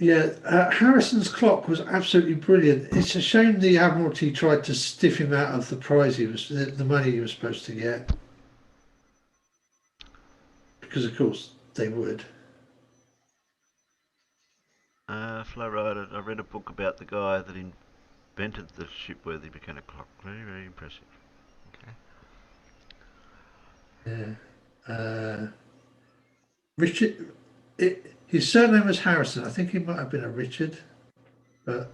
Yeah, Harrison's clock was absolutely brilliant. It's a shame the Admiralty tried to stiff him out of the prize the money he was supposed to get. because of course they would. Flow Rider, I read a book about the guy that invented the shipworthy mechanic clock. Very, very impressive. Okay. Yeah. Richard, his surname was Harrison. I think he might have been a Richard, but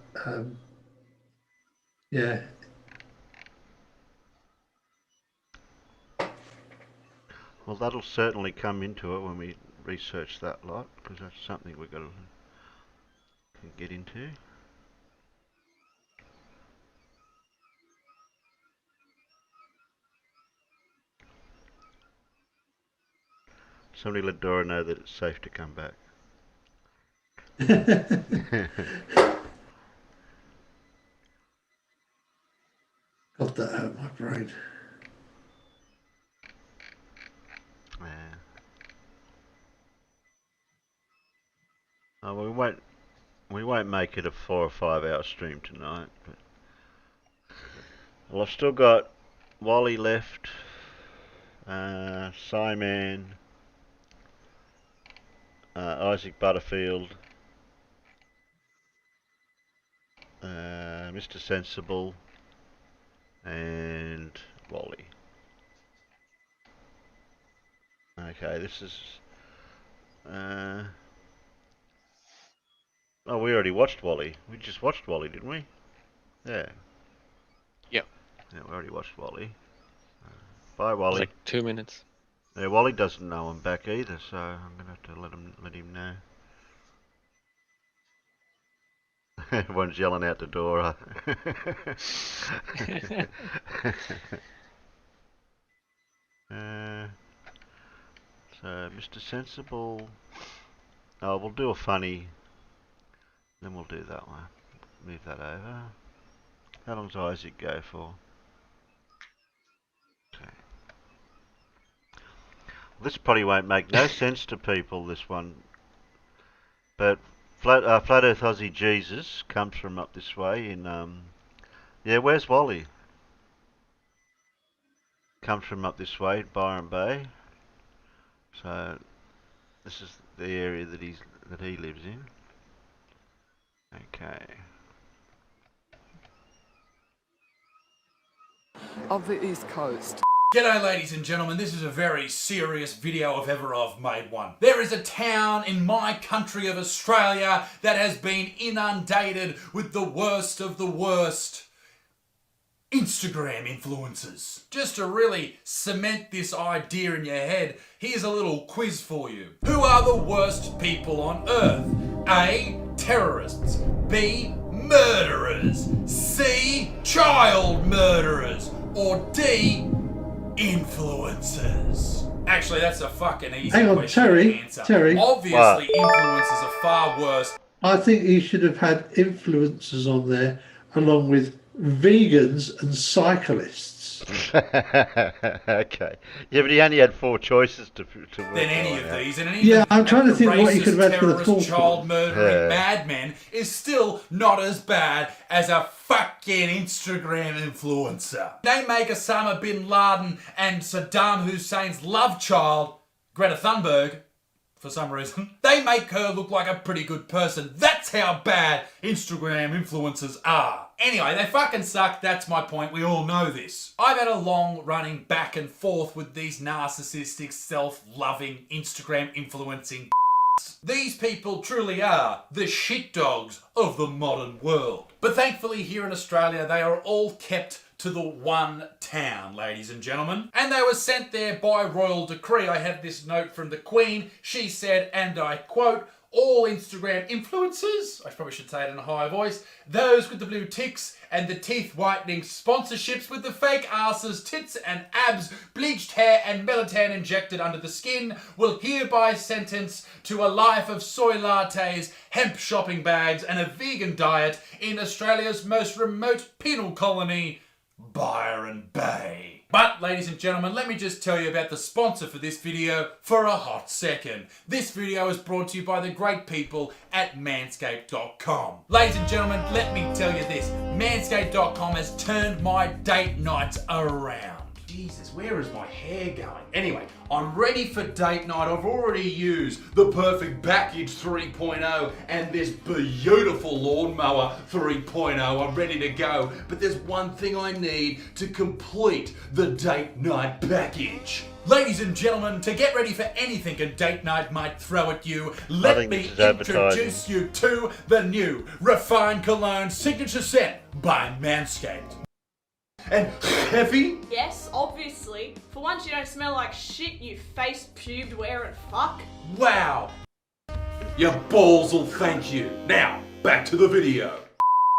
yeah. Well, that'll certainly come into it when we research that lot, because that's something we've got to get into. Somebody let Dora know that it's safe to come back. Got that out of my brain. Oh, we won't make it a 4 or 5 hour stream tonight. But well, I've still got Wally left, Simon, Isaac Butterfield, Mr. Sensible, and Wally. Okay, this is. Oh, we already watched Wally. We just watched Wally, didn't we? Yeah. Yep. Yeah, we already watched Wally. Bye, Wally. Like 2 minutes. Yeah, Wally doesn't know I'm back either, so I'm gonna have to let him know. Everyone's yelling out the door. So, Mr. Sensible. Oh, we'll do a funny. Then we'll do that one. Move that over. How long does Isaac go for? Okay. This probably won't make no sense to people, this one. But Flat Earth Aussie Jesus comes from up this way in, yeah, where's Wally? Comes from up this way, Byron Bay. So, this is the area that he lives in. Okay. Of the East Coast. G'day ladies and gentlemen, this is a very serious video if ever I've made one. There is a town in my country of Australia that has been inundated with the worst of the worst Instagram influencers. Just to really cement this idea in your head, here's a little quiz for you. Who are the worst people on earth? A. Terrorists. B. Murderers. C. Child murderers. Or D. Influencers. Actually, that's a fucking easy Hang on, question Terry. to answer. Terry. Obviously, influencers are far worse. I think he should have had influencers on there along with vegans and cyclists. Okay. Yeah, but he only had 4 choices to work Than any of out. these, and even Yeah, I'm trying to think what you racist, could have had for the terrorist, fourth child one. murdering madman is still not as bad as a fucking Instagram influencer. They make Osama bin Laden and Saddam Hussein's love child, Greta Thunberg, for some reason, they make her look like a pretty good person. That's how bad Instagram influencers are. Anyway, they fucking suck, that's my point, we all know this. I've had a long running back and forth with these narcissistic, self-loving, Instagram influencing These people truly are the shit dogs of the modern world. But thankfully here in Australia they are all kept to the one town, ladies and gentlemen. And they were sent there by royal decree. I have this note from the Queen. She said, and I quote, all Instagram influencers, I probably should say it in a higher voice, those with the blue ticks and the teeth whitening sponsorships with the fake asses, tits and abs, bleached hair and melatonin injected under the skin will hereby sentence to a life of soy lattes, hemp shopping bags and a vegan diet in Australia's most remote penal colony, Byron Bay. But, ladies and gentlemen, let me just tell you about the sponsor for this video for a hot second. This video is brought to you by the great people at Manscaped.com. Ladies and gentlemen, let me tell you this. Manscaped.com has turned my date nights around. Jesus, where is my hair going? Anyway, I'm ready for date night. I've already used the Perfect Package 3.0 and this beautiful lawnmower 3.0. I'm ready to go. But there's one thing I need to complete the date night package. Ladies and gentlemen, to get ready for anything a date night might throw at you, let me introduce you to the new Refined Cologne Signature Scent by Manscaped. And heavy? Yes, obviously. For once you don't smell like shit, you face-pubed wearing fuck. Wow. Your balls will thank you. Now, back to the video.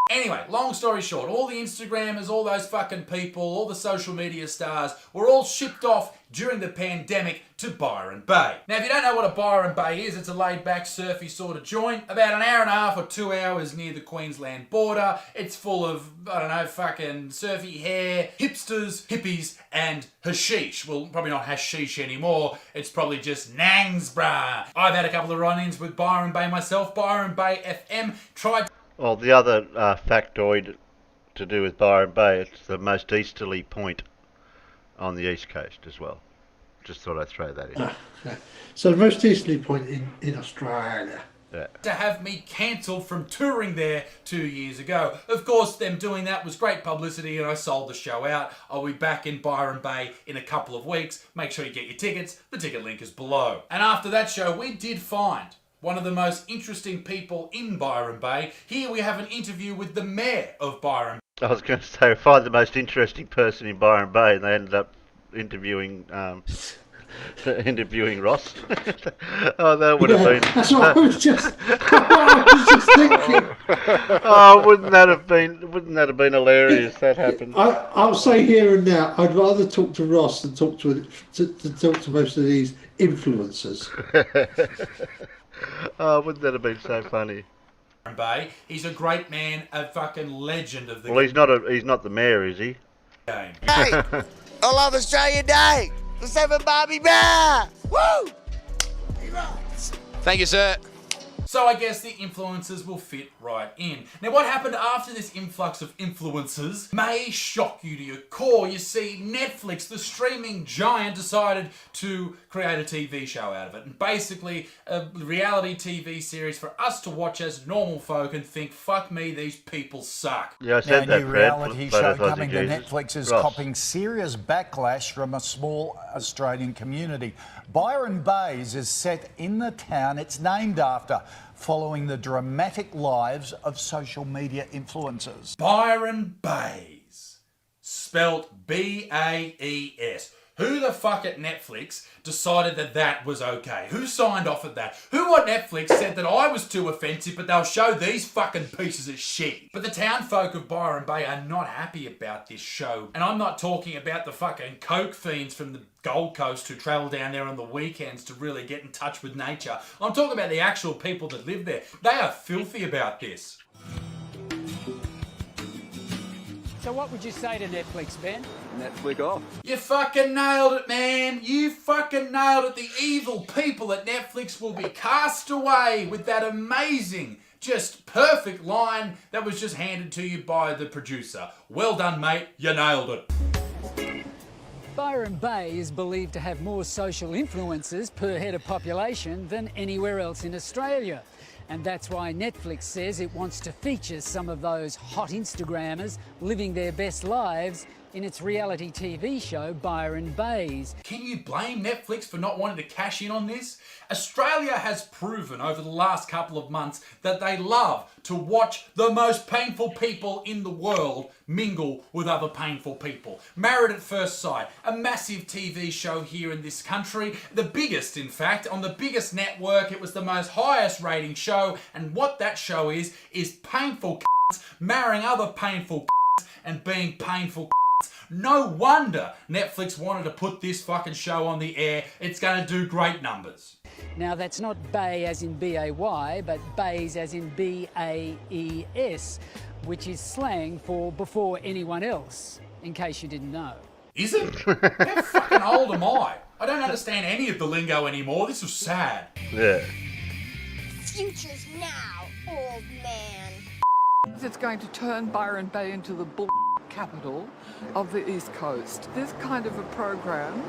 Anyway, long story short, all the Instagrammers, all those fucking people, all the social media stars were all shipped off during the pandemic to Byron Bay. Now, if you don't know what a Byron Bay is, it's a laid-back, surfy sort of joint, about an hour and a half or 2 hours near the Queensland border. It's full of, I don't know, fucking surfy hair, hipsters, hippies, and hashish. Well, probably not hashish anymore. It's probably just nangs, brah. I've had a couple of run-ins with Byron Bay myself. Byron Bay FM tried... Well, the other factoid to do with Byron Bay, it's the most easterly point on the east coast as well. Just thought I'd throw that in. Okay. So the most easterly point in Australia. Yeah. To have me cancelled from touring there 2 years ago. Of course, them doing that was great publicity and I sold the show out. I'll be back in Byron Bay in a couple of weeks. Make sure you get your tickets. The ticket link is below. And after that show, we did find one of the most interesting people in Byron Bay. Here we have an interview with the mayor of Byron Bay. I was going to say, find the most interesting person in Byron Bay, and they ended up interviewing Ross. Oh, that would have been. That's what I was just thinking. Oh, wouldn't that have been hilarious? That happened. I'll say here and now, I'd rather talk to Ross than talk to most of these influencers. Oh, wouldn't that have been so funny? Bay. He's a great man, a fucking legend of the Well, he's not the mayor, is he? game. Hey, I love Australia Day. Let's have a Barbie bear. Woo! Thank you, sir. So I guess the influencers will fit right in. Now, what happened after this influx of influencers may shock you to your core. You see, Netflix, the streaming giant, decided to create a TV show out of it. And basically, a reality TV series for us to watch as normal folk and think, fuck me, these people suck. Yeah, I said that, new Fred. reality show coming to Netflix is copping serious backlash from a small Australian community. Byron Bays is set in the town it's named after, following the dramatic lives of social media influencers. Byron Bays. Spelt B-A-E-S. Who the fuck at Netflix decided that that was okay? Who signed off at that? Who at Netflix said that I was too offensive, but they'll show these fucking pieces of shit? But the town folk of Byron Bay are not happy about this show. And I'm not talking about the fucking coke fiends from the Gold Coast who travel down there on the weekends to really get in touch with nature. I'm talking about the actual people that live there. They are filthy about this. So what would you say to Netflix, Ben? Netflix off. You fucking nailed it, man. You fucking nailed it. The evil people at Netflix will be cast away with that amazing, just perfect line that was just handed to you by the producer. Well done, mate. You nailed it. Byron Bay is believed to have more social influencers per head of population than anywhere else in Australia. And that's why Netflix says it wants to feature some of those hot Instagrammers living their best lives in its reality TV show, Byron Bays. Can you blame Netflix for not wanting to cash in on this? Australia has proven over the last couple of months that they love to watch the most painful people in the world mingle with other painful people. Married at First Sight, a massive TV show here in this country, the biggest in fact, on the biggest network. It was the most highest rating show, and what that show is painful c***s marrying other painful c***s and being painful c***s. No wonder Netflix wanted to put this fucking show on the air. It's going to do great numbers. Now that's not Bay as in B-A-Y, but Bays as in B-A-E-S, which is slang for before anyone else, in case you didn't know. Is it? How fucking old am I? I don't understand any of the lingo anymore. This is sad. Yeah. Future's now, old man. It's going to turn Byron Bay into the bull capital of the East Coast. This kind of a program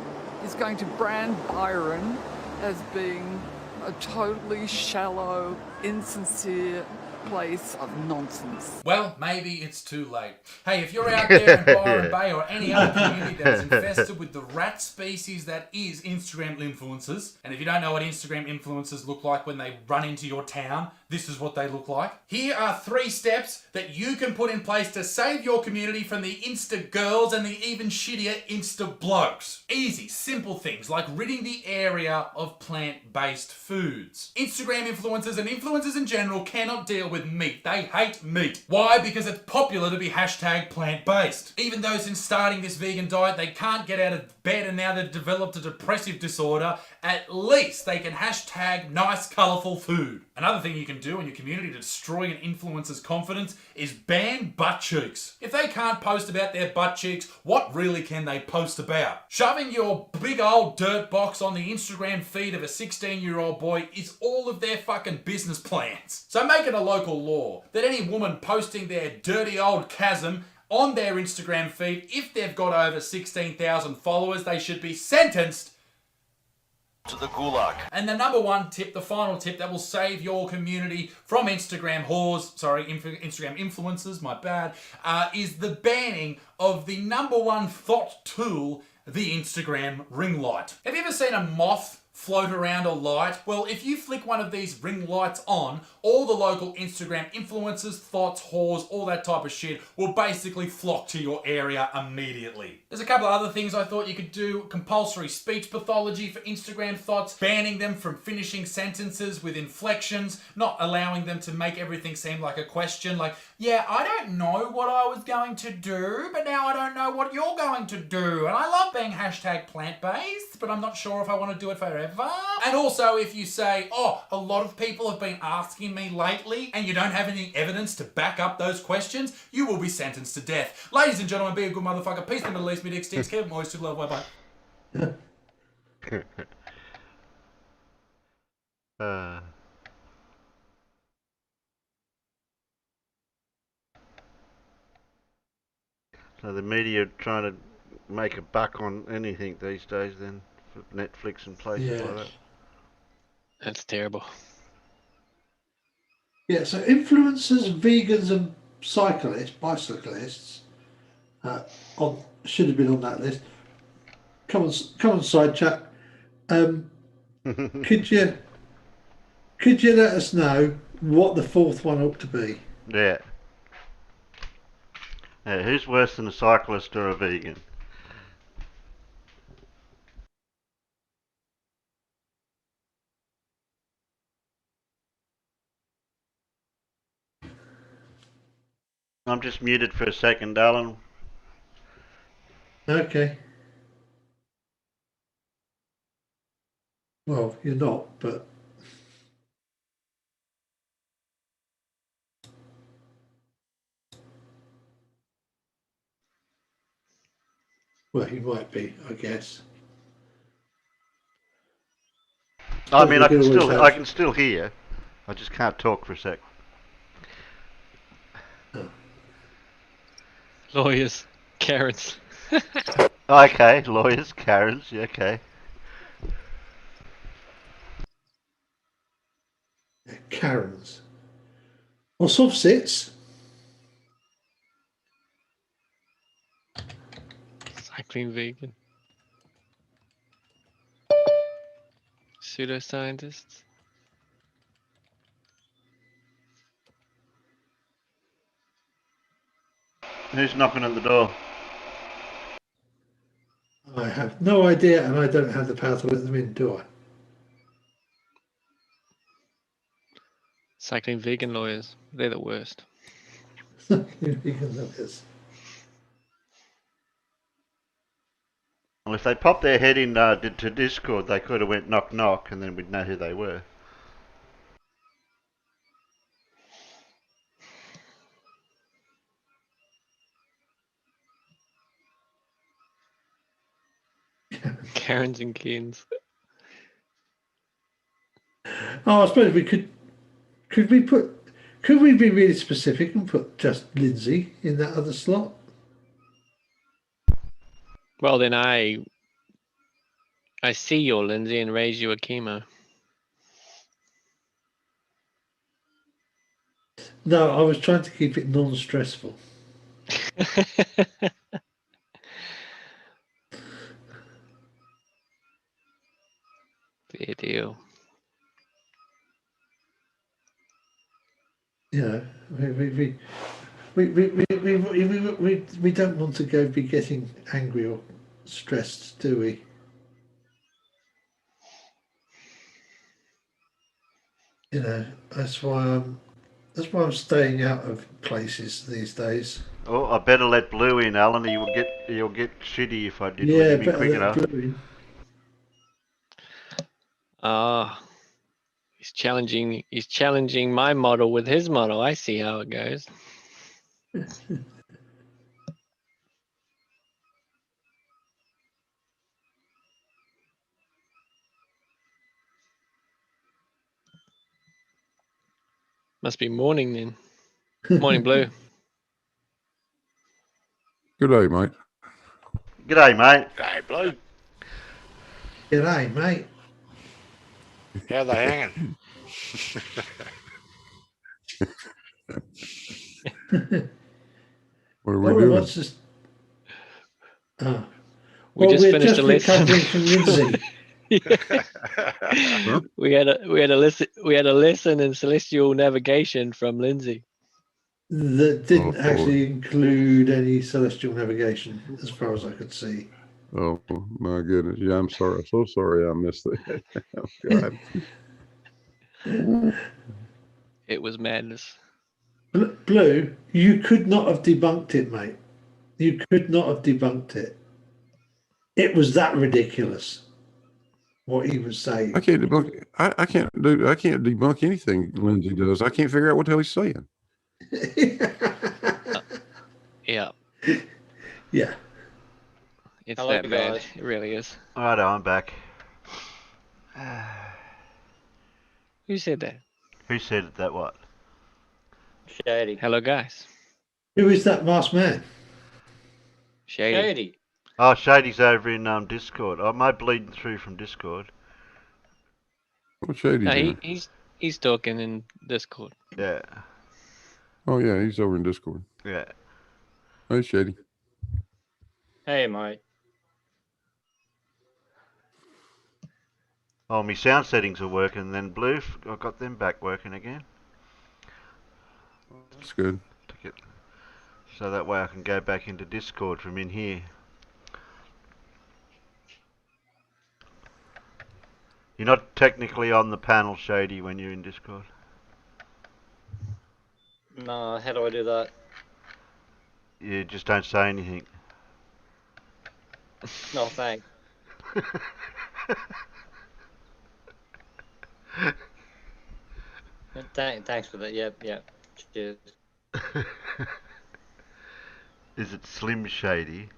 is going to brand Byron as being a totally shallow, insincere place of nonsense. Well, maybe it's too late. Hey, if you're out there in Byron Bay or any other community that is infested with the rat species that is Instagram influencers, and if you don't know what Instagram influencers look like when they run into your town, this is what they look like. Here are 3 steps that you can put in place to save your community from the Insta girls and the even shittier Insta blokes. Easy, simple things like ridding the area of plant-based foods. Instagram influencers and influencers in general cannot deal with meat. They hate meat. Why? Because it's popular to be hashtag plant-based. Even though since starting this vegan diet, they can't get out of bed and now they've developed a depressive disorder, at least they can hashtag nice, colourful food. Another thing you can do in your community to destroy an influencer's confidence is ban butt cheeks. If they can't post about their butt cheeks, what really can they post about? Shoving your big old dirt box on the Instagram feed of a 16-year-old boy is all of their fucking business plans. So make it a local law that any woman posting their dirty old chasm on their Instagram feed, if they've got over 16,000 followers, they should be sentenced to the gulag. And the number one tip, the final tip that will save your community from Instagram Instagram influencers, my bad, is the banning of the number one thought tool, the Instagram ring light. Have you ever seen a moth float around a light? Well, if you flick one of these ring lights on, all the local Instagram influencers, thoughts, whores, all that type of shit will basically flock to your area immediately. There's a couple of other things I thought you could do. Compulsory speech pathology for Instagram thoughts, banning them from finishing sentences with inflections, not allowing them to make everything seem like a question, like, yeah, I don't know what I was going to do, but now I don't know what you're going to do. And I love being hashtag plant-based, but I'm not sure if I want to do it forever. And also if you say, oh, a lot of people have been asking me lately, and you don't have any evidence to back up those questions, you will be sentenced to death. Ladies and gentlemen, be a good motherfucker. Peace in the Middle East, mid sticks, keep it moist, to love, bye-bye. So the media are trying to make a buck on anything these days then, for Netflix and places like that. That's terrible. Yeah, so influencers, vegans and bicyclists should have been on that list. Come on, side chat. Could you let us know what the 4th one ought to be? Yeah. Yeah, who's worse than a cyclist or a vegan? I'm just muted for a second, darling. Okay. Well, you're not, but... Well, he might be, I guess. I mean, I can still hear. I just can't talk for a sec. Lawyers, Karens. Okay, lawyers, Karens, yeah, okay. Karens. Or soft sits. Cycling vegan. Pseudoscientists. Who's knocking at the door? I have no idea, and I don't have the power to let them in, do I? Cycling vegan lawyers. They're the worst. Vegan lawyers. Well, if they popped their head in to Discord, they could have went knock knock, and then we'd know who they were. Karens and Kens. Oh, I suppose we could we be really specific and put just Lindsay in that other slot? Well, then I see your Lindsay and raise you a chemo. No, I was trying to keep it non-stressful. Fair deal. You know, we don't want to be getting angry or stressed, do we? You know, that's why I'm staying out of places these days. Oh, I better let Blue in, Alan. He'll get shitty if I didn't Yeah, let him in better quick let enough. Blue in. Ah, he's challenging my model with his model. I see how it goes. Must be morning then. Morning, Blue. Good day, mate. G'day, mate. G'day, Blue. G'day, mate. How they hanging? What are we doing? What's this? Oh. We Well, just we're finished just a lesson. recovering from Lindsay. Huh? We had a lesson in celestial navigation from Lindsay. That didn't actually include any celestial navigation, as far as I could see. Oh my goodness! Yeah, I'm sorry. I'm so sorry I missed that. Oh, God. It was madness. Blue, you could not have debunked it, mate. You could not have debunked it. It was that ridiculous what he was saying. I can't debunk. I can't debunk anything Lindsay does. I can't figure out what the hell he's saying. Yeah. Yeah. It's Hello, that bad. guys. It really is. Alright, I'm back. Who said that? Who said that? What? Shady. Hello, guys. Who is that masked man? Shady. Oh, Shady's over in Discord. Am I bleeding through from Discord? What Shady's No, in? he's talking in Discord. Yeah. Oh yeah, he's over in Discord. Yeah. Hey, Shady. Hey, mate. Oh, my sound settings are working then, Blue. I got them back working again. That's good. So that way I can go back into Discord from in here. You're not technically on the panel, Shady, when you're in Discord. No, how do I do that? You just don't say anything. No, thanks. Thanks for that. Yep. Cheers. Is it Slim Shady?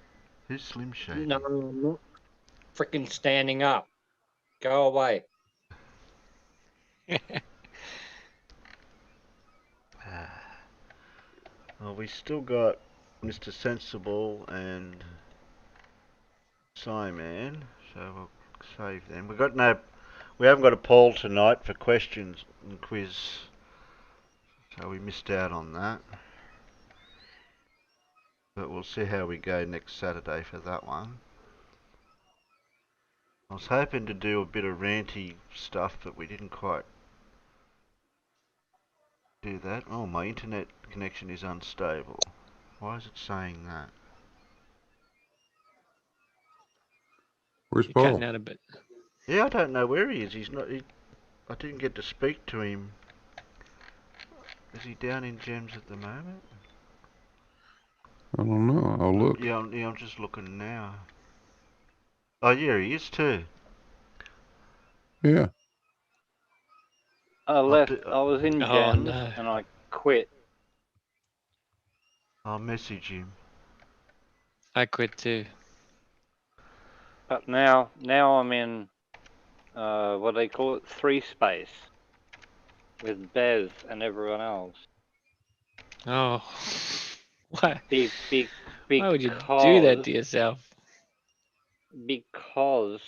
Who's Slim Shady? No, I'm not freaking standing up. Go away. Well, we still got Mr. Sensible and Simon, so we'll save them. We haven't got a poll tonight for questions and quiz, so we missed out on that. But we'll see how we go next Saturday for that one. I was hoping to do a bit of ranty stuff, but we didn't quite do that. Oh, my internet connection is unstable. Why is it saying that? Where's You're Paul? cutting out a bit. Yeah, I don't know where he is. He's not. I didn't get to speak to him. Is he down in Gems at the moment? I don't know. I'll look. Yeah, I'm just looking now. Oh, yeah, he is too. Yeah. I left. I was in Oh, Gems no. and I quit. I'll message him. I quit too. But now I'm in, what do they call it? 3 space. With Bez and everyone else. Oh. Why? Big Why would you do because that to yourself? because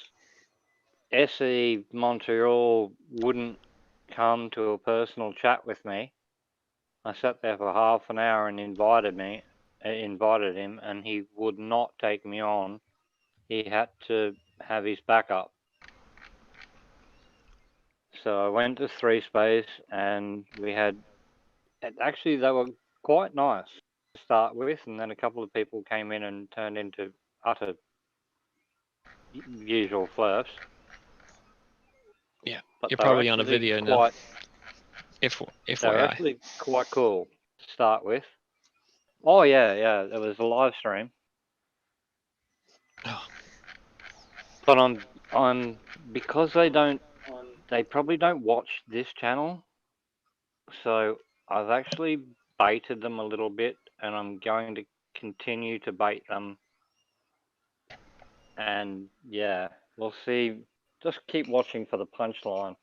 SE Montreal wouldn't come to a personal chat with me. I sat there for half an hour and invited him, and he would not take me on. He had to have his backup. So I went to Three Space, and actually they were quite nice to start with, and then a couple of people came in and turned into utter usual flirts. Yeah, But you're they were probably on a actually video quite, now. They were FYI. actually quite cool to start with. Oh yeah, there was a live stream. But I'm because they probably don't watch this channel, so I've actually baited them a little bit, and I'm going to continue to bait them. And yeah, we'll see. Just keep watching for the punchline.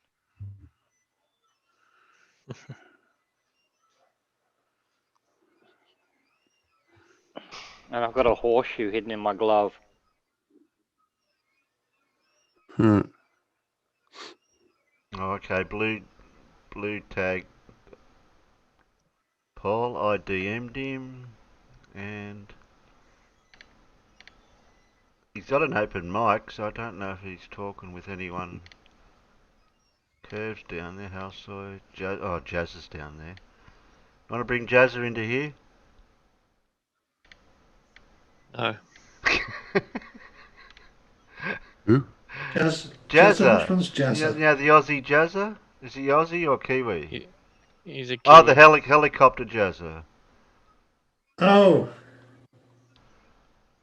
And I've got a horseshoe hidden in my glove. Hmm. Oh, okay, blue tag. Paul, I DM'd him, and he's got an open mic, so I don't know if he's talking with anyone. Curve's down there, Housesoy. Jazz is down there. Want to bring Jazza into here? No. Who? Jazza. Which one's Jazza? Yeah, the Aussie Jazza? Is he Aussie or Kiwi? He's a Kiwi. Oh, the helicopter Jazza. Oh.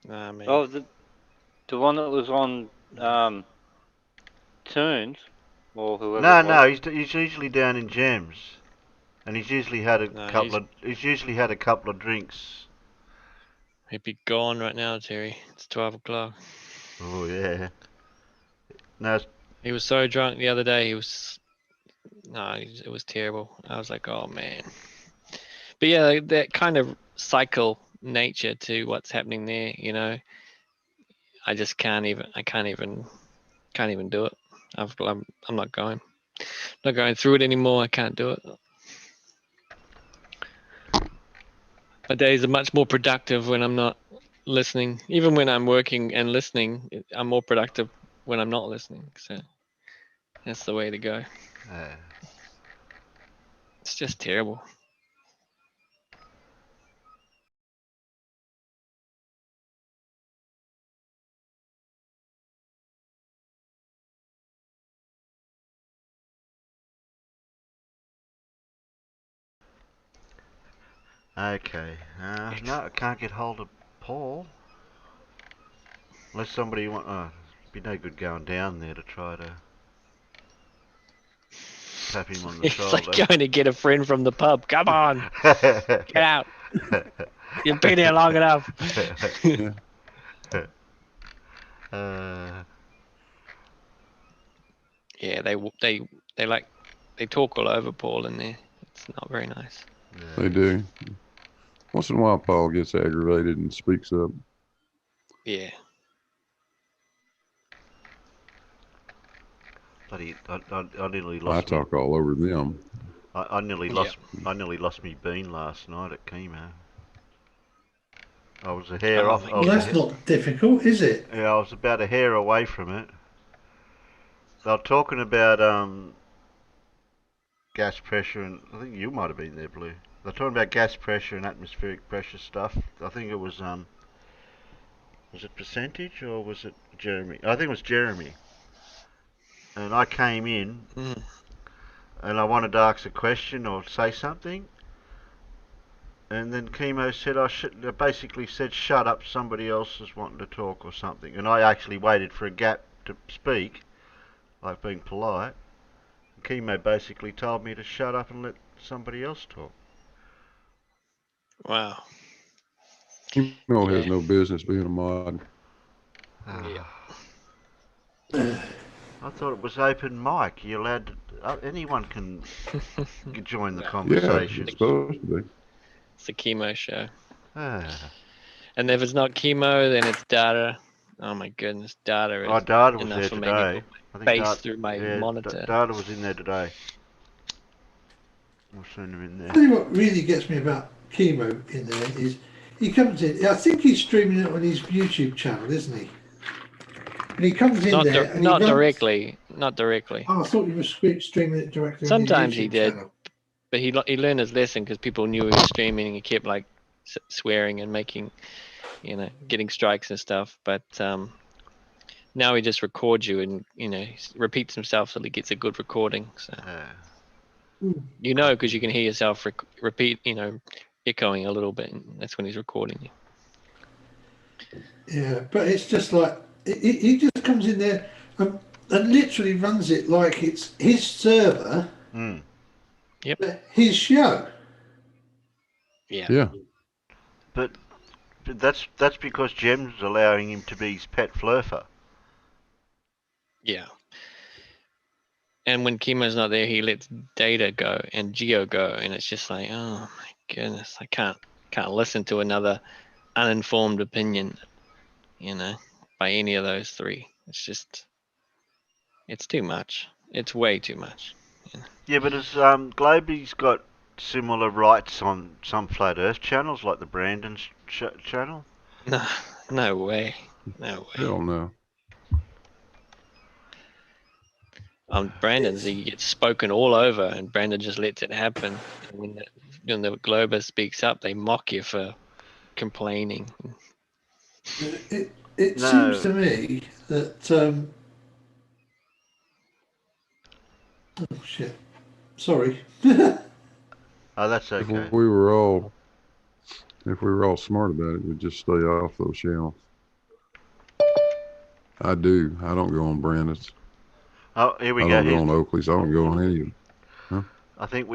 Nah, man. Oh, the one that was on Tunes, or whoever. No, he's usually down in Gems, and he's usually had a couple of drinks. He'd be gone right now, Terry. It's 12 o'clock. Oh yeah. No. He was so drunk the other day. It was terrible. I was like, oh man. But yeah, that kind of cycle nature to what's happening there. You know, I just can't even do it. I'm not going through it anymore. I can't do it. My days are much more productive when I'm not listening. Even when I'm working and listening, I'm more productive when I'm not listening. So that's the way to go. It's just terrible. Okay. No, I can't get hold of Paul. Unless somebody it'd be no good going down there to try to tap him on the It's shoulder. like going to get a friend from the pub. Come on, get out. You've been here long enough. Yeah, they talk all over Paul in there. It's not very nice. They do. Once in a while, Paul gets aggravated and speaks up. Yeah. Bloody, I nearly lost. I talk all over them. I nearly lost me bean last night at chemo. I was a hair off. Well, that's not difficult, is it? Yeah, I was about a hair away from it. They were talking about gas pressure, and I think you might have been there, Blue. They're talking about gas pressure and atmospheric pressure stuff. I think it was it percentage or was it Jeremy? I think it was Jeremy. And I came in, and I wanted to ask a question or say something, and then Chemo said basically said shut up, somebody else is wanting to talk or something, and I actually waited for a gap to speak, like being polite. And Chemo basically told me to shut up and let somebody else talk. Wow. Chemo has no business being a mod. Yeah. I thought it was open mic. You're allowed to, anyone can join the conversation. Yeah, it's supposed to be. It's a chemo show. And if it's not chemo, then it's data. Oh my goodness, data is Data was enough there for today. me I think face through my monitor. Data was in there today. We'll send him in there. I tell you what really gets me about Chemo in there is he comes in. I think he's streaming it on his YouTube channel, isn't he? And he comes in there and not he runs. directly, not directly. Oh, I thought you were streaming it directly Sometimes on he the YouTube did, channel. but he learned his lesson because people knew he was streaming and he kept like swearing and making, getting strikes and stuff. But now he just records you and he repeats himself so he gets a good recording. So because you can hear yourself repeat, echoing a little bit, and that's when he's recording you. Yeah, but it's just like he just comes in there and literally runs it like it's his server, Yep. his show. Yeah. But that's because Jem's allowing him to be his pet flurfer. Yeah. And when Chemo's not there, he lets Data go and Geo go, and it's just like, oh my goodness, I can't listen to another uninformed opinion, by any of those three. It's too much. It's way too much. Yeah, but has Globy's got similar rights on some flat Earth channels, like the Brandon channel? No way. No way. Hell no. Brandon's, he gets spoken all over, and Brandon just lets it happen. And when the Glober speaks up, they mock you for complaining. It seems to me that oh shit, sorry. Oh, that's okay. If we were all smart about it, we'd just stay off those channels. I do. I don't go on Brandon's. Oh, here we I go. don't go on Oakley's. I don't go on any of them. Huh? I think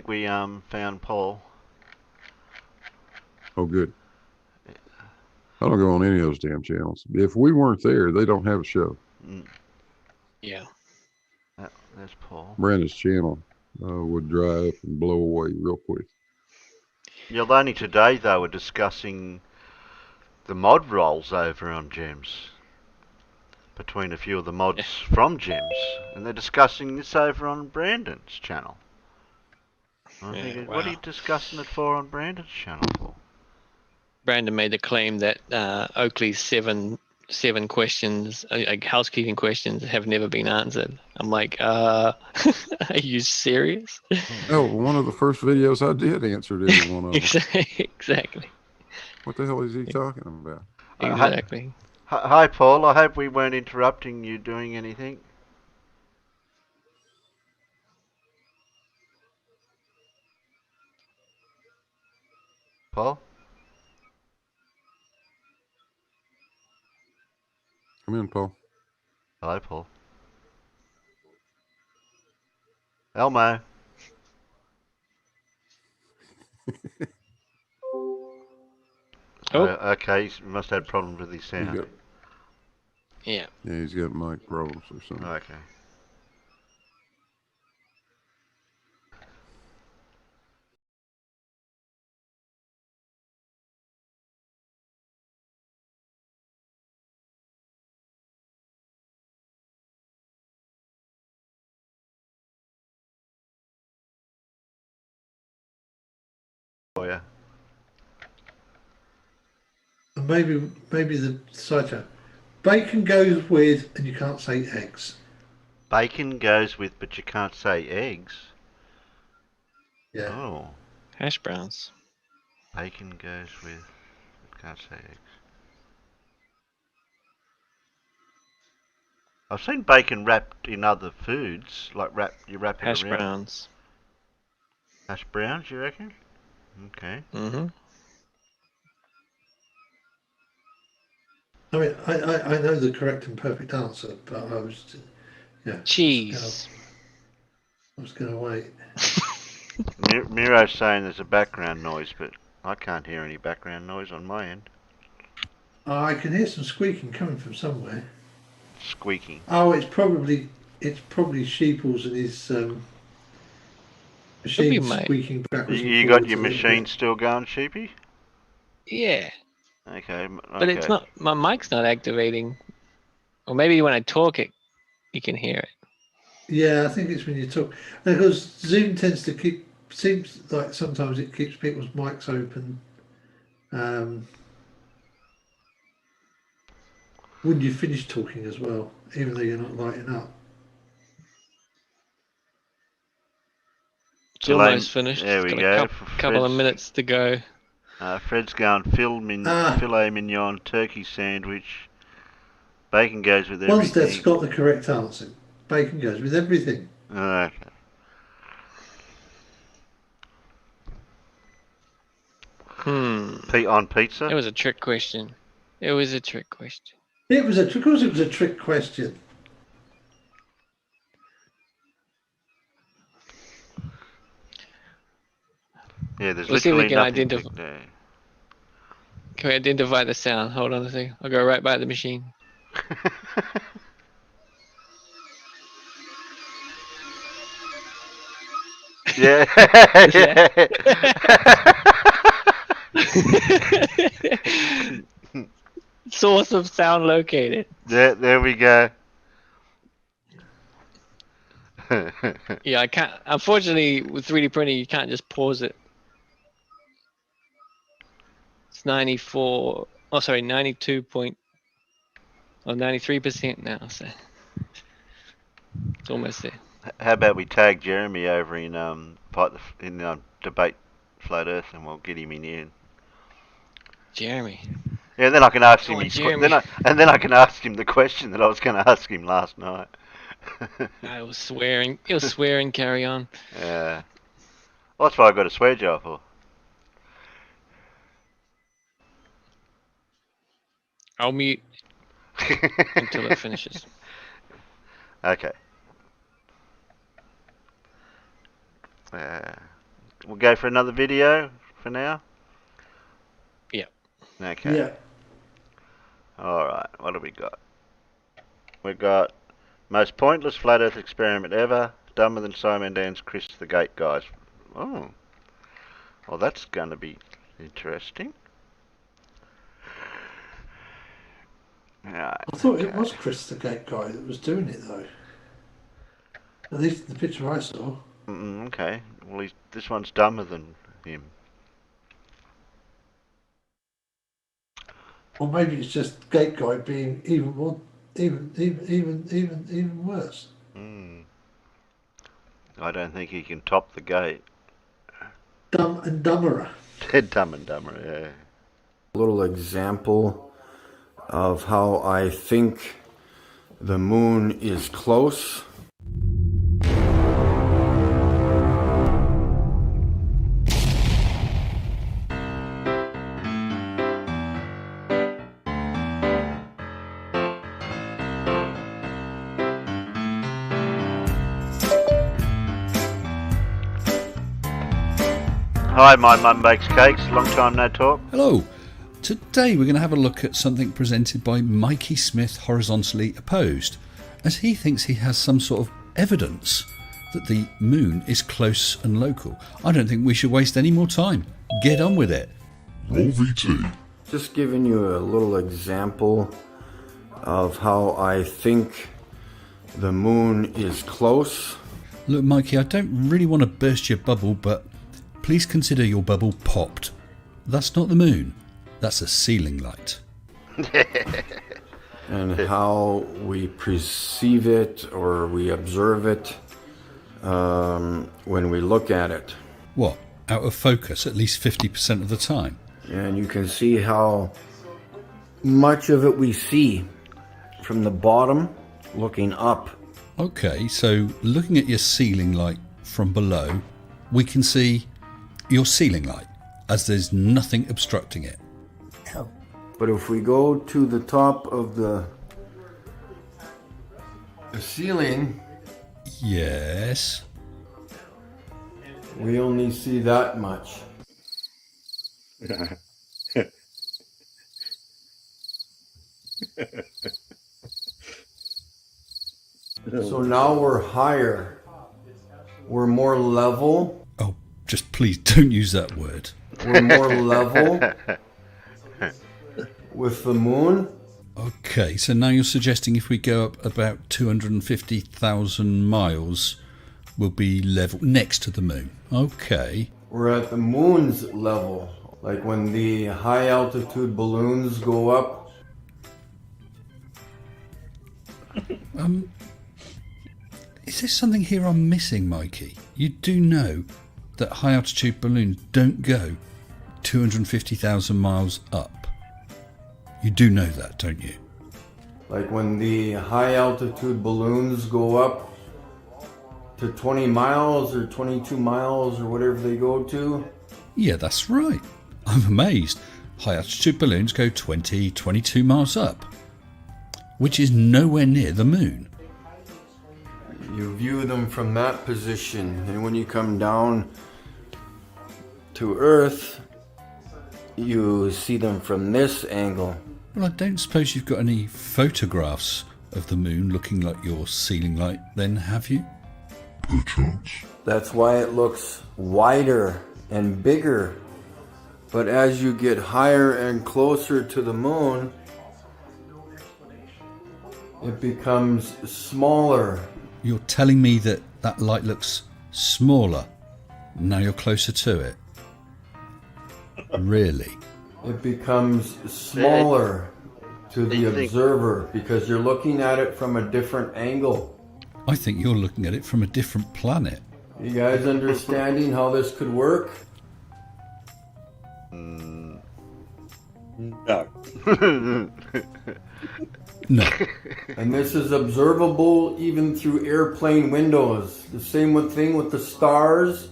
we found Paul. Oh, good. I don't go on any of those damn channels. If we weren't there, they don't have a show. Yeah. There's Paul. Brandon's channel would dry up and blow away real quick. Yeah, only today they were discussing the mod roles over on Gems. Between a few of the mods from Gems. And they're discussing this over on Brandon's channel. I'm thinking, what are you discussing it for on Brandon's channel for? Brandon made the claim that Oakley's seven questions, like housekeeping questions, have never been answered. I'm like, are you serious? Oh, one of the first videos I did answered every one of them. Exactly. What the hell is he talking about? Exactly. Hi, Paul. I hope we weren't interrupting you doing anything. Paul? Come in, Paul. Hi, Paul. Elmo. Okay, he must have problems with his sound. Yeah. Yeah, he's got mic problems or something. Okay. Oh, yeah. And maybe the cider. Bacon goes with, and you can't say eggs. Bacon goes with, but you can't say eggs. Yeah. Oh. Hash browns. Bacon goes with, can't say eggs. I've seen bacon wrapped in other foods, like you wrap it Hash around. browns. Hash browns, you reckon? Okay. Mm-hmm. I mean, I know the correct and perfect answer, but I was, cheese. I was going to wait. Miro's saying there's a background noise, but I can't hear any background noise on my end. I can hear some squeaking coming from somewhere. Squeaking. Oh, it's probably Sheeples and his machine squeaking backwards. You got your machine still going, Sheepy? Yeah. Okay. But it's not. My mic's not activating. Or maybe when I talk, you can hear it. Yeah, I think it's when you talk. Because Zoom tends to seems like sometimes it keeps people's mics open when you finish talking as well, even though you're not lighting up. It's almost finished. There we Got go. a couple of minutes to go. Fred's going filet mignon turkey sandwich. Bacon goes with everything. Bonstead's got the correct answer. Bacon goes with everything. Okay. On pizza? It was a trick question. It was a trick question. It was a trick question. Yeah, there's We'll see if we literally can nothing there. Can we identify the sound? Hold on a second. I'll go right by the machine. Yeah. Source of sound located. There we go. Yeah, I can't. Unfortunately, with 3D printing, you can't just pause it. It's 94. Oh, sorry, 93% now. So it's almost there. How about we tag Jeremy over in debate flat Earth, and we'll get him in here. Jeremy. Yeah, then I can ask him. Then I can ask him the question that I was going to ask him last night. I was swearing. It was swearing. Carry on. Yeah. Well, that's what I got a swear jar for. I'll mute until it finishes. Okay. We'll go for another video for now. Yeah. Okay. Yeah. All right. What have we got? We've got most pointless flat Earth experiment ever. Dumber than Simon Dan's Chris the Gate guys. Oh. Well, that's going to be interesting. Right, I thought it was Chris the Gate guy that was doing it though. At least the picture I saw. Okay. Well, this one's dumber than him. Or maybe it's just Gate guy being even more, even worse. I don't think he can top the Gate. Dumb and Dumberer. Dumb and Dumberer, yeah. A little example of how I think the moon is close. Hi, my mum bakes cakes. Long time no talk. Hello. Today we're going to have a look at something presented by Mikey Smith, horizontally opposed, as he thinks he has some sort of evidence that the moon is close and local. I don't think we should waste any more time. Get on with it. Roll VT. Just giving you a little example of how I think the moon is close. Look, Mikey, I don't really want to burst your bubble, but please consider your bubble popped. That's not the moon. That's a ceiling light. And how we perceive it or we observe it when we look at it. What? Out of focus at least 50% of the time? And you can see how much of it we see from the bottom looking up. Okay, so looking at your ceiling light from below, we can see your ceiling light, as there's nothing obstructing it. But if we go to the top of the ceiling, yes, we only see that much. So now we're higher. We're more level. Oh, just please don't use that word. We're more level. with the moon. Okay, so now you're suggesting if we go up about 250,000 miles, we'll be level next to the moon. Okay. We're at the moon's level. Like when the high altitude balloons go up. Is there something here I'm missing, Mikey? You do know that high altitude balloons don't go 250,000 miles up. You do know that, don't you? Like when the high altitude balloons go up to 20 miles or 22 miles or whatever they go to. Yeah, that's right. I'm amazed. High altitude balloons go 20, 22 miles up, which is nowhere near the moon. You view them from that position, and when you come down to Earth, you see them from this angle. Well, I don't suppose you've got any photographs of the moon looking like your ceiling light then, have you? Perchance. That's why it looks wider and bigger. But as you get higher and closer to the moon, it becomes smaller. You're telling me that that light looks smaller now you're closer to it? Really? It becomes smaller to the observer because you're looking at it from a different angle. I think you're looking at it from a different planet. You guys understanding how this could work? No. No. And this is observable even through airplane windows. The same thing with the stars.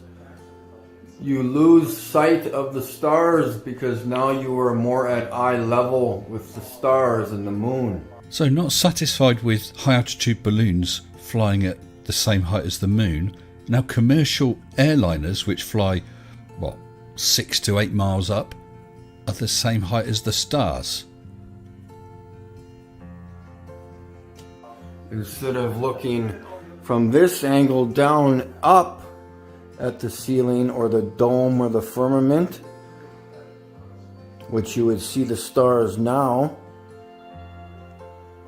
You lose sight of the stars because now you are more at eye level with the stars and the moon. So not satisfied with high altitude balloons flying at the same height as the moon, now commercial airliners which fly, 6 to 8 miles up, are the same height as the stars. Instead of looking from this angle down up at the ceiling or the dome or the firmament, which you would see the stars now,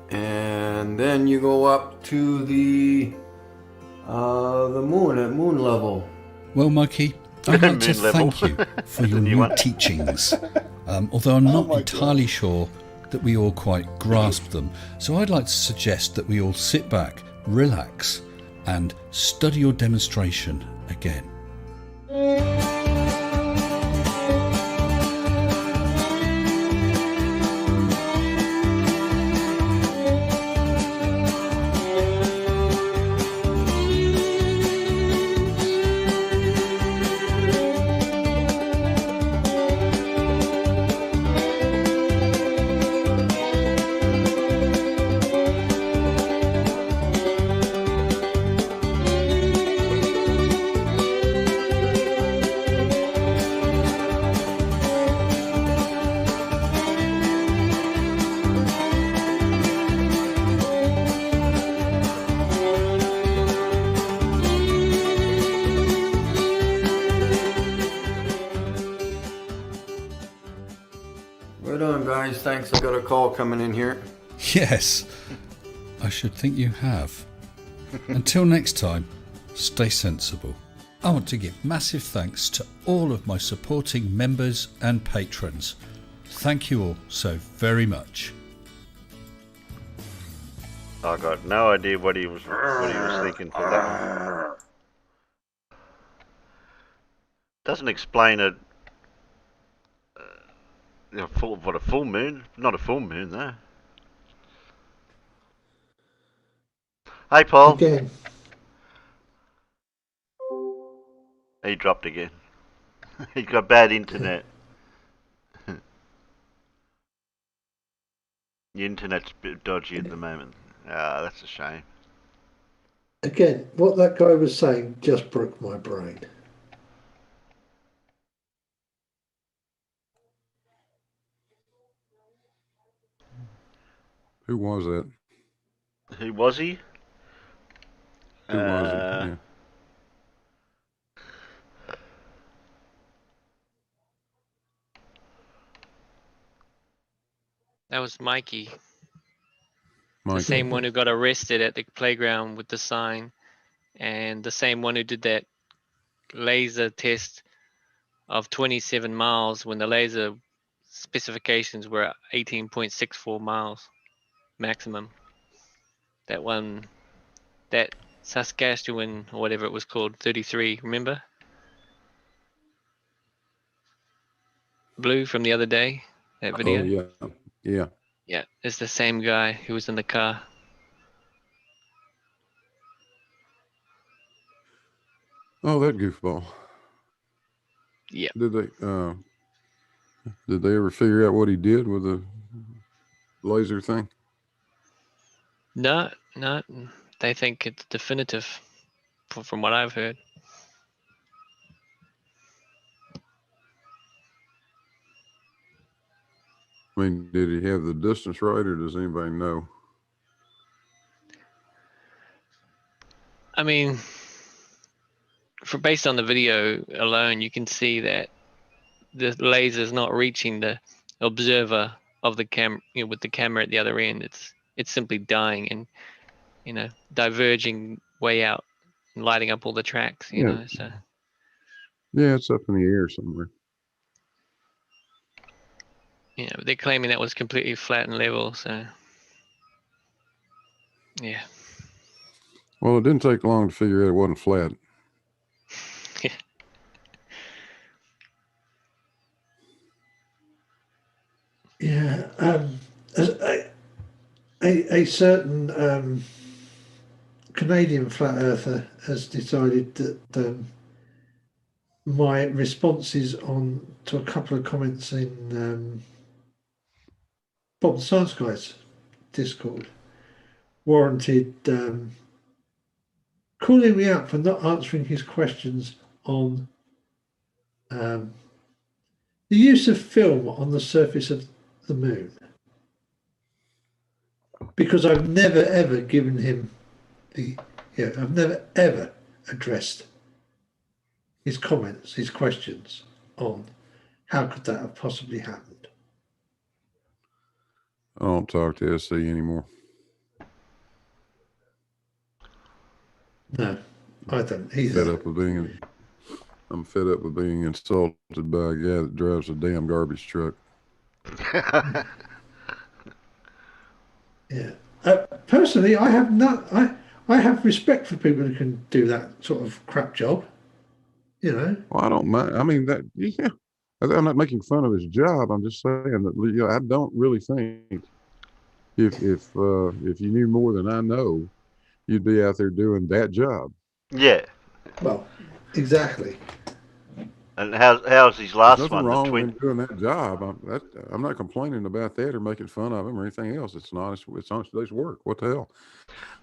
and then you go up to the moon at moon level. Well, Mikey, I'd like to thank you for your new teachings, although I'm not entirely sure that we all quite grasp them. So I'd like to suggest that we all sit back, relax, and study your demonstration again. Right on, guys. Thanks. I got a call coming in here. Yes, I should think you have. Until next time, stay sensible. I want to give massive thanks to all of my supporting members and patrons. Thank you all so very much. I got no idea what he was thinking for that one. Doesn't explain a full moon. Not a full moon though. Hey, Paul. Again. He dropped again. He's got bad internet. The internet's a bit dodgy at the moment. Ah, that's a shame. Again, what that guy was saying just broke my brain. Who was that? Who was he? Who was it? Yeah. That was Mikey. The Mikey. same one who got arrested at the playground with the sign, and the same one who did that laser test of 27 miles when the laser specifications were 18.64 miles maximum. That one, that Saskatchewan or whatever it was called, 33, remember? Blue from the other day, that video? Oh, yeah. Yeah. Yeah, it's the same guy who was in the car. Oh, that goofball. Yeah. Did they ever figure out what he did with the laser thing? No, they think it's definitive from what I've heard. I mean, did he have the distance right, or does anybody know? I mean, based on the video alone, you can see that the laser is not reaching the observer of the cam, with the camera at the other end. It's simply dying and diverging way out and lighting up all the tracks. So Yeah, it's up in the air somewhere. they're claiming that was completely flat and level. So yeah. Well, it didn't take long to figure out it wasn't flat. Yeah, a certain Canadian flat earther has decided that my responses to a couple of comments in Bob the Science Guy's Discord warranted calling me out for not answering his questions on the use of film on the surface of the moon, because I've never ever given him I've never ever addressed his comments, his questions on how could that have possibly happened. I don't talk to SC anymore. No, I don't either. I'm fed up with being insulted by a guy that drives a damn garbage truck. Yeah. Personally, I have respect for people who can do that sort of crap job. Well, I don't mind. I mean, I'm not making fun of his job. I'm just saying that I don't really think if you knew more than I know, you'd be out there doing that job. Yeah. Well, exactly. And how's his last There's one? nothing wrong The with twin. him doing that job. I'm not complaining about that or making fun of him or anything else. It's honest day's work. What the hell?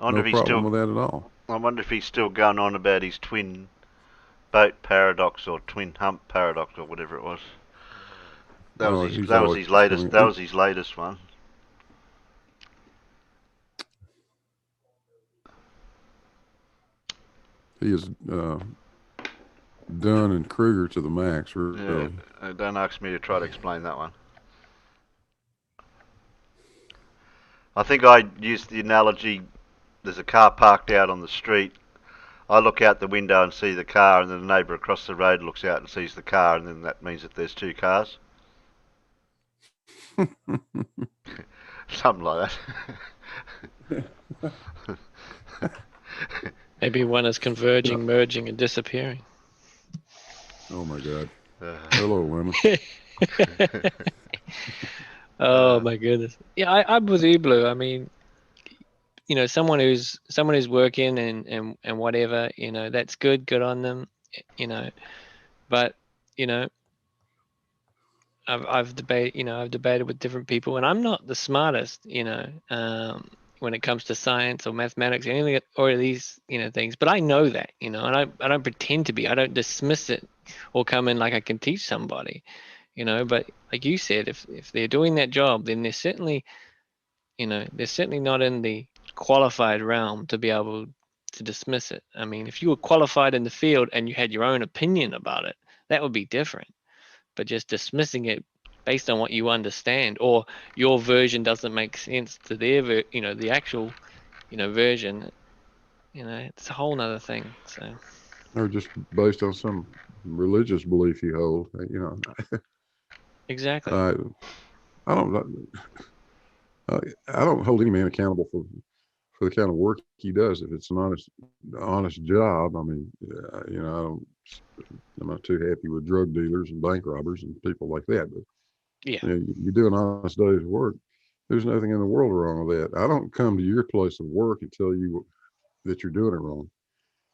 No problem with that at all. I wonder if he's still going on about his twin boat paradox or twin hump paradox or whatever it was. That was his latest. That was his latest one. He is Dunn and Kruger to the max, really. Yeah, don't ask me to try to explain that one. I think I used the analogy, there's a car parked out on the street. I look out the window and see the car, and then the neighbour across the road looks out and sees the car, and then that means that there's two cars. Something like that. Maybe one is converging, merging, and disappearing. Oh my God! Hello, women. Oh my goodness! Yeah, I'm with you, Blue. I mean, someone who's working and whatever, that's good on them, But I've debated with different people, and I'm not the smartest, when it comes to science or mathematics or anything or these things. But I know that, and I don't pretend to be. I don't dismiss it or come in like I can teach somebody, But like you said, if they're doing that job, then they're certainly not in the qualified realm to be able to dismiss it. I mean, if you were qualified in the field and you had your own opinion about it, that would be different. But just dismissing it based on what you understand, or your version doesn't make sense to their the actual version. It's a whole nother thing. So, or just based on some religious belief you hold, exactly. I don't hold any man accountable for the kind of work he does. If it's an honest job, I mean, I'm not too happy with drug dealers and bank robbers and people like that. But yeah, you do an honest day's work. There's nothing in the world wrong with that. I don't come to your place of work and tell you that you're doing it wrong.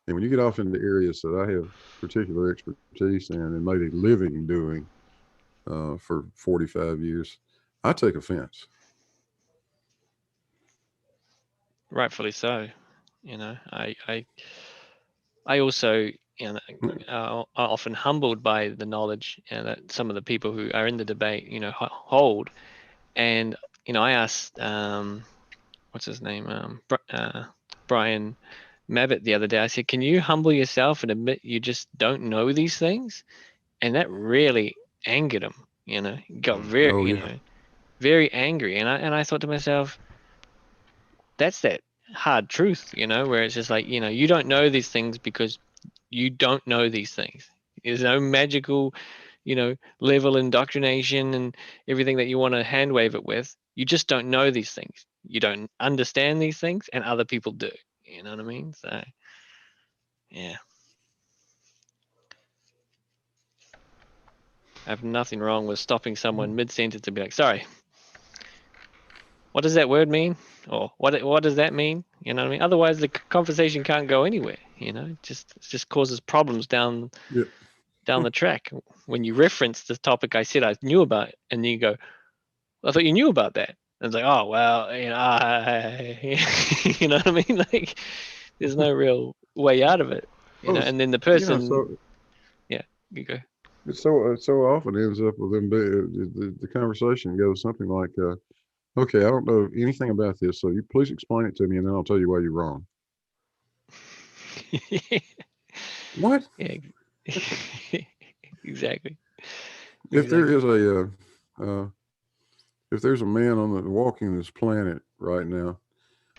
And when you get off into areas that I have particular expertise in and made a living doing for 45 years, I take offense. Rightfully so. I also, are often humbled by the knowledge that some of the people who are in the debate, hold. And I asked, what's his name, Brian Mabbott the other day. I said, "Can you humble yourself and admit you just don't know these things?" And that really angered him. He got very, very angry. And I thought to myself, that's that hard truth, where it's just like, you don't know these things because you don't know these things. There's no magical, level indoctrination and everything that you want to hand wave it with. You just don't know these things. You don't understand these things, and other people do. You know what I mean? So, yeah. I have nothing wrong with stopping someone mid-sentence and be like, sorry, what does that word mean? Or what does that mean? You know what I mean? Otherwise, the conversation can't go anywhere. It just causes problems down the track. When you reference the topic I said I knew about, and then you go, I thought you knew about that. And it's like, oh, well, you know what I mean? Like, there's no real way out of it. And then the person, yeah, you go. It so often ends up with them. The conversation goes something like, "Okay, I don't know anything about this, so you please explain it to me, and then I'll tell you why you're wrong." What? Yeah, exactly. If there is if there's a man walking this planet right now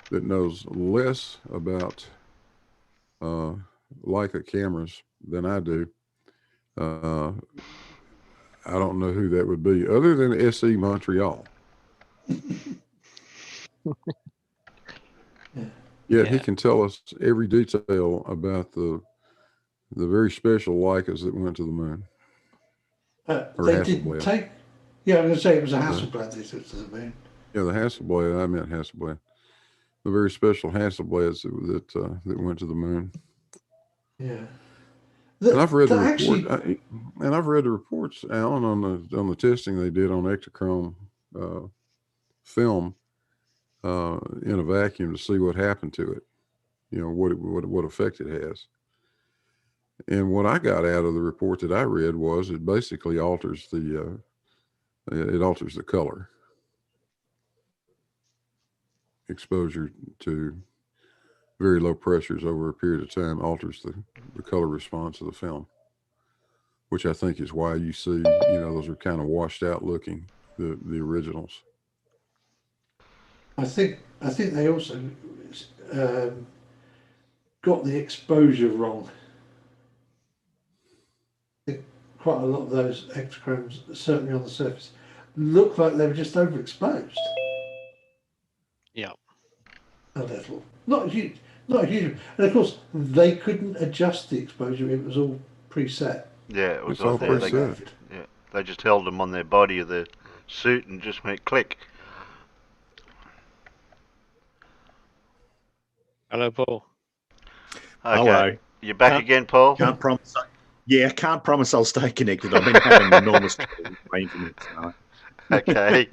that knows less about Leica cameras than I do, I don't know who that would be, other than SE Montreal. Yet he can tell us every detail about the very special Leicas that went to the moon. They didn't take. Yeah, I was going to say it was a Hasselblad they took to the moon. Yeah, the Hasselblad. I meant Hasselblad. The very special Hasselblads that went to the moon. Yeah. And I've read the report. And I've read the reports, Alan, on the testing they did on Ektachrome film in a vacuum to see what happened to it. What effect it has. And what I got out of the report that I read was it basically alters the color. Exposure to very low pressures over a period of time alters the color response of the film, which I think is why you see, those are kind of washed out looking, the originals. I think they also got the exposure wrong. I think quite a lot of those Ektachomes, certainly on the surface, look like they were just overexposed. Yeah. A little. Not huge. And of course, they couldn't adjust the exposure. It was all preset. Yeah, it was it's all preset. They just held them on their body of the suit and just went click. Hello, Paul. Okay. Hello. You're back again, Paul? Can't promise. Yeah, can't promise I'll stay connected. I've been having enormous trouble with my internet tonight. Okay.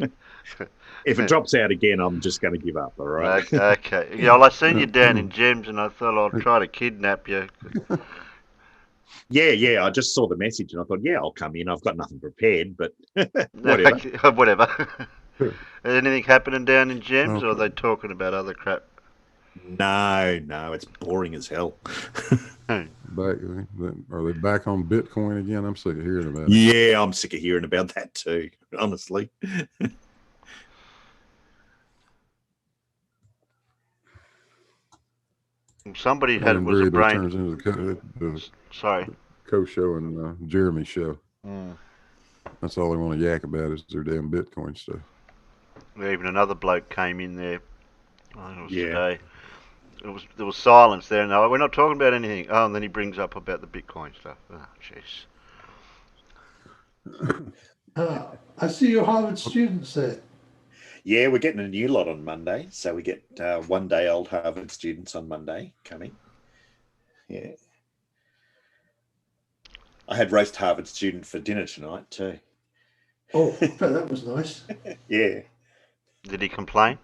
If it drops out again, I'm just going to give up, all right? Okay. Yeah, well, I seen you down in Gems, and I thought I'll try to kidnap you. Yeah. I just saw the message, and I thought, I'll come in. I've got nothing prepared, but whatever. Whatever. Is anything happening down in Gems, or are they talking about other crap? No, it's boring as hell. Are they back on Bitcoin again? I'm sick of hearing about it. Yeah, I'm sick of hearing about that too, honestly. Somebody had was a brain. Turns into the Sorry. Co-show and Jeremy show. Mm. That's all they want to yak about is their damn Bitcoin stuff. Even another bloke came in there. I think it was today. There was silence there. No, we're not talking about anything. Oh, and then he brings up about the Bitcoin stuff. Oh, jeez. I see your Harvard students there. Yeah, we're getting a new lot on Monday. So we get 1 day old Harvard students on Monday coming. Yeah. I had roast Harvard student for dinner tonight too. Oh, I bet that was nice. Yeah. Did he complain?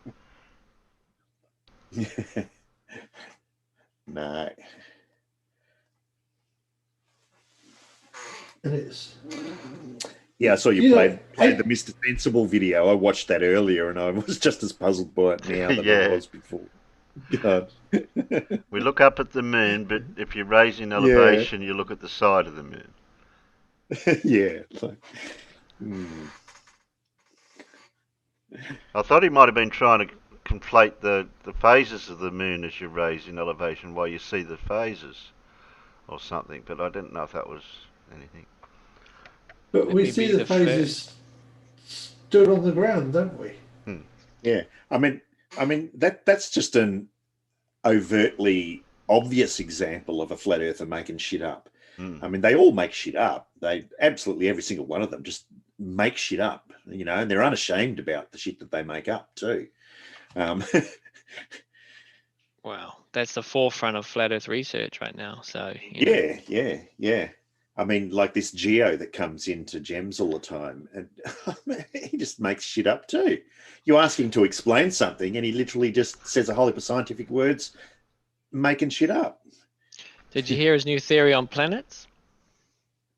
No. And it's... Yeah, I saw you played the Mr. Sensible video. I watched that earlier and I was just as puzzled by it now than I was before. God. We look up at the moon, but if you're raising elevation, you look at the side of the moon. Yeah. I thought he might have been trying to conflate the phases of the moon as you raise in elevation while you see the phases or something, but I didn't know if that was anything. But we see the phases stood on the ground, don't we? Yeah. I mean that's just an overtly obvious example of a flat earther making shit up. I mean, they all make shit up. They absolutely every single one of them just make shit up, you know, and they're unashamed about the shit that they make up too. Wow, that's the forefront of flat Earth research right now. So yeah. I mean, like this Geo that comes into Gems all the time, and he just makes shit up too. You ask him to explain something, and he literally just says a whole heap of scientific words, making shit up. Did you hear his new theory on planets?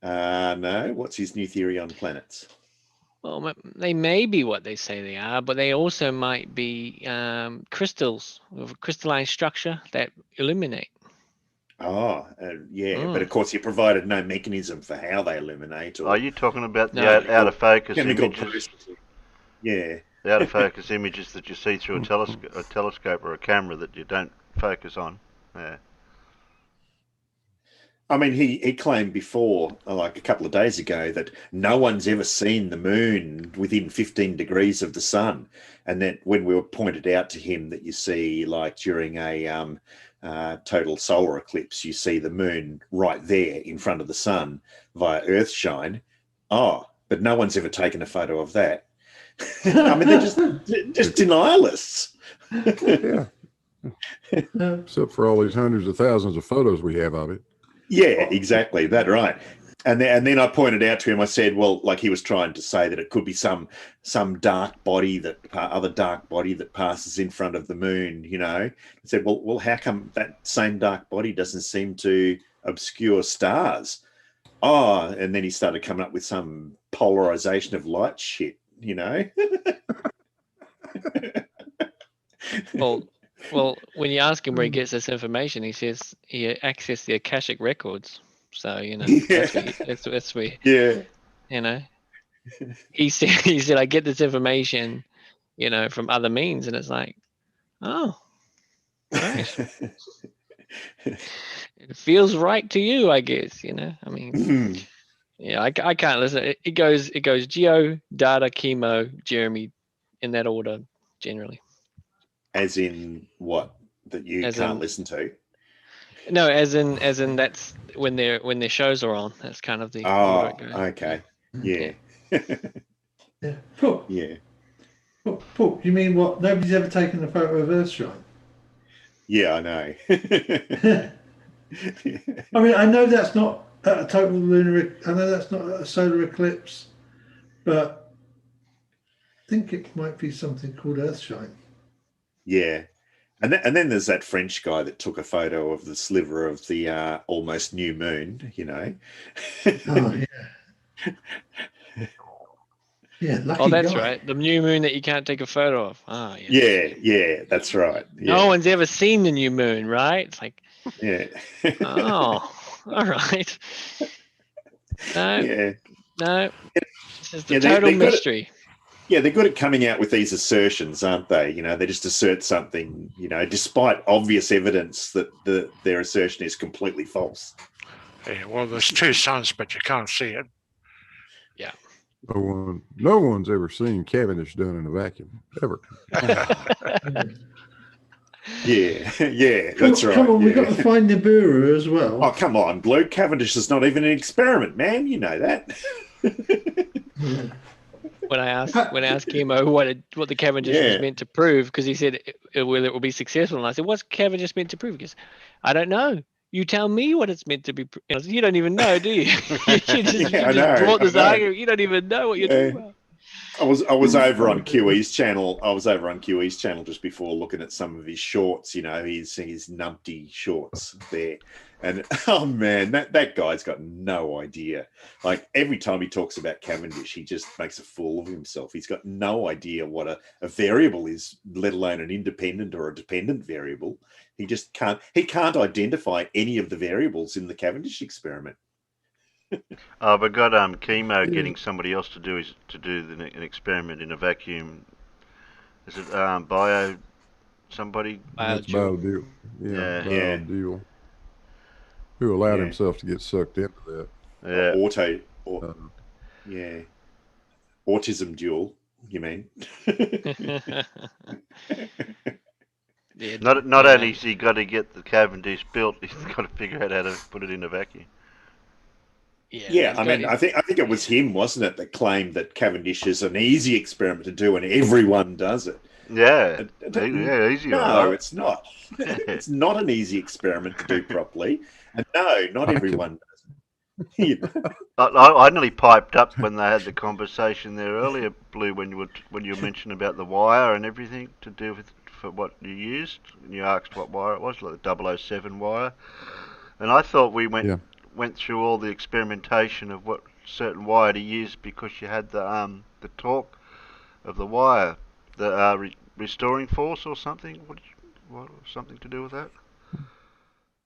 No. What's his new theory on planets? Well, they may be what they say they are, but they also might be crystals with a crystalline structure that illuminate. Oh, but of course you provided no mechanism for how they illuminate. Or are you talking about the out of focus images? Yeah. The out of focus images that you see through a telescope or a camera that you don't focus on. Yeah. I mean, he claimed before, like a couple of days ago, that no one's ever seen the moon within 15 degrees of the sun. And that when we were pointed out to him that you see, like during a total solar eclipse, you see the moon right there in front of the sun via Earth shine. Oh, but no one's ever taken a photo of that. I mean, they're just denialists. Yeah. Except for all these hundreds of thousands of photos we have of it. Yeah, exactly. That right. And then I pointed out to him, I said, well, like he was trying to say that it could be some dark body other dark body that passes in front of the moon, you know. I said, well, how come that same dark body doesn't seem to obscure stars? Oh, and then he started coming up with some polarization of light shit, you know. Well, when you ask him where he gets this information, he says he accessed the Akashic records. So, you know, that's where, you know, he said, I get this information, you know, from other means. And it's like, oh, right. It feels right to you, I guess, you know. I mean, yeah, I can't listen. It goes Geo, Data, Chemo, Jeremy, in that order, generally. As in what? That you can't listen to? No, as in that's when their shows are on. That's kind of the order it goes. Okay. Yeah. Yeah. Cool. Yeah. Paul, you mean what? Nobody's ever taken a photo of Earthshine? Yeah, I know. I mean, I know that's not a total lunar. I know that's not a solar eclipse, but I think it might be something called Earthshine. Yeah. And then there's that French guy that took a photo of the sliver of the almost new moon, you know. Oh, yeah. Yeah, lucky Oh, that's guy. right. The new moon that you can't take a photo of. Ah, yes. Yeah, that's right. No Yeah, one's ever seen the new moon, right? It's like, yeah, oh, all right. No, yeah. no. This is the Yeah, total they're good mystery. yeah, they're good at coming out with these assertions, aren't they? You know, they just assert something, you know, despite obvious evidence that their assertion is completely false. Yeah, well, there's two suns, but you can't see it. Yeah. No one's ever seen Cavendish done in a vacuum, ever. Yeah, that's right. Come on, yeah. we've got to find Nibiru as well. Oh, come on, Blue. Cavendish is not even an experiment, man. You know that. When I asked Chemo what the Cavendish was meant to prove, because he said it will be successful, and I said, "What's Cavendish meant to prove?" Because I don't know. You tell me what it's meant to be. You don't even know, do you? you just brought this argument. You don't even know what you're talking about. I was over on QE's channel. I was over on QE's channel just before looking at some of his shorts. You know, his numpty shorts there, and oh man, that guy's got no idea. Like every time he talks about Cavendish, he just makes a fool of himself. He's got no idea what a variable is, let alone an independent or a dependent variable. He just can't. He can't identify any of the variables in the Cavendish experiment. Oh, we got Chemo getting somebody else to do an experiment in a vacuum. Is it bio somebody? That's BioDeal. Yeah, BioDeal. Who allowed himself to get sucked into that? Yeah. Yeah. Autism duel, you mean? Not only has he got to get the Cavendish built, he's got to figure out how to put it in a vacuum. Yeah, I mean, I think it was him, wasn't it, that claimed that Cavendish is an easy experiment to do and everyone does it. Yeah, easy. No, it's not. It's not an easy experiment to do properly, and no, not everyone does it. I nearly piped up when they had the conversation there earlier, Blue, when you were mentioning about the wire and everything to do with for what you used, and you asked what wire it was, like the 007 wire, and I thought we went through all the experimentation of what certain wire to use because you had the torque of the wire, the restoring force or something. What something to do with that?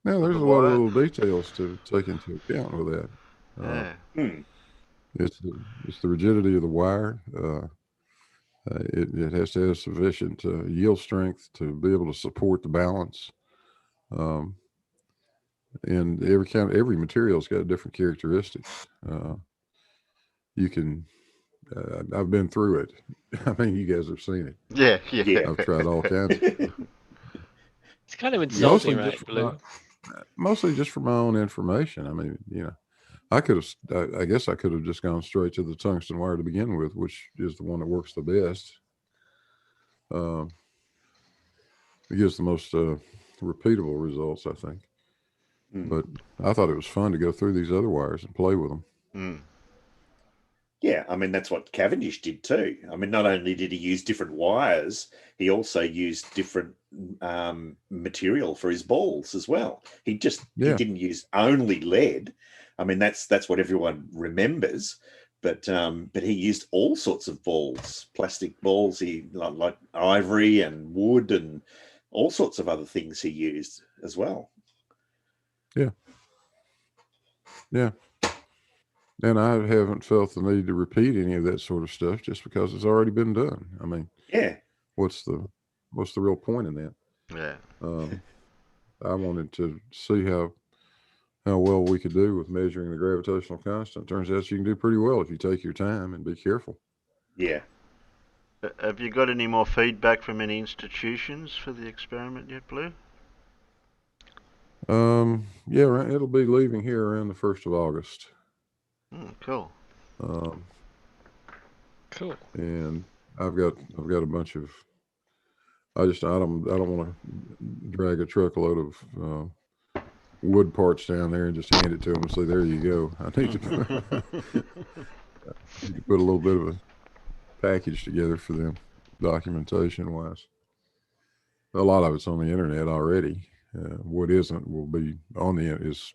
No, there's a lot of little details to take into account with that. It's the rigidity of the wire. It has to have sufficient yield strength to be able to support the balance. And every material's got different characteristics. You can, I've been through it. I mean, you guys have seen it. Yeah. I've tried all kinds of stuff. It's kind of insulting, right, Blue? Mostly just for my own information. I mean, you know, I guess I could have just gone straight to the tungsten wire to begin with, which is the one that works the best. It gives the most repeatable results, I think. But I thought it was fun to go through these other wires and play with them. Yeah, I mean, that's what Cavendish did too. I mean, not only did he use different wires, he also used different material for his balls as well. He didn't use only lead. I mean, that's what everyone remembers. But he used all sorts of balls, plastic balls, he like ivory and wood and all sorts of other things he used as well. Yeah. And I haven't felt the need to repeat any of that sort of stuff just because it's already been done. I mean, what's the real point in that? Yeah. I wanted to see how well we could do with measuring the gravitational constant. Turns out you can do pretty well if you take your time and be careful. Yeah. Have you got any more feedback from any institutions for the experiment yet, Blue? Yeah, it'll be leaving here around the 1st of August. Cool. Cool. And I've got a bunch of. I don't want to drag a truckload of wood parts down there and just hand it to them and say, "There you go." I need to put a little bit of a package together for them, documentation wise. A lot of it's on the internet already. What isn't will be on the it's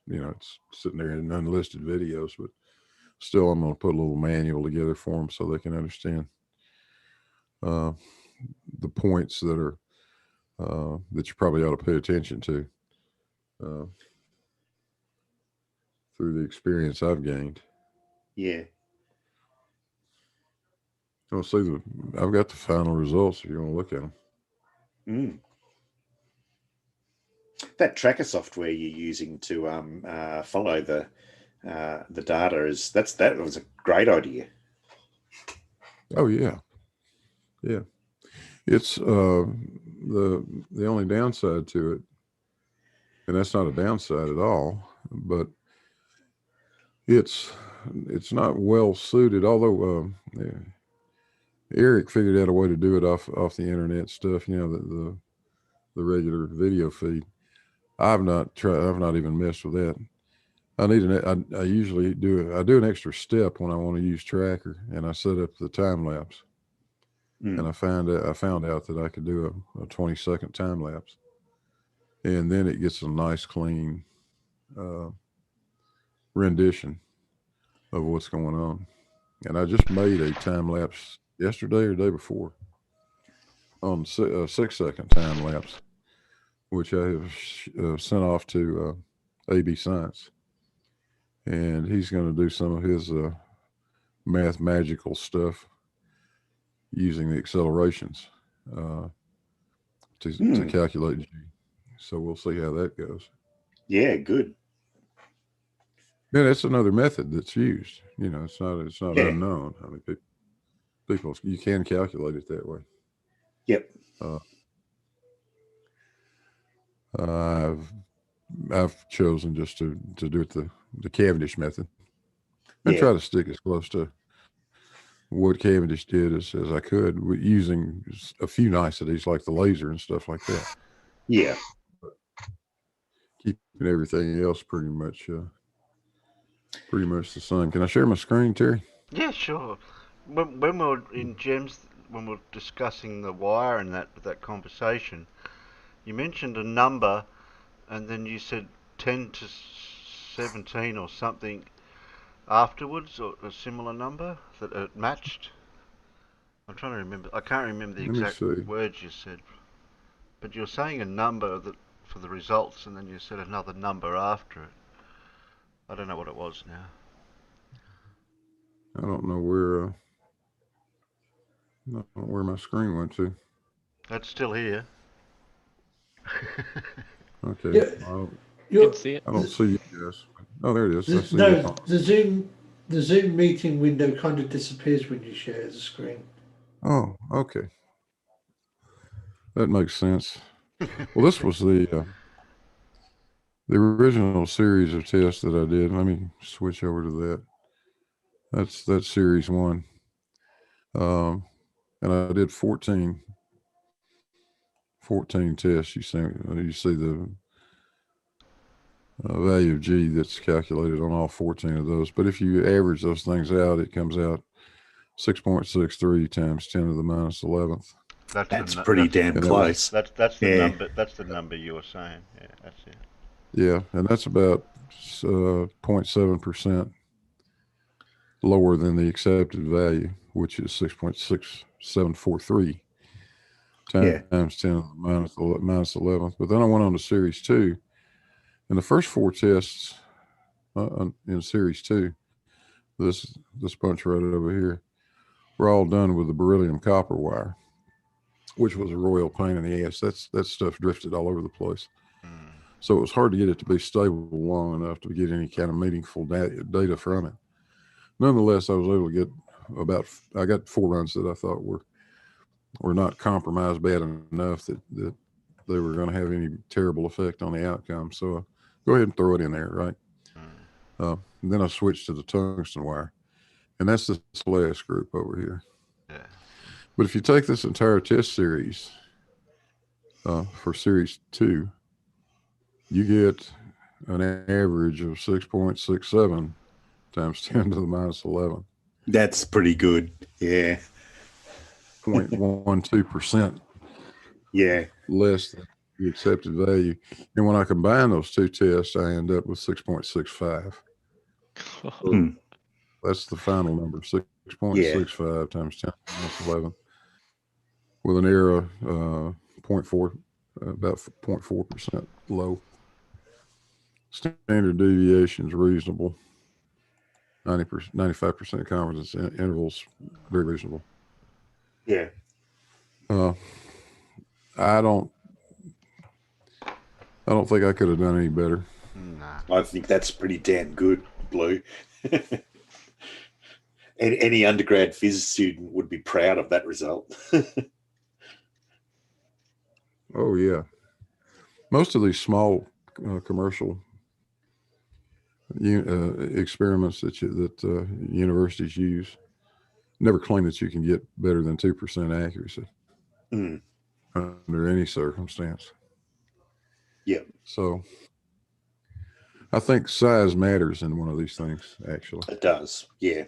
sitting there in unlisted videos, but still, I'm going to put a little manual together for them so they can understand the points that are that you probably ought to pay attention to through the experience I've gained. Yeah. I'll see I've got the final results if you want to look at them. Mm. That tracker software you're using to follow the data that was a great idea. Oh yeah. It's the only downside to it, and that's not a downside at all, but it's not well suited. Although Eric figured out a way to do it off the internet stuff, the regular video feed. I've not even messed with that. I usually do an extra step when I want to use tracker, and I set up the time lapse. And I found out that I could do a 20-second time lapse, and then it gets a nice clean rendition of what's going on. And I just made a time lapse yesterday or the day before on a 6-second time lapse, which I have sent off to AB Science, and he's going to do some of his math magical stuff using the accelerations to calculate G. So we'll see how that goes. Yeah, good. Yeah, that's another method that's used. It's not unknown. I mean, people, you can calculate it that way. Yep. I've chosen just to do it the Cavendish method and try to stick as close to what Cavendish did as I could, using a few niceties like the laser and stuff like that. Yeah. Keeping everything else pretty much the same. Can I share my screen, Terry? Yeah, sure. When we're in GEMS, when we're discussing the wire and that conversation, you mentioned a number, and then you said 10 to 17 or something afterwards, or a similar number that it matched. I'm trying to remember. I can't remember the exact words you said, but you're saying a number for the results, and then you said another number after it. I don't know what it was now. I don't know where my screen went to. That's still here. Okay. Yeah. You can see it. I don't see you guys. Oh, there it is. The Zoom meeting window kind of disappears when you share the screen. Oh, okay. That makes sense. Well, this was the original series of tests that I did. Let me switch over to that. That's series 1. And I did 14 tests. You see the value of G that's calculated on all 14 of those. But if you average those things out, it comes out 6.63 times 10 to the minus 11th. That's pretty damn close. That's the number. That's the number you were saying. Yeah, that's it. Yeah, and that's about 0.7% lower than the accepted value, which is 6.6743 times 10 to the minus 11th. But then I went on to series 2, and the first 4 tests in series 2, this bunch right over here, were all done with the beryllium copper wire, which was a royal pain in the ass. That stuff drifted all over the place. So it was hard to get it to be stable long enough to get any kind of meaningful data from it. Nonetheless, I was able to get I got 4 runs that I thought were not compromised bad enough that they were going to have any terrible effect on the outcome. So go ahead and throw it in there, right? And then I switched to the tungsten wire, and that's this last group over here. Yeah. But if you take this entire test series for series 2, you get an average of 6.67 times 10 to the minus 11. That's pretty good. Yeah. 0.12%. Yeah. Less than the accepted value. And when I combine those 2 tests, I end up with 6.65. That's the final number, 6.65 times 10 minus 11, with an error 0.4, about 0.4% low. Standard deviation is reasonable. 90%, 95% confidence intervals, very reasonable. Yeah. I don't think I could have done any better. Nah. I think that's pretty damn good, Blue. Any undergrad phys student would be proud of that result. Oh yeah, most of these small commercial experiments that universities use never claim that you can get better than 2% accuracy under any circumstance. Yeah. So I think size matters in one of these things. Actually, it does. Yeah.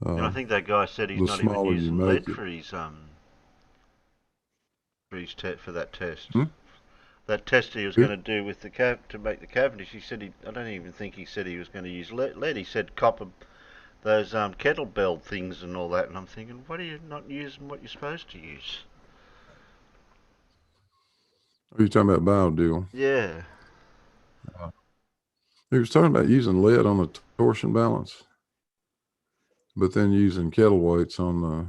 And I think that guy said he's not even using lead for his for that test. That test he was going to do with the to make the Cavendish, he said I don't even think he said he was going to use lead. He said copper, those kettlebell things and all that. And I'm thinking, what are you not using? What you're supposed to use? Are you talking about BioDeal? Yeah. He was talking about using lead on the torsion balance, but then using kettle weights on the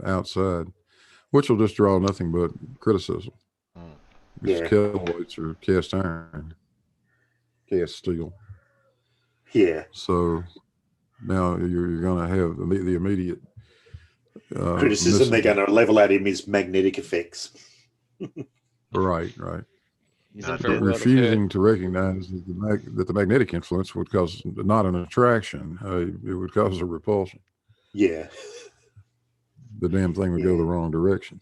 outside, which will just draw nothing but criticism. Because kettle weights are cast iron, cast steel. Yeah. So now you're going to have the immediate criticism. They're going to level at him his magnetic effects. Right. Refusing to recognize that the magnetic influence would cause not an attraction, it would cause a repulsion. Yeah. The damn thing would go the wrong direction.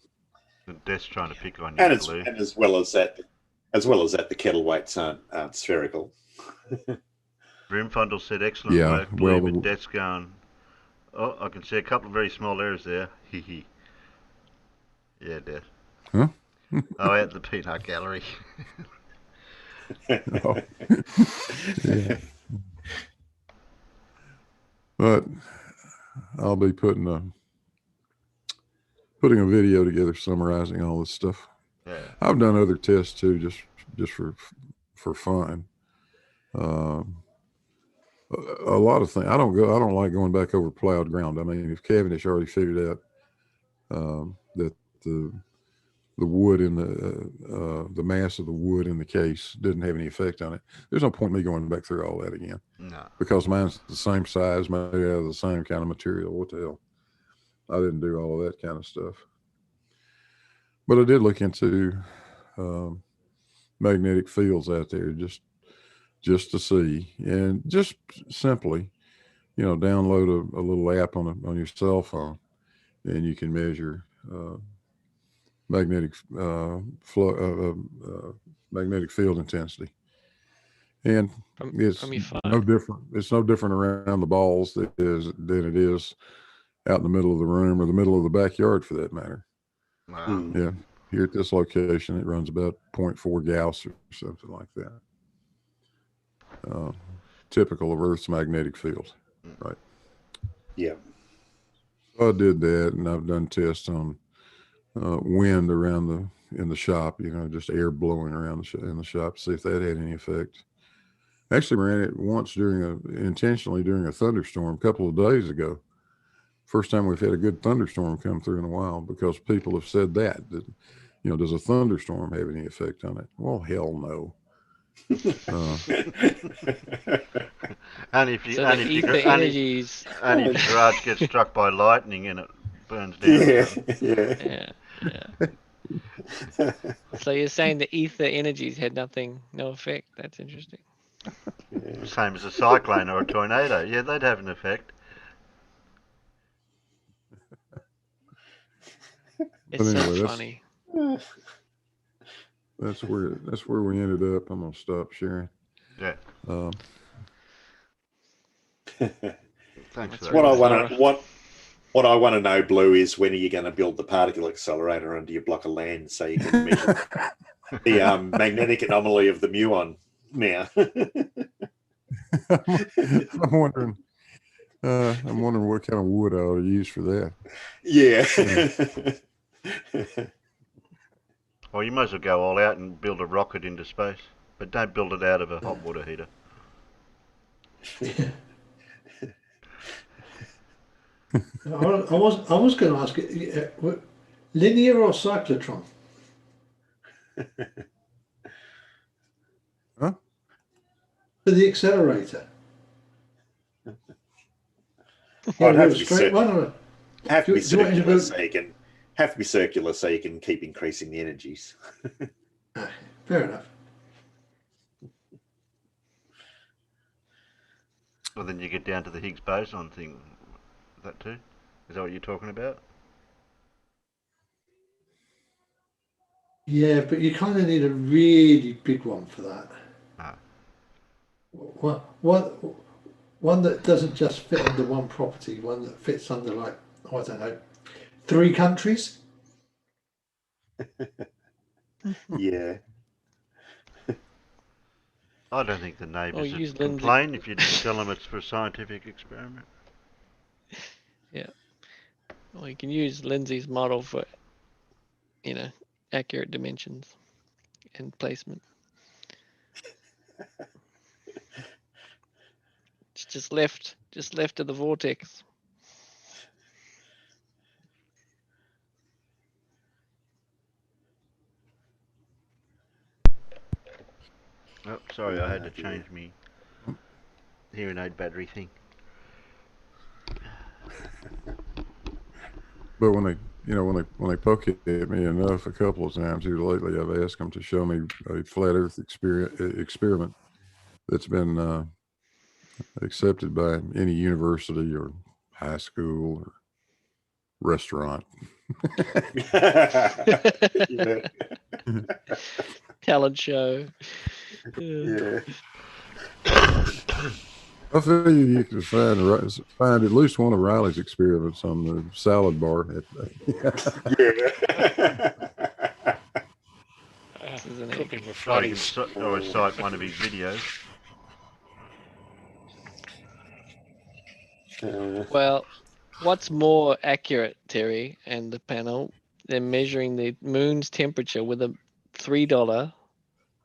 Death's trying to pick on you, and as well as that, the kettle weights aren't spherical. Grimfundle said, "Excellent work, Blue." But Death's going, oh, I can see a couple of very small errors there. Hee. Yeah, Death. Huh? At the peanut gallery. Oh. Yeah. But I'll be putting a video together summarizing all this stuff. Yeah. I've done other tests too, just for fun. A lot of things. I don't like going back over plowed ground. I mean, if Cavendish already figured out that the wood in the mass of the wood in the case didn't have any effect on it, there's no point in me going back through all that again. No. Because mine's the same size, made out of the same kind of material. What the hell? I didn't do all of that kind of stuff. But I did look into magnetic fields out there just to see, and just simply, download a little app on your cell phone, and you can measure magnetic magnetic field intensity, and it's no different. It's no different around the balls than it is out in the middle of the room or the middle of the backyard, for that matter. Wow. Yeah, here at this location, it runs about 0.4 Gauss or something like that. Typical of Earth's magnetic field, right? Yeah. So I did that, and I've done tests on wind around in the shop. Just air blowing around in the shop, see if that had any effect. Actually ran it once intentionally during a thunderstorm a couple of days ago. First time we've had a good thunderstorm come through in a while, because people have said that does a thunderstorm have any effect on it? Well, hell no. And if your garage gets struck by lightning and it burns down. Yeah. So you're saying the ether energies had no effect? That's interesting. Same as a cyclone or a tornado. Yeah, they'd have an effect. It's so funny. That's where we ended up. I'm gonna stop sharing. Yeah. Thanks for that. What I want to know, Blue, is when are you going to build the particle accelerator under your block of land so you can measure the magnetic anomaly of the muon now? I'm wondering. I'm wondering what kind of wood I ought to use for that. Yeah. Well, you might as well go all out and build a rocket into space, but don't build it out of a hot water heater. I was going to ask you, linear or cyclotron? Huh? For the accelerator. I'd have to be straight one or have to be do you want me to circular go- so you can have to be circular so you can keep increasing the energies. Fair enough. Well, then you get down to the Higgs boson thing. That too? Is that what you're talking about? Yeah, but you kind of need a really big one for that. Ah. One that doesn't just fit under one property, one that fits under I don't know, 3 countries. Yeah. I don't think the neighbours use would Lindsay. complain if you tell them it's for a scientific experiment. Yeah. Well, you can use Lindsay's model for, accurate dimensions and placement. It's just left of the vortex. Oh, sorry, I had to change me hearing aid battery thing. But when they poke at me enough a couple of times here lately, I've asked them to show me a flat Earth experiment that's been accepted by any university or high school or restaurant. Talent show. Yeah. I figure you can find at least one of Riley's experiments on the salad bar. Cooking with Or you flames. or cite one of his videos. Well, what's more accurate, Terry and the panel, than measuring the moon's temperature with a $3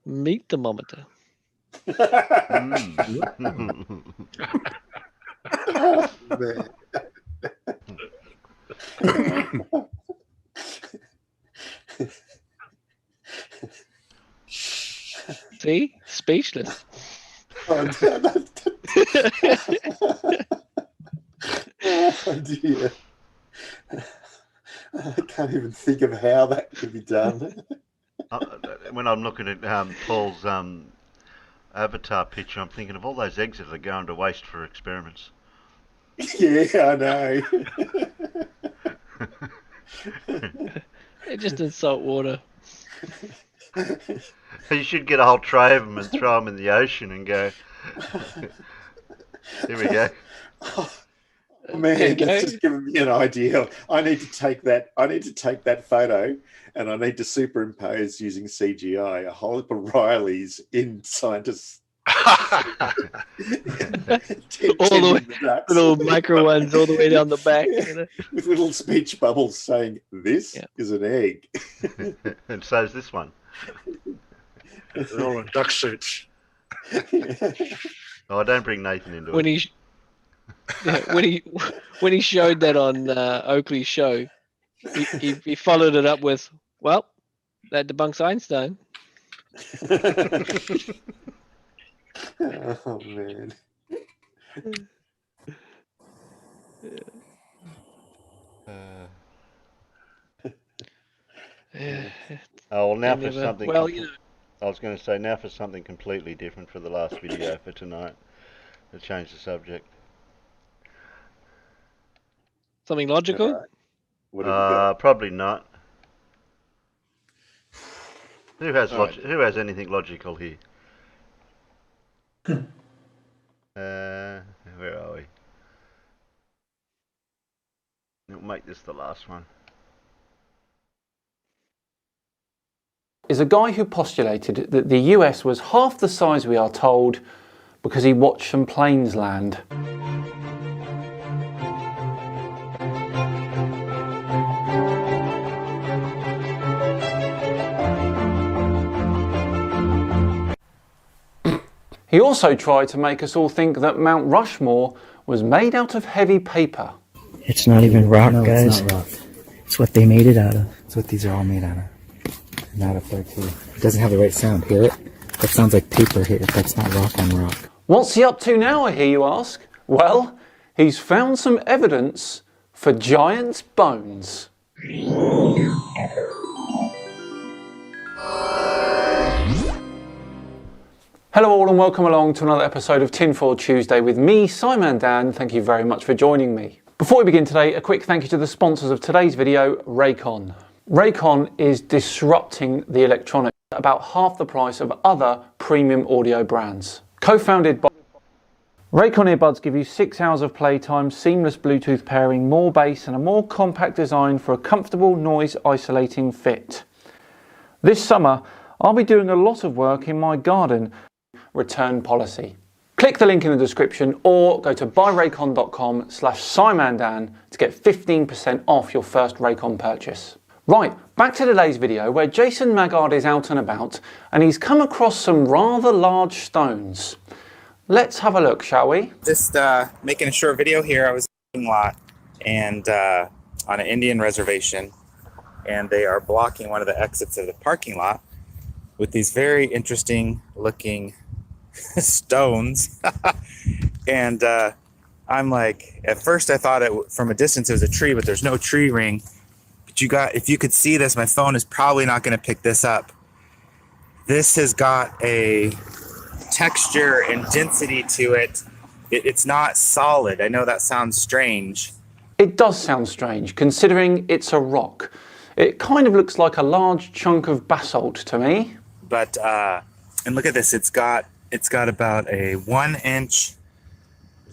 meat thermometer? Oh, man. See? Speechless. Oh dear. I can't even think of how that could be done. When I'm looking at Paul's avatar picture, I'm thinking of all those eggs that are going to waste for experiments. Yeah, I know. They're just in salt water. You should get a whole tray of them and throw them in the ocean and go. Here we go. Oh, man, that's just given me an idea. I need to take that photo and I need to superimpose using CGI a whole heap of Rileys in scientists. All the way, little micro ones all the way down the back. With little speech bubbles saying, "This is an egg." And so is this one. They're all in duck suits. Oh, don't bring Nathan into When it. when he showed that on Oakley's show, he followed it up with, "Well, that debunks Einstein." Oh man. Oh, well, now They for never- something. well, you know. I was going to say now for something completely different for the last video for tonight. To change the subject. Something logical? Right. What have you got? Probably not. Who has All right. Who has anything logical here? Where are we? We'll make this the last one. Is a guy who postulated that the US was half the size we are told, because he watched some planes land. He also tried to make us all think that Mount Rushmore was made out of heavy paper. It's not even rock, No, guys. it's not rock. It's what they made it out of. That's what these are all made out of. Not up there too. It doesn't have the right sound. Hear it? That sounds like paper here. That's not rock on rock. What's he up to now, I hear you ask? Well, he's found some evidence for giant bones. Hello all and welcome along to another episode of Tinfoil Tuesday with me, Simon Dan. Thank you very much for joining me. Before we begin today, a quick thank you to the sponsors of today's video, Raycon. Raycon is disrupting the electronics at about half the price of other premium audio brands. Co-founded by Raycon earbuds give you 6 hours of playtime, seamless Bluetooth pairing, more bass and a more compact design for a comfortable noise isolating fit. This summer, I'll be doing a lot of work in my garden. Return policy. Click the link in the description or go to buyraycon.com/SimonDan to get 15% off your first Raycon purchase. Right, back to today's video where Jason Maggard is out and about and he's come across some rather large stones. Let's have a look, shall we? Just making a short video here. I was in a lot and on an Indian reservation, and they are blocking one of the exits of the parking lot with these very interesting looking stones. And I'm like, at first I thought from a distance it was a tree, but there's no tree ring. But if you could see this, my phone is probably not going to pick this up. This has got a texture and density to it. It's not solid. I know that sounds strange. It does sound strange considering it's a rock. It kind of looks like a large chunk of basalt to me. But and look at this, it's got about a 1-inch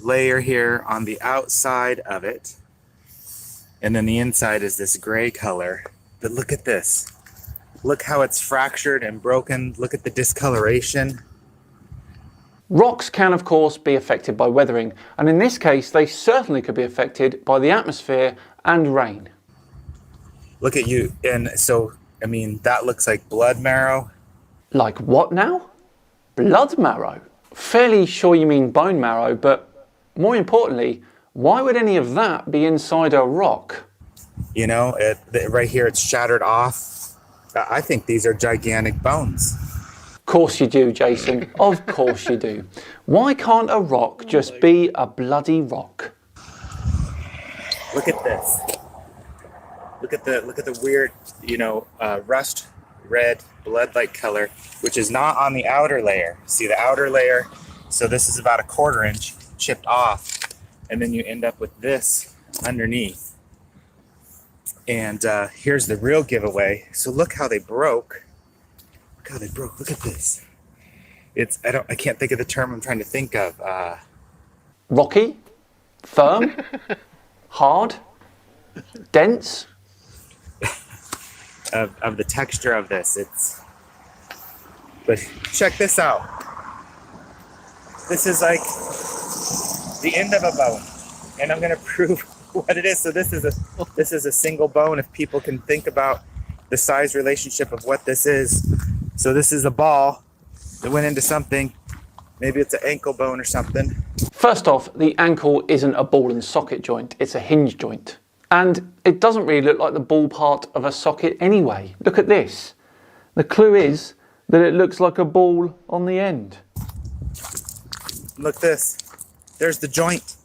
layer here on the outside of it, and then the inside is this gray color. But look at this, look how it's fractured and broken. Look at the discoloration. Rocks can of course be affected by weathering, and in this case they certainly could be affected by the atmosphere and rain. Look at you, and so I mean that looks like blood marrow. Like what now? Blood marrow? Fairly sure you mean bone marrow, but more importantly, why would any of that be inside a rock? You know, right here it's shattered off. I think these are gigantic bones. Of course you do, Jason. Of course you do. Why can't a rock just be a bloody rock? Look at this. Look at the weird, rust red blood-like color, which is not on the outer layer. See the outer layer? So this is about a 1/4 inch chipped off, and then you end up with this underneath. And here's the real giveaway. So look how they broke. Look how they broke. Look at this. I can't think of the term I'm trying to think of. Rocky? Firm? Hard? Dense? Of the texture of this. But check this out. This is like the end of a bone, and I'm gonna prove what it is. So this is a single bone. If people can think about the size relationship of what this is. So this is a ball that went into something. Maybe it's an ankle bone or something. First off, the ankle isn't a ball and socket joint, it's a hinge joint. And it doesn't really look like the ball part of a socket anyway. Look at this. The clue is that it looks like a ball on the end. Look this. There's the joint.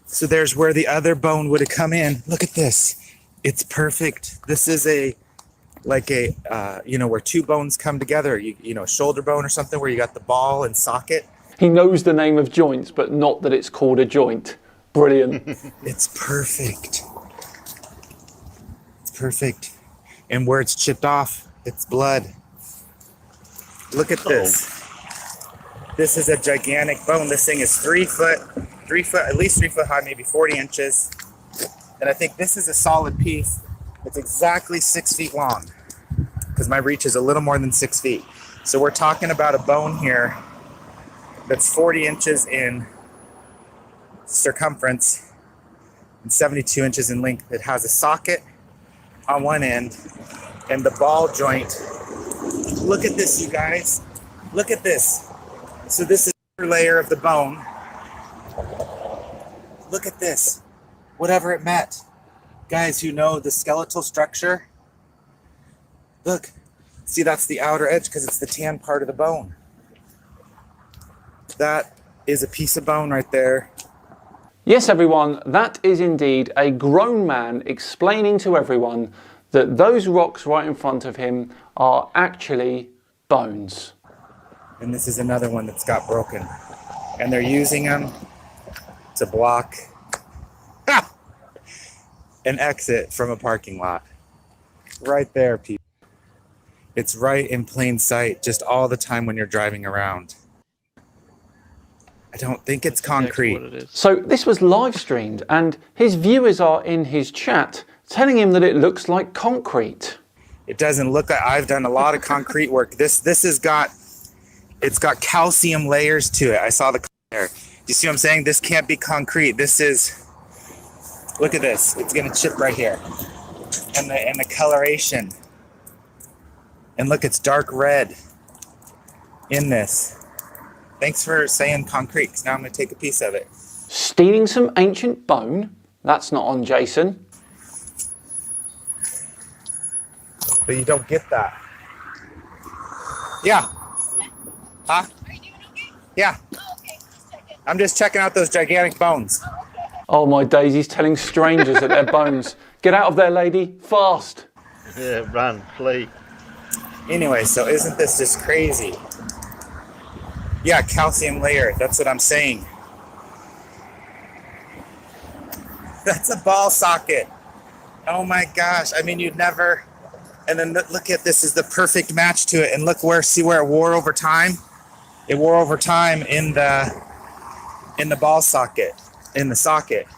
So there's where the other bone would have come in. Look at this. It's perfect. This is where two bones come together, a shoulder bone or something where you got the ball and socket. He knows the name of joints, but not that it's called a joint. Brilliant. It's perfect. It's perfect. And where it's chipped off, it's blood. Look at this. This is a gigantic bone. This thing is 3 foot, at least 3 foot high, maybe 40 inches. And I think this is a solid piece. It's exactly 6 feet long because my reach is a little more than 6 feet. So we're talking about a bone here that's 40 inches in circumference and 72 inches in length. It has a socket on one end and the ball joint. Look at this, you guys. Look at this. So this is the layer of the bone. Look at this. Whatever it met. Guys who know the skeletal structure, look. See, that's the outer edge because it's the tan part of the bone. That is a piece of bone right there. Yes, everyone, that is indeed a grown man explaining to everyone that those rocks right in front of him are actually bones. And this is another one that's got broken. And they're using them to block an exit from a parking lot. Right there, people. It's right in plain sight, just all the time when you're driving around. I don't think it's concrete. So this was live streamed and his viewers are in his chat telling him that it looks like concrete. It doesn't look like, I've done a lot of concrete work. This has got, it's got calcium layers to it. I saw the there. You see what I'm saying? This can't be concrete. This is, look at this. It's gonna chip right here. And the coloration. And look, it's dark red in this. Thanks for saying concrete, because now I'm going to take a piece of it. Stealing some ancient bone? That's not on Jason. But you don't get that. Yeah. Huh? Yeah. I'm just checking out those gigantic bones. Oh my days, he's telling strangers that they're bones. Get out of there, lady, fast. Yeah, run, flee. Anyway, so isn't this just crazy? Yeah, calcium layer, that's what I'm saying. That's a ball socket. Oh my gosh, I mean, you'd never, and then look at this is the perfect match to it. And look where, see where it wore over time? It wore over time in the ball socket, in the socket.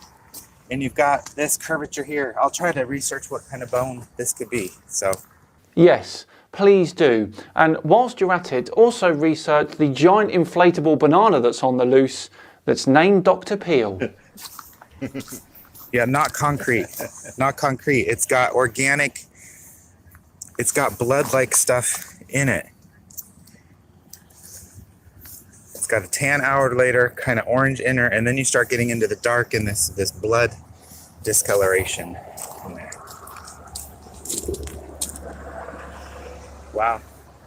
And you've got this curvature here. I'll try to research what kind of bone this could be, so. Yes, please do. And whilst you're at it, also research the giant inflatable banana that's on the loose that's named Dr. Peel. Yeah, not concrete. Not concrete. It's got organic, it's got blood-like stuff in it. It's got a tan outer layer, kind of orange inner, and then you start getting into the dark and this blood discoloration in there. Wow.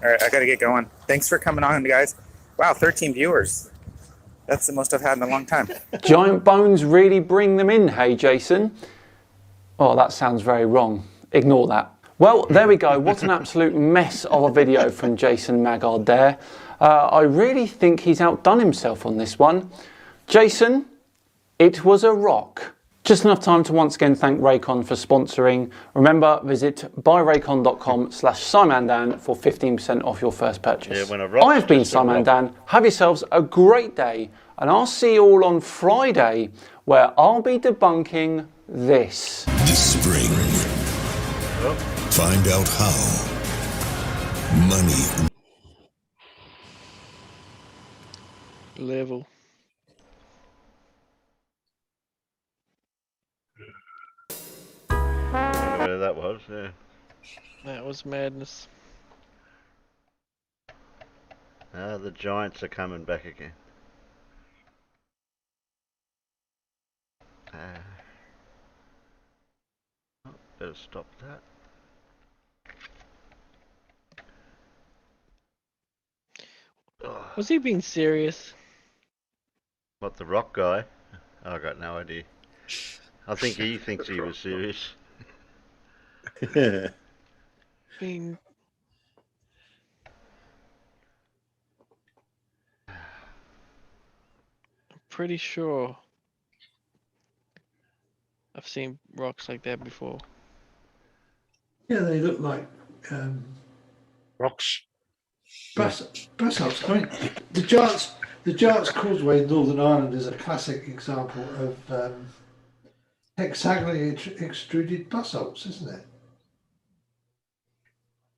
All right, I got to get going. Thanks for coming on, guys. Wow, 13 viewers. That's the most I've had in a long time. Giant bones really bring them in, hey, Jason? Oh, that sounds very wrong. Ignore that. Well, there we go. What an absolute mess of a video from Jason Maggard there. I really think he's outdone himself on this one. Jason, it was a rock. Just enough time to once again thank Raycon for sponsoring. Remember, visit buyraycon.com/SimonDan for 15% off your first purchase. Yeah, when a rock, I've been Simon Dan. Have yourselves a great day, and I'll see you all on Friday, where I'll be debunking this. This spring, find out how money level. Where that was, yeah. That was madness. The Giants are coming back again. Better stop that. Was he being serious? What, the rock guy? I got no idea. I think he thinks he was serious. Being... I'm pretty sure I've seen rocks like that before. Yeah, they look like rocks. Basalts. I mean, the Giants Causeway in Northern Ireland is a classic example of hexagonally extruded basalts, isn't it?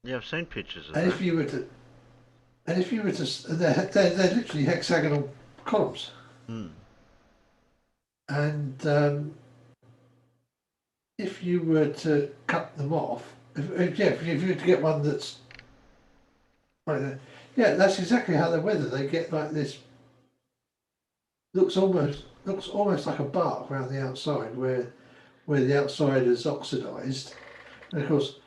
Yeah, I've seen pictures of And that. if you were to, And if you were to, they're literally hexagonal columns. And if you were to cut them off, if you were to get one that's right there, yeah, that's exactly how they're weathered. They get like this. Looks almost like a bark around the outside, where the outside is oxidised, and of course,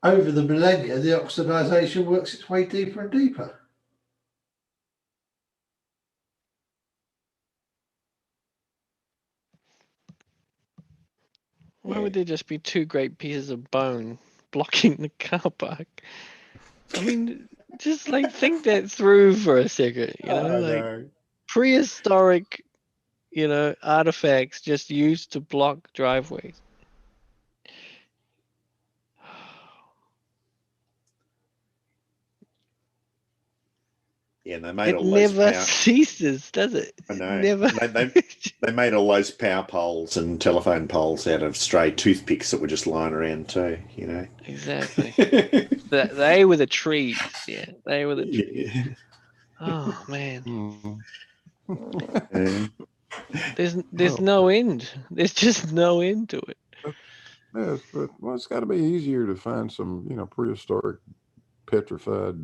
over the millennia, the oxidisation works its way deeper and deeper. Why would there just be two great pieces of bone blocking the car park? I mean, just like think that through for a second, you know, like prehistoric, you know, artifacts just used to block driveways. Yeah, and they made It all those never power. ceases, does it? I know. Never. They made all those power poles and telephone poles out of stray toothpicks that were just lying around too. You know. Exactly. They were the trees. Yeah, they were the trees. Yeah. Oh man. Um, There's no end. There's just no end to it. Yeah, but it's got to be easier to find some, prehistoric petrified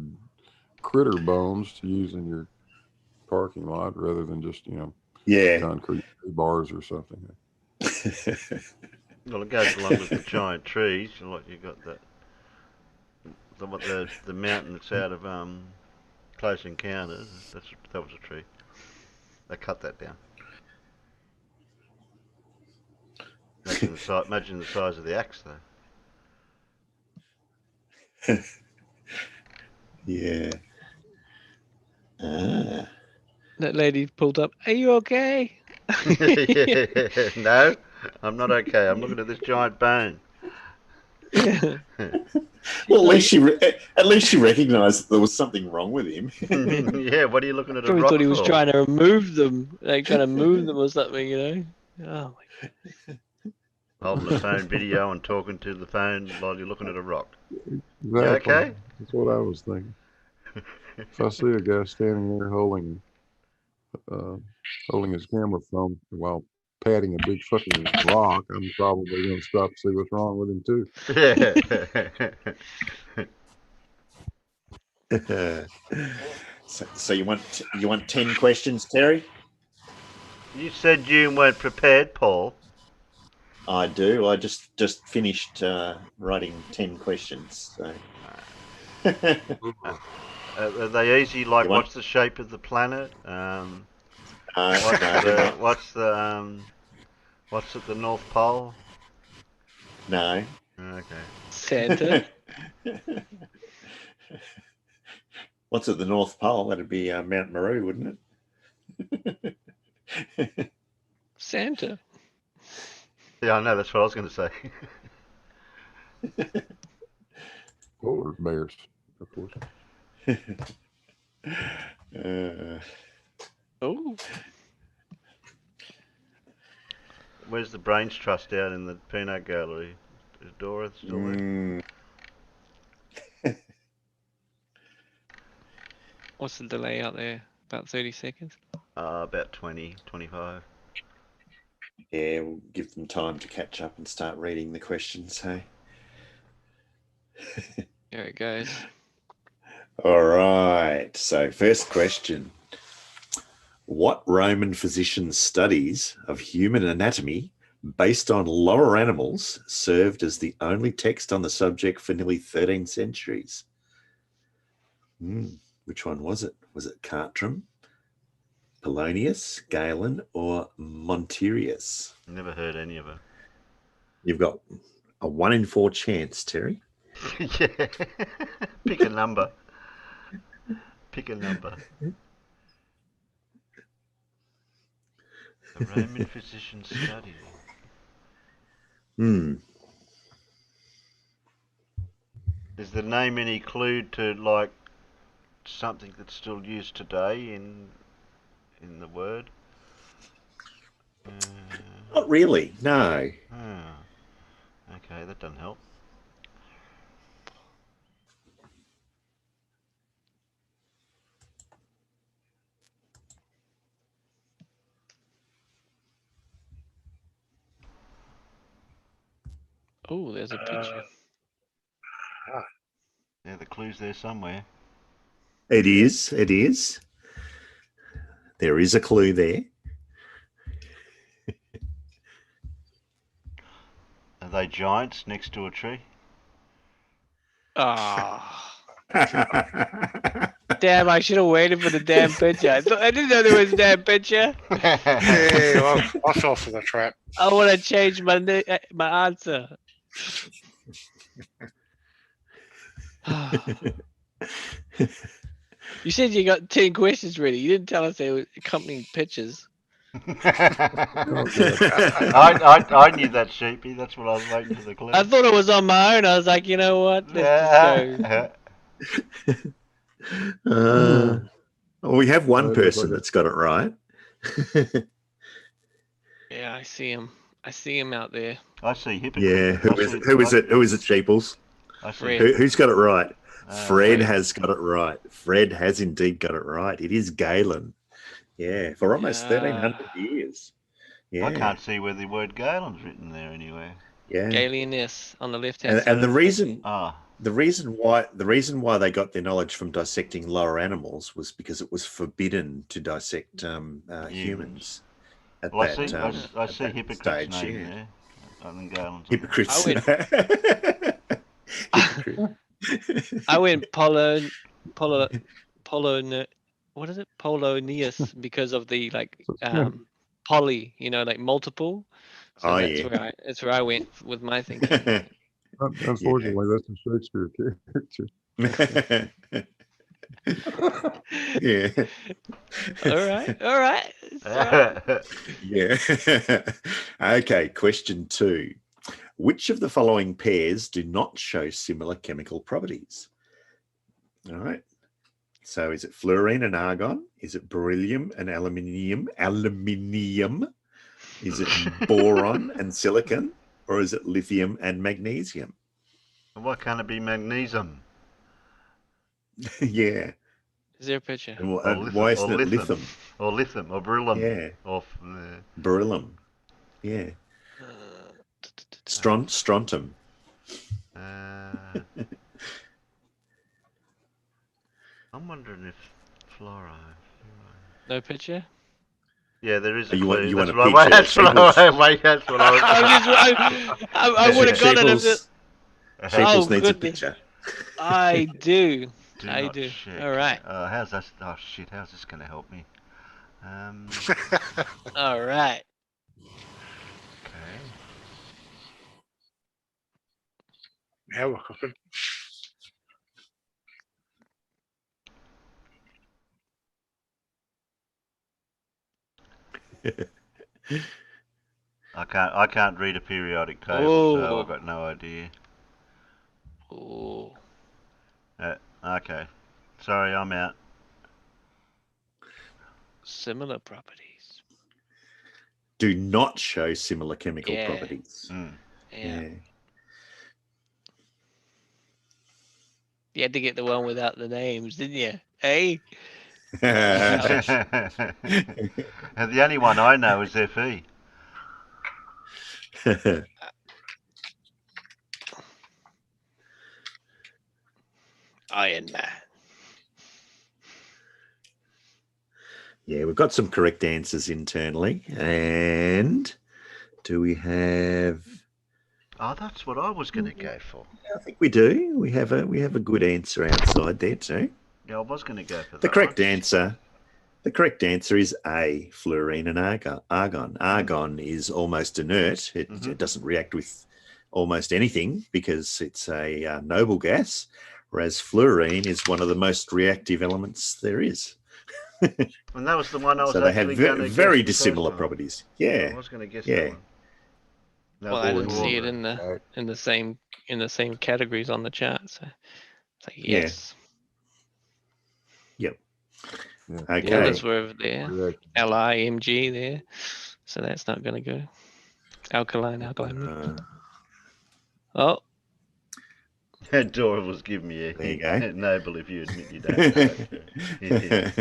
critter bones to use in your parking lot rather than just, concrete bars or something. Well, it goes along with the giant trees. Like you got the mountain that's out of Close Encounters. That was a tree. They cut that down. Imagine the size of the axe, though. Yeah. That lady pulled up. Are you okay? Yeah. No, I'm not okay. I'm looking at this giant bone. Yeah. Well, at least she recognised that there was something wrong with him. Yeah. What are you looking at a Probably rock thought he was for? trying to remove them, like trying to move them or something, you know. Oh my goodness. Holding the phone video and talking to the phone while you're looking at a rock. Exactly. You okay? That's what I was thinking. If I see a guy standing there holding his camera phone while patting a big fucking rock, I'm probably going to stop to see what's wrong with him too. So you want 10 questions, Terry? You said you weren't prepared, Paul. I do. I just finished writing 10 questions. So. Are they easy? Like, what's the shape of the planet? What's at the North Pole? No. Okay. Santa. What's at the North Pole? That'd be Mount Meru, wouldn't it? Santa. Yeah, I know. That's what I was going to say. Polar bears, of course. Oh. Where's the Brains Trust out in the peanut gallery? Is Dora still there? What's the delay out there? About 30 seconds? About 20, 25. Yeah, we'll give them time to catch up and start reading the questions, hey? There it goes. All right. So, first question. What Roman physician's studies of human anatomy based on lower animals served as the only text on the subject for nearly 13 centuries? Which one was it? Was it Cartram, Polonius, Galen, or Monterius? Never heard any of it. You've got a 1 in 4 chance, Terry. Yeah. Pick a number. Pick a number. The Roman physician study. Is the name any clue to like something that's still used today in the word? Not really, no. Okay, that doesn't help. Oh, there's a picture. Yeah, the clue's there somewhere. It is. It is. There is a clue there. Are they giants next to a tree? Ah. Damn, I should have waited for the damn picture. I didn't know there was a damn picture. Yeah, I fell for the trap. I want to change my answer. You said you got 10 questions ready. You didn't tell us they were accompanying pictures. I knew that, Sheepy. That's what I was waiting for the clue. I thought it was on my own. I was like, you know what? Let's just go. We have one person that's got it right. Yeah, I see him. I see him out there. I see hypocrite. Yeah, who is it? Who is it, Sheeples? Who's got it right? Fred has got it right. Fred has indeed got it right. It is Galen. Yeah, for almost 1,300 years. Yeah. I can't see where the word Galen's written there anywhere. Yeah. Galeanness on the left hand side. And the reason why they got their knowledge from dissecting lower animals was because it was forbidden to dissect humans. At Well, that, I see hypocrite's stage, name there. I think Galen's Hypocrites. I went what is it? Polonius because of the poly, like multiple. So that's where I went with my thinking. Unfortunately, that's a Shakespeare character. Yeah. All right. Yeah. Okay, question 2. Which of the following pairs do not show similar chemical properties? All right. So is it fluorine and argon? Is it beryllium and aluminium? Is it boron and silicon? Or is it lithium and magnesium? Why can't it be magnesium? Yeah. Is there a picture? And why isn't it lithium? Or lithium, or beryllium. Yeah. Or beryllium. Yeah. Strontium. I'm wondering if fluoride. No picture? Yeah, there is a You clue. want a That's picture? what I was. I would have got it if it. Sheeples needs a picture. I do. Do I not do. check. All right. How's that? Oh shit! How's this going to help me? All right. Okay. Now we're cooking. I can't read a periodic table, so I've got no idea. Oh. Okay. Sorry, I'm out. Similar properties. Do not show similar chemical Yeah. properties. Yeah. You had to get the one without the names, didn't you? Hey. And the only one I know is FE. Iron Man. Yeah, we've got some correct answers internally. And do we have... Oh, that's what I was going to go for. I think we do. We have a good answer outside there too. Yeah, I was going to go for that. The correct answer is A, fluorine and argon. Argon is almost inert. It doesn't react with almost anything because it's a noble gas, whereas fluorine is one of the most reactive elements there is. And that was the one I was So they have very guess dissimilar one. properties. Yeah. I was going to guess Yeah. that one. No, Well, I didn't water. see it in the same categories on the chart. So it's like yes. Yep. The Okay. others were over there. LIMG there. So that's not going to go. Alkaline. Oh. Dora was giving me a There you hint. go. Noble if you admit you don't know.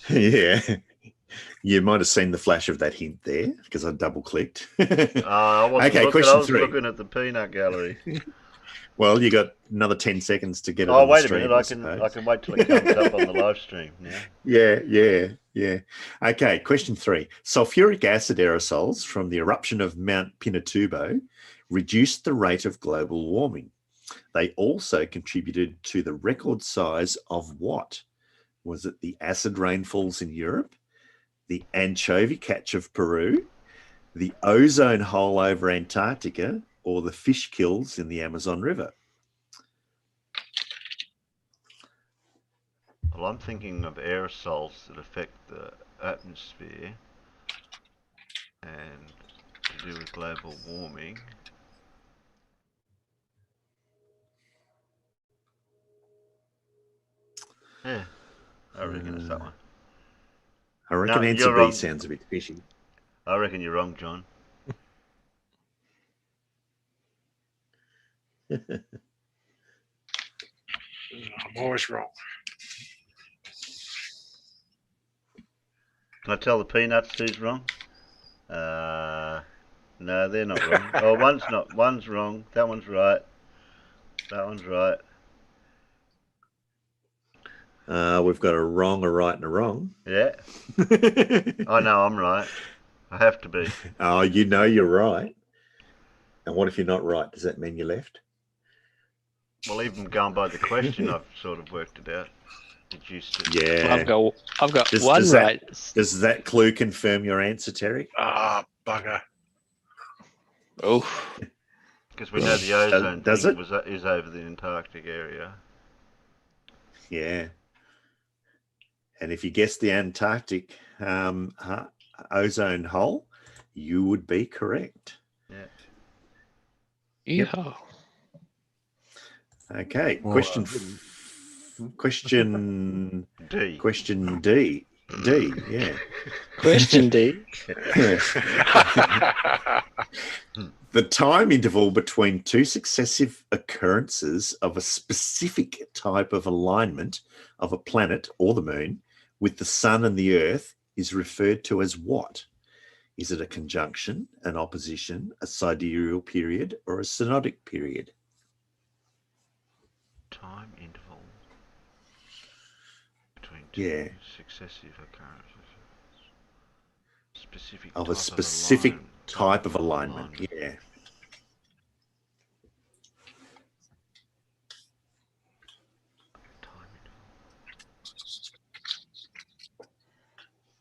Yeah. You might have seen the flash of that hint there because I double clicked. I wasn't Okay, looking. question I was 3. looking at the peanut gallery. Well, you got another 10 seconds to get it Oh, on the wait a stream. minute! I can wait till it comes up on the live stream now. Yeah. Okay, question 3. Sulfuric acid aerosols from the eruption of Mount Pinatubo reduced the rate of global warming. They also contributed to the record size of what? Was it the acid rainfalls in Europe, the anchovy catch of Peru, the ozone hole over Antarctica, or the fish kills in the Amazon River? Well, I'm thinking of aerosols that affect the atmosphere and to do with global warming. Yeah, I reckon it's that one. I reckon No, answer you're B wrong. sounds a bit fishy. I reckon you're wrong, John. I'm always wrong. Can I tell the peanuts who's wrong? No, they're not wrong. Oh, one's wrong. That one's right. That one's right. We've got a wrong, a right, and a wrong. Yeah. I know I'm right. I have to be. Oh, you know you're right. And what if you're not right? Does that mean you left? Well, even going by the question, I've sort of worked it out. Deduced it. Yeah. I've got one right. Does that clue confirm your answer, Terry? Ah, bugger. Oh. Because we know the ozone Does thing it? is over the Antarctic area. Yeah. And if you guessed the Antarctic ozone hole, you would be correct. Yeah. Yeehaw. Okay. Well, Question D. Question D. D, yeah. Question D. The time interval between two successive occurrences of a specific type of alignment of a planet or the moon with the sun and the earth is referred to as what? Is it a conjunction, an opposition, a sidereal period, or a synodic period? Time interval between two successive occurrences. Specific Of type a specific type of alignment, yeah.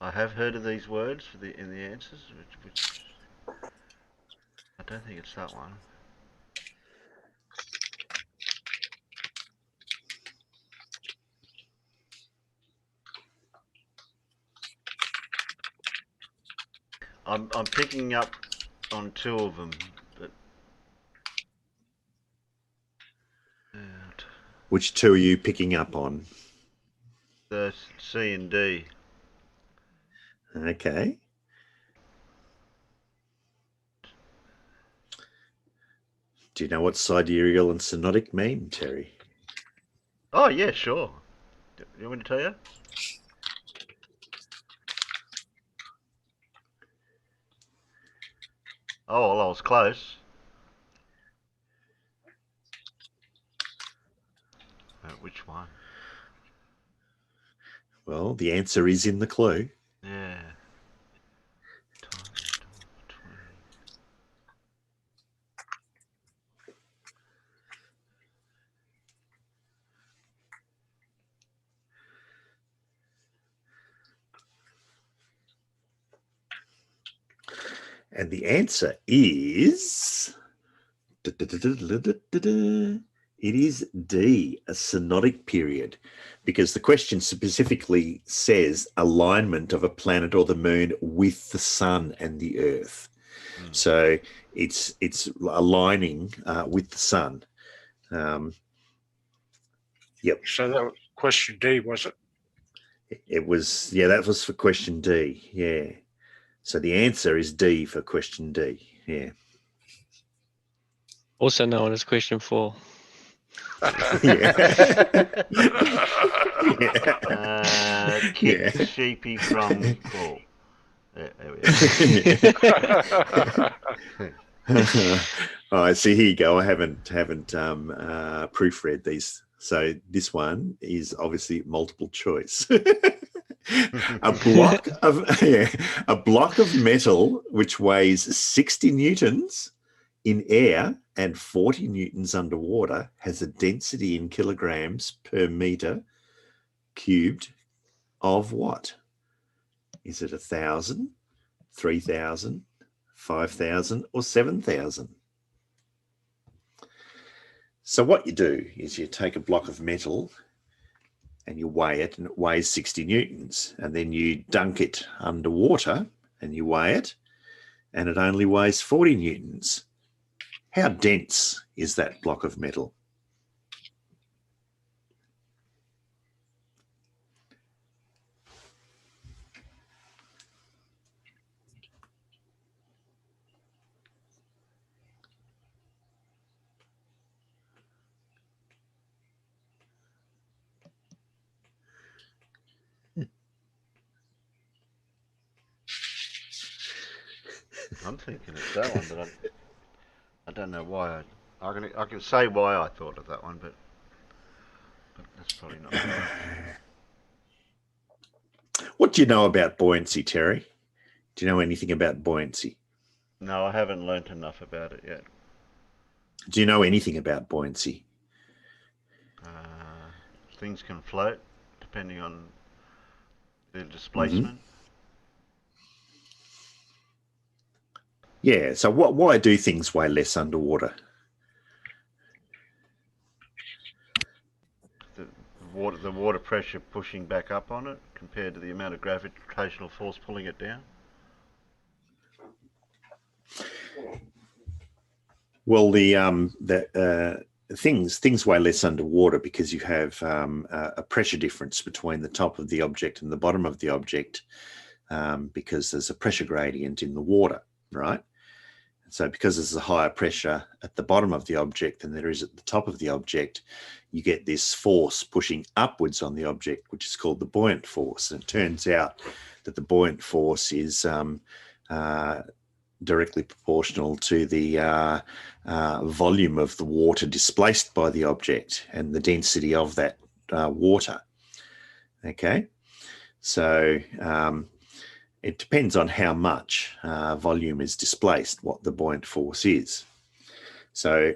I have heard of these words in the answers, which I don't think it's that one. I'm picking up on two of them, but Which two are you picking up on? the C and D. Okay. Do you know what sidereal and synodic mean, Terry? Oh yeah, sure. You want me to tell you? Oh, well, I was close. Which one? Well, the answer is in the clue. Yeah. And the answer is... It is D, a synodic period, because the question specifically says alignment of a planet or the moon with the sun and the earth. So it's aligning with the sun. Yep. So that was question D, was it? It was, yeah, that was for question D. Yeah. So the answer is D for question D. Yeah. Also known as question 4. Kick Sheepy from Paul. There we All right, so here you go. I haven't proofread these, so this one is obviously multiple choice. a block of metal which weighs 60 newtons in air and 40 newtons underwater has a density in kilograms per meter cubed of what? Is it 1,000, 3,000, 5,000 or 7,000? So what you do is you take a block of metal and you weigh it, and it weighs 60 newtons, and then you dunk it underwater and you weigh it, and it only weighs 40 newtons. How dense is that block of metal? I'm thinking it's that one, but I don't know why. I can say why I thought of that one, but that's probably not right. What do you know about buoyancy, Terry? Do you know anything about buoyancy? No, I haven't learnt enough about it yet. Do you know anything about buoyancy? Things can float depending on their displacement. Yeah, so why do things weigh less underwater? The water pressure pushing back up on it compared to the amount of gravitational force pulling it down? Well, things weigh less underwater because you have a pressure difference between the top of the object and the bottom of the object, because there's a pressure gradient in the water, right? So because there's a higher pressure at the bottom of the object than there is at the top of the object, you get this force pushing upwards on the object, which is called the buoyant force. And it turns out that the buoyant force is directly proportional to the volume of the water displaced by the object and the density of that water. Okay, so it depends on how much volume is displaced, what the buoyant force is. So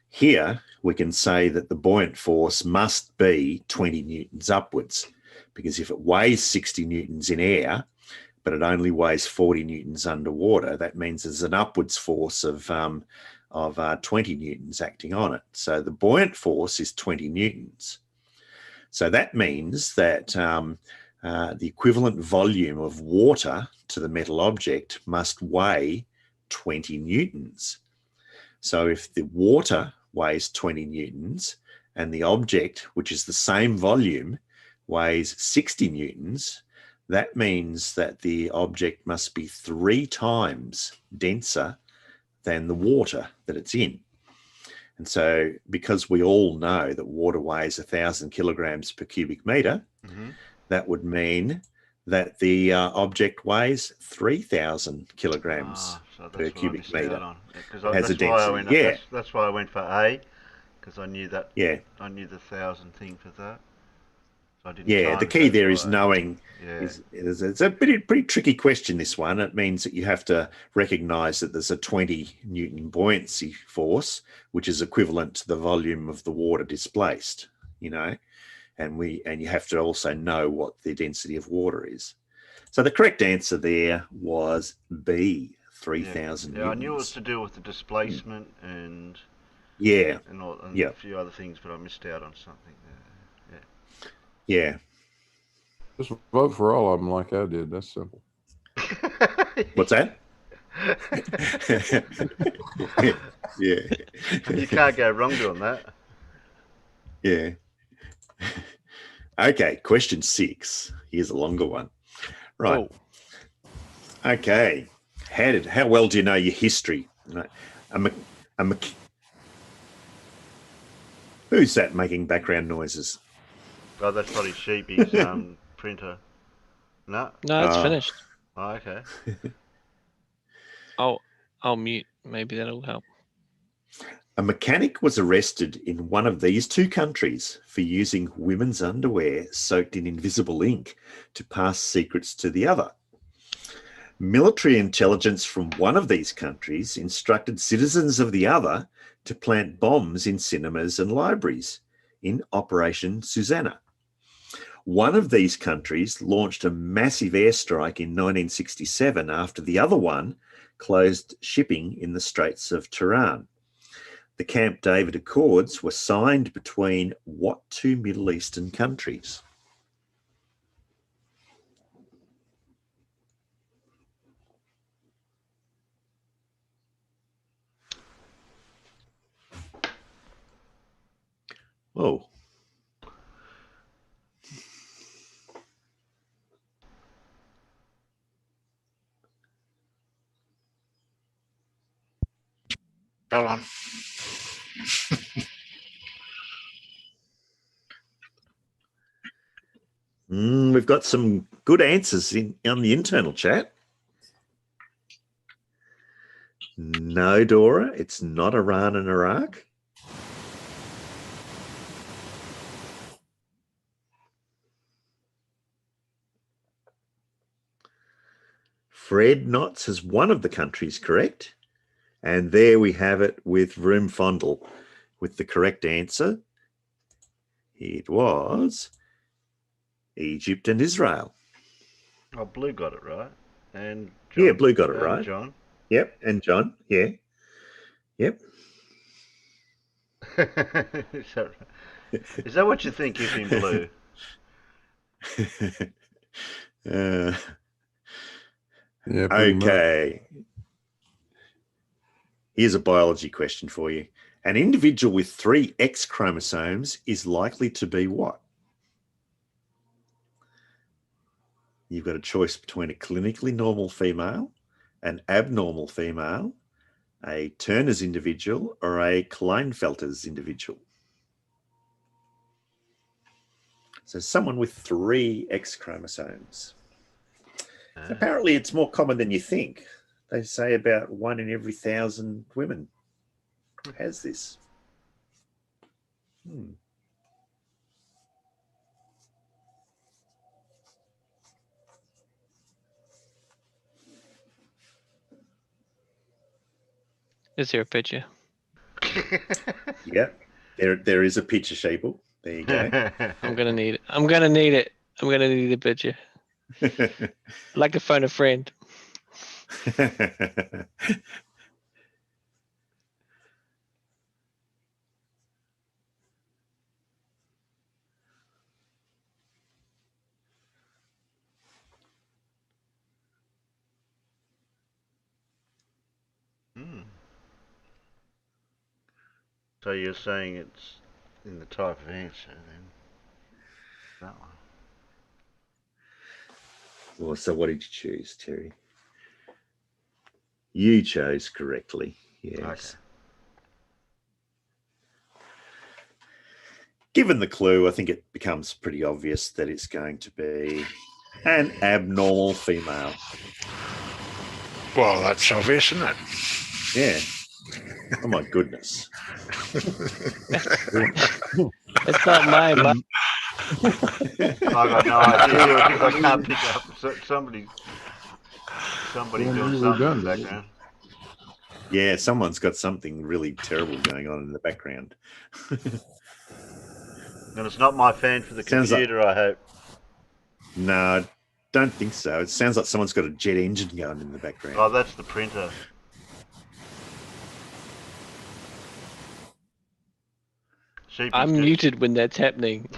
here we can say that the buoyant force must be 20 newtons upwards, because if it weighs 60 newtons in air, but it only weighs 40 newtons underwater, that means there's an upwards force of 20 newtons acting on it. So the buoyant force is 20 newtons. So that means that the equivalent volume of water to the metal object must weigh 20 newtons. So if the water weighs 20 newtons and the object, which is the same volume, weighs 60 newtons, that means that the object must be 3 times denser than the water that it's in. And so because we all know that water weighs 1,000 kilograms per cubic meter, that would mean that the object weighs 3,000 kilograms per cubic meter. That's why I went for A, because I knew that. Yeah. I knew the 1,000 thing for that. So I didn't The key there is knowing. It's a pretty tricky question, this one. It means that you have to recognise that there's a 20 Newton buoyancy force, which is equivalent to the volume of the water displaced, you know. And you have to also know what the density of water is. So the correct answer there was B, 3,000 newtons. I knew it was to do with the displacement and a few other things, but I missed out on something there. Yeah. Just vote for all of them like I did. That's simple. What's that? Yeah. You can't go wrong doing that. Yeah. Okay, question 6. Here's a longer one. Right. Oh. Okay. How well do you know your history? Who's that making background noises? Oh, that's probably Sheepy's printer. No? No, it's finished. Oh, okay. I'll mute. Maybe that'll help. A mechanic was arrested in one of these two countries for using women's underwear soaked in invisible ink to pass secrets to the other. Military intelligence from one of these countries instructed citizens of the other to plant bombs in cinemas and libraries in Operation Susanna. One of these countries launched a massive airstrike in 1967 after the other one closed shipping in the Straits of Tiran. The Camp David Accords were signed between what two Middle Eastern countries? Oh. Go on. We've got some good answers on the internal chat. No, Dora, it's not Iran and Iraq. Fred Knotts is one of the countries correct. And there we have it with Room Fondle with the correct answer. It was Egypt and Israel. Oh, Blue got it right. And John, yeah, Blue got it right. John. Yep, and John, yeah. Yep. Is that what you think is in blue? Yeah. Okay. Here's a biology question for you. An individual with 3 X chromosomes is likely to be what? You've got a choice between a clinically normal female, an abnormal female, a Turner's individual, or a Klinefelter's individual. So someone with 3 X chromosomes. Apparently it's more common than you think. They say about 1 in every 1,000 women has this. Is there a picture? Yep. There is a picture, Sheeple. There you go. I'm gonna need it. I'm gonna need it. I'm gonna need a picture. I'd like to phone a friend. So you're saying it's in the type of answer then? That one. Well, so what did you choose, Terry? You chose correctly, yes. Okay. Given the clue, I think it becomes pretty obvious that it's going to be an abnormal female. Well, that's obvious, isn't it? Yeah. Oh, my goodness. It's not mine, but... I got no idea because I can't pick up. Somebody doing something in the background. Yeah, someone's got something really terrible going on in the background. And it's not my fan for the computer, I hope. No, I don't think so. It sounds like someone's got a jet engine going in the background. Oh, that's the printer. I'm muted when that's happening.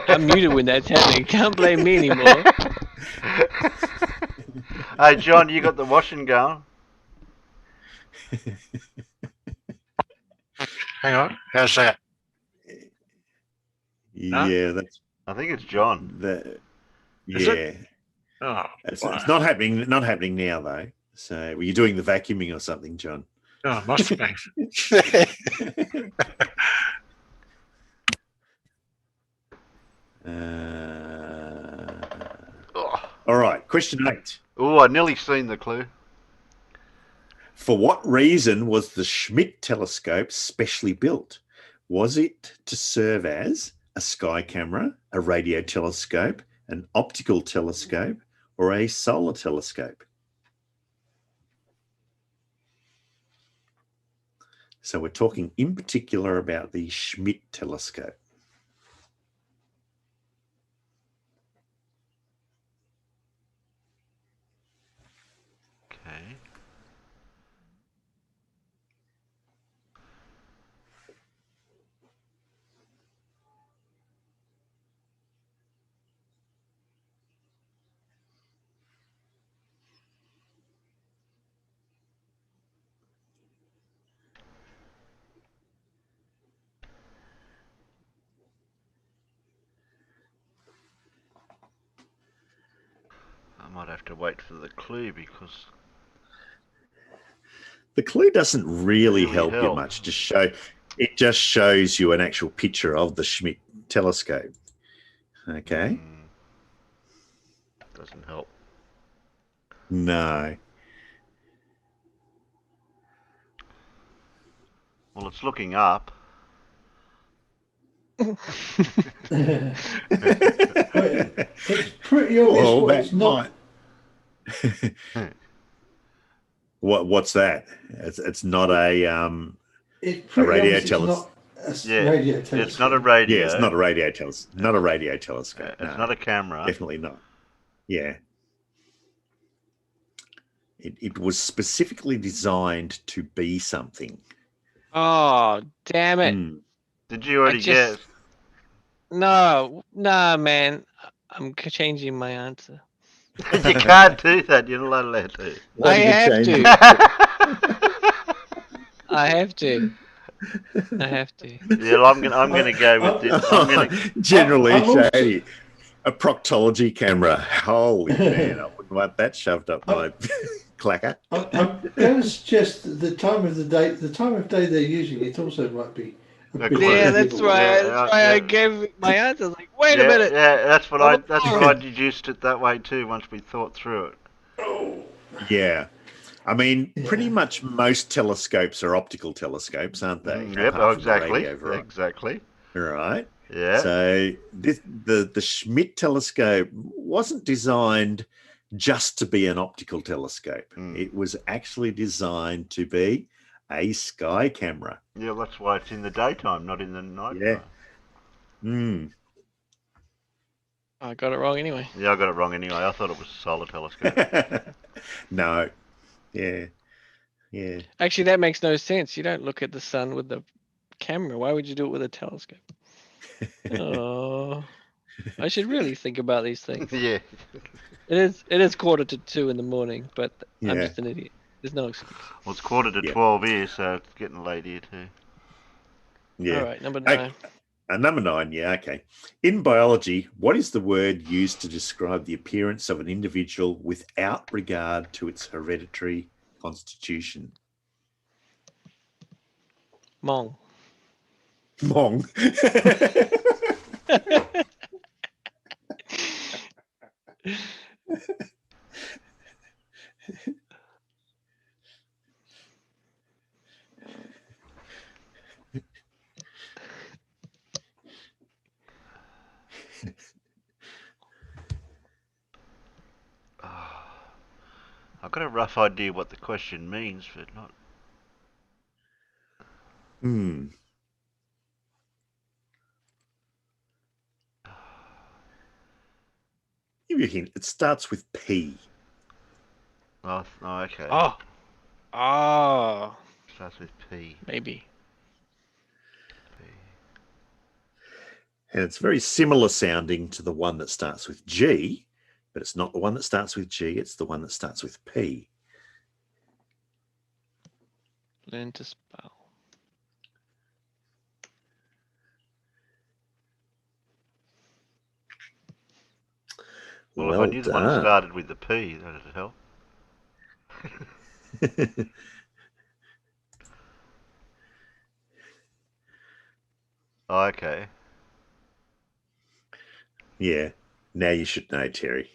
I'm muted when that's happening. Can't blame me anymore. Hey, John, you got the washing going? Hang on. How's that? Yeah, that's. I think it's John. Is it? Oh, it's not happening. Not happening now, though. So, were you doing the vacuuming or something, John? Oh, must have been. All right, question 8. Oh, I nearly seen the clue. For what reason was the Schmidt telescope specially built? Was it to serve as a sky camera, a radio telescope, an optical telescope, or a solar telescope? So we're talking in particular about the Schmidt telescope. Okay. I might have to wait for the clue because the clue doesn't really help you much. It just shows you an actual picture of the Schmidt telescope. Okay. Doesn't help. No. Well, it's looking up. It's pretty obvious what it's not. What's that? It's not a radio telescope. Radio telescope. It's not a radio. Yeah, it's not a radio telescope. Not a radio telescope. It's not a camera. Definitely not. Yeah. It was specifically designed to be something. Oh, damn it. Did you already guess? No, man. I'm changing my answer. You can't do that. You're not allowed to. I have to. I have to. Yeah, I'm gonna go with this. Generally, Shady, a proctology camera. Holy man, I wouldn't want that shoved up my clacker. I'm going to suggest the time of the day. The time of day they're using it also might be. Yeah, that's why. I gave my answer. I was like, wait a minute. Yeah, that's what I deduced it that way too. Once we thought through it. Yeah. I mean, pretty much most telescopes are optical telescopes, aren't they? Yep, exactly. Right. Yeah. So the Schmidt telescope wasn't designed just to be an optical telescope. It was actually designed to be a sky camera. Yeah, that's why it's in the daytime, not in the night. Yeah. I got it wrong anyway. Yeah, I got it wrong anyway. I thought it was a solar telescope. No. Yeah. Actually, that makes no sense. You don't look at the sun with the camera. Why would you do it with a telescope? Oh, I should really think about these things. Yeah. It is 1:45 in the morning, but I'm just an idiot. There's no excuse. Well, it's 11:45 here, so it's getting late here too. Yeah. All right, number 9. Number 9, yeah, okay. In biology, what is the word used to describe the appearance of an individual without regard to its hereditary constitution? Mong. Mong. I've got a rough idea what the question means, but not. Give you a hint. It starts with P. Oh, okay. Oh. Starts with P. Maybe. And it's very similar sounding to the one that starts with G, but it's not the one that starts with G, it's the one that starts with P. Learn to spell. Well, if I knew the one that started with the P, that'd help. Oh, okay. Yeah. Now you should know, Terry.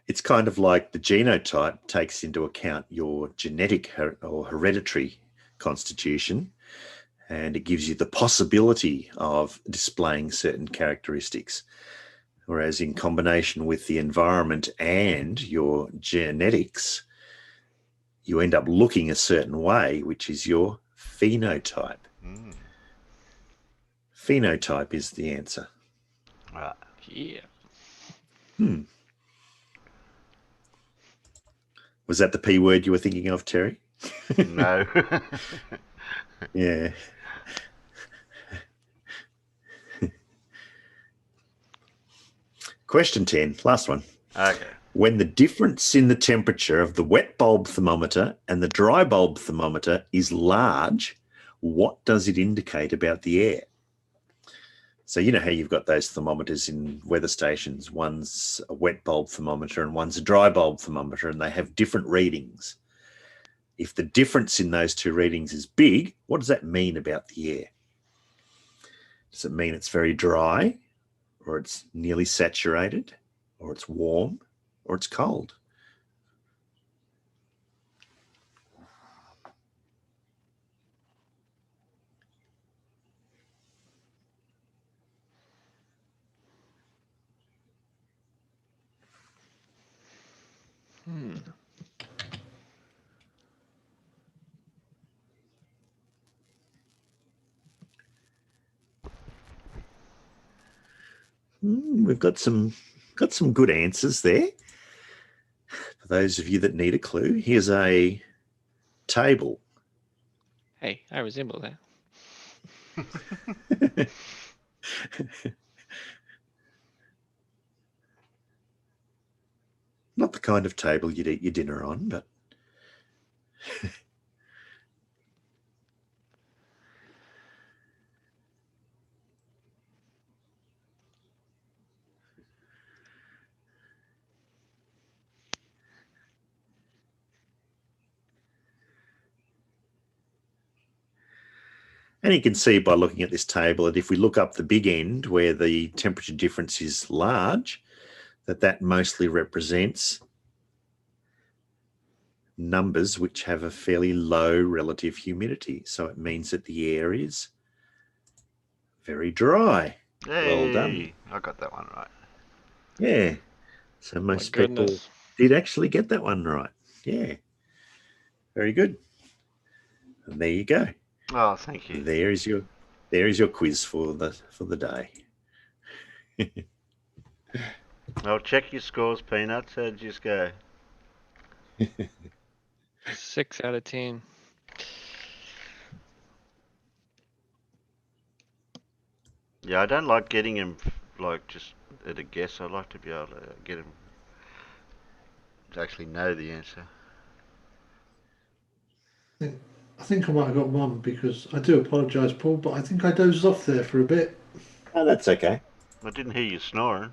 It's kind of like the genotype takes into account your genetic or hereditary constitution, and it gives you the possibility of displaying certain characteristics. Whereas in combination with the environment and your genetics, you end up looking a certain way, which is your phenotype. Phenotype is the answer. Right. Yeah. Was that the P word you were thinking of, Terry? No. Yeah. Question 10, last one. Okay. When the difference in the temperature of the wet bulb thermometer and the dry bulb thermometer is large, what does it indicate about the air? So you know how you've got those thermometers in weather stations. One's a wet bulb thermometer and one's a dry bulb thermometer, and they have different readings. If the difference in those two readings is big, what does that mean about the air? Does it mean it's very dry, or it's nearly saturated, or it's warm, or it's cold? We've got some good answers there. For those of you that need a clue, here's a table. Hey, I resemble that. Not the kind of table you'd eat your dinner on, but and you can see by looking at this table that if we look up the big end where the temperature difference is large, that mostly represents numbers which have a fairly low relative humidity. So it means that the air is very dry. Hey, well done. I got that one right. Yeah. So most people goodness. did actually get that one right. Yeah. Very good. And there you go. Oh, thank you. There is your quiz for the day. Well, check your scores, Peanuts. How'd you just go? 6 out of 10. Yeah, I don't like getting him like just at a guess. I like to be able to get him to actually know the answer. I think I might have got one because I do apologise, Paul, but I think I dozed off there for a bit. Oh, that's okay. I didn't hear you snoring.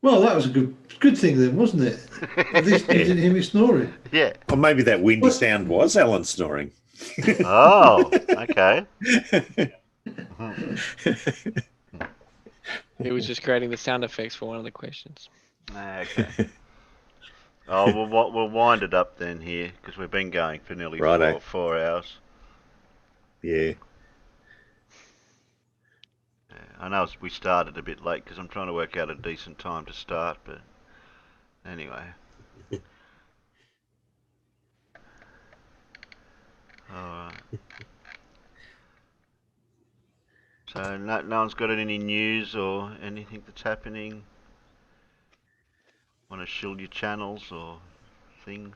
Well, that was a good thing then, wasn't it? At least you didn't hear me snoring. Yeah. Or maybe that windy sound was Alan snoring. Oh, okay. He was just creating the sound effects for one of the questions. Okay. Oh, we'll wind it up then here because we've been going for nearly four hours. Yeah. I know we started a bit late because I'm trying to work out a decent time to start, but anyway. Alright. So no one's got any news or anything that's happening? Want to shield your channels or things?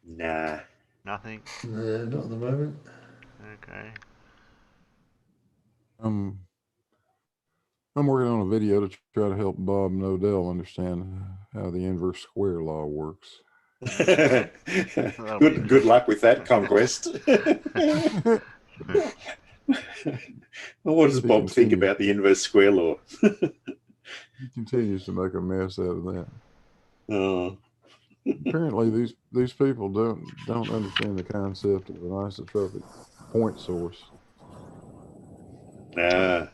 Nah. Nothing? No, not at the moment. Okay. I'm working on a video to try to help Bob and Odell understand how the inverse square law works. Good luck with that, Conquest. Well, what does Bob think about the inverse square law? He continues to make a mess out of that. Oh. Apparently, these people don't understand the concept of an isotropic point source. Ah.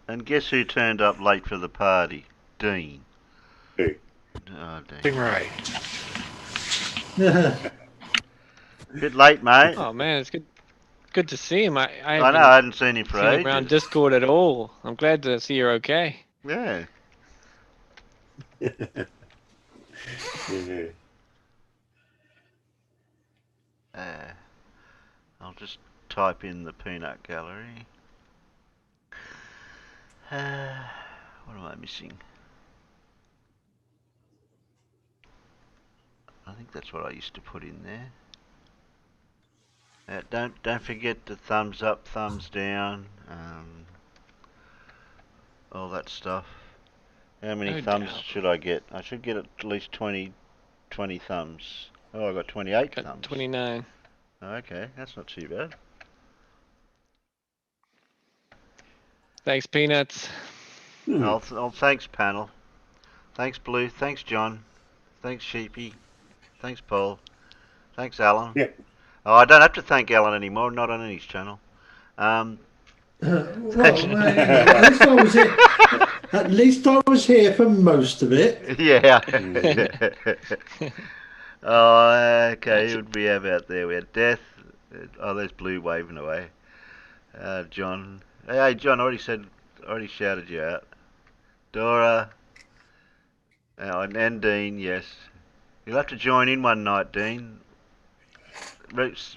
And guess who turned up late for the party? Dean. Who? Oh, Dean. Right. Bit late, mate. Oh man, it's good to see him. I know, I hadn't seen him for ages. around Discord at all. I'm glad to see you're okay. Yeah. Yeah. I'll just type in the peanut gallery. What am I missing? I think that's what I used to put in there. Don't forget the thumbs up, thumbs down, all that stuff. How many No thumbs doubt. should I get? I should get at least 20 thumbs. Oh, I got 28 Got thumbs. 29. Okay, that's not too bad. Thanks, Peanuts. Oh, thanks, panel. Thanks, Blue. Thanks, John. Thanks, Sheepy. Thanks, Paul. Thanks, Alan. Yeah. Oh, I don't have to thank Alan anymore. Not on his channel. Well, at least I was here. At least I was here for most of it. Yeah. Oh, okay. Who would we have out there? We had Death. Oh, there's Blue waving away. John. Hey, John. Already shouted you out. Dora. And Dean. Yes. You'll have to join in one night, Dean.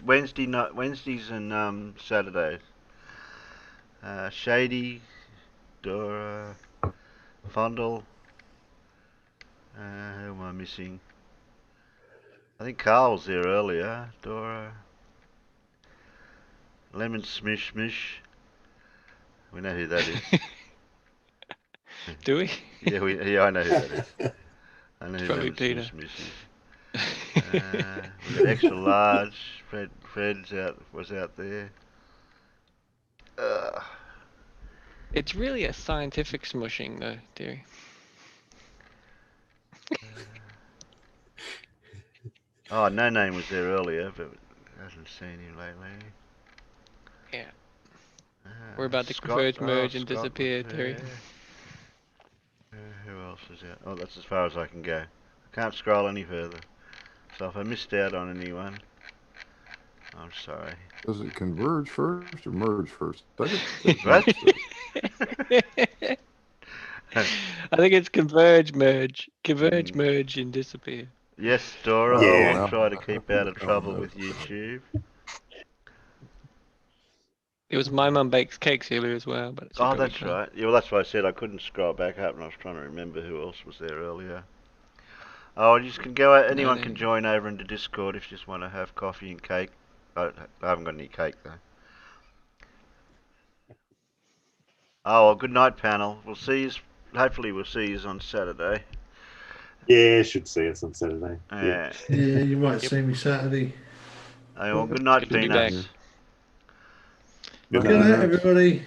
Wednesdays and Saturdays. Shady, Dora, Fondle. Who am I missing? I think Carl was there earlier. Dora, Lemon Smish Smish. We know who that is. Do we? Yeah, I know who that is. I know who Probably Lemon Peter. Smish Smish is. We got extra large. Fred's was out there. It's really a scientific smushing, though, dearie. Oh, No Name was there earlier, but I haven't seen him lately. Yeah. We're about to converge, merge, and Scott disappear, was Terry. there. Who else is out? Oh, that's as far as I can go. I can't scroll any further. So if I missed out on anyone, I'm sorry. Does it converge first or merge first? What? I think it's converge, merge, and disappear. Yes, Dora. Yeah. I'll try to keep out of trouble with YouTube. It was My Mum Bakes Cakes earlier as well, but Oh, that's right. Yeah, well, that's why I said I couldn't scroll back up, and I was trying to remember who else was there earlier. Oh, you just can go out. Anyone can join over into Discord if you just want to have coffee and cake. I haven't got any cake though. Oh, well, good night, panel. We'll see you. Hopefully, we'll see you on Saturday. Yeah, should see us on Saturday. Yeah. Yeah, you might see me Saturday. Hey, well, good night, Good to be back. Peanuts. Good night, everybody.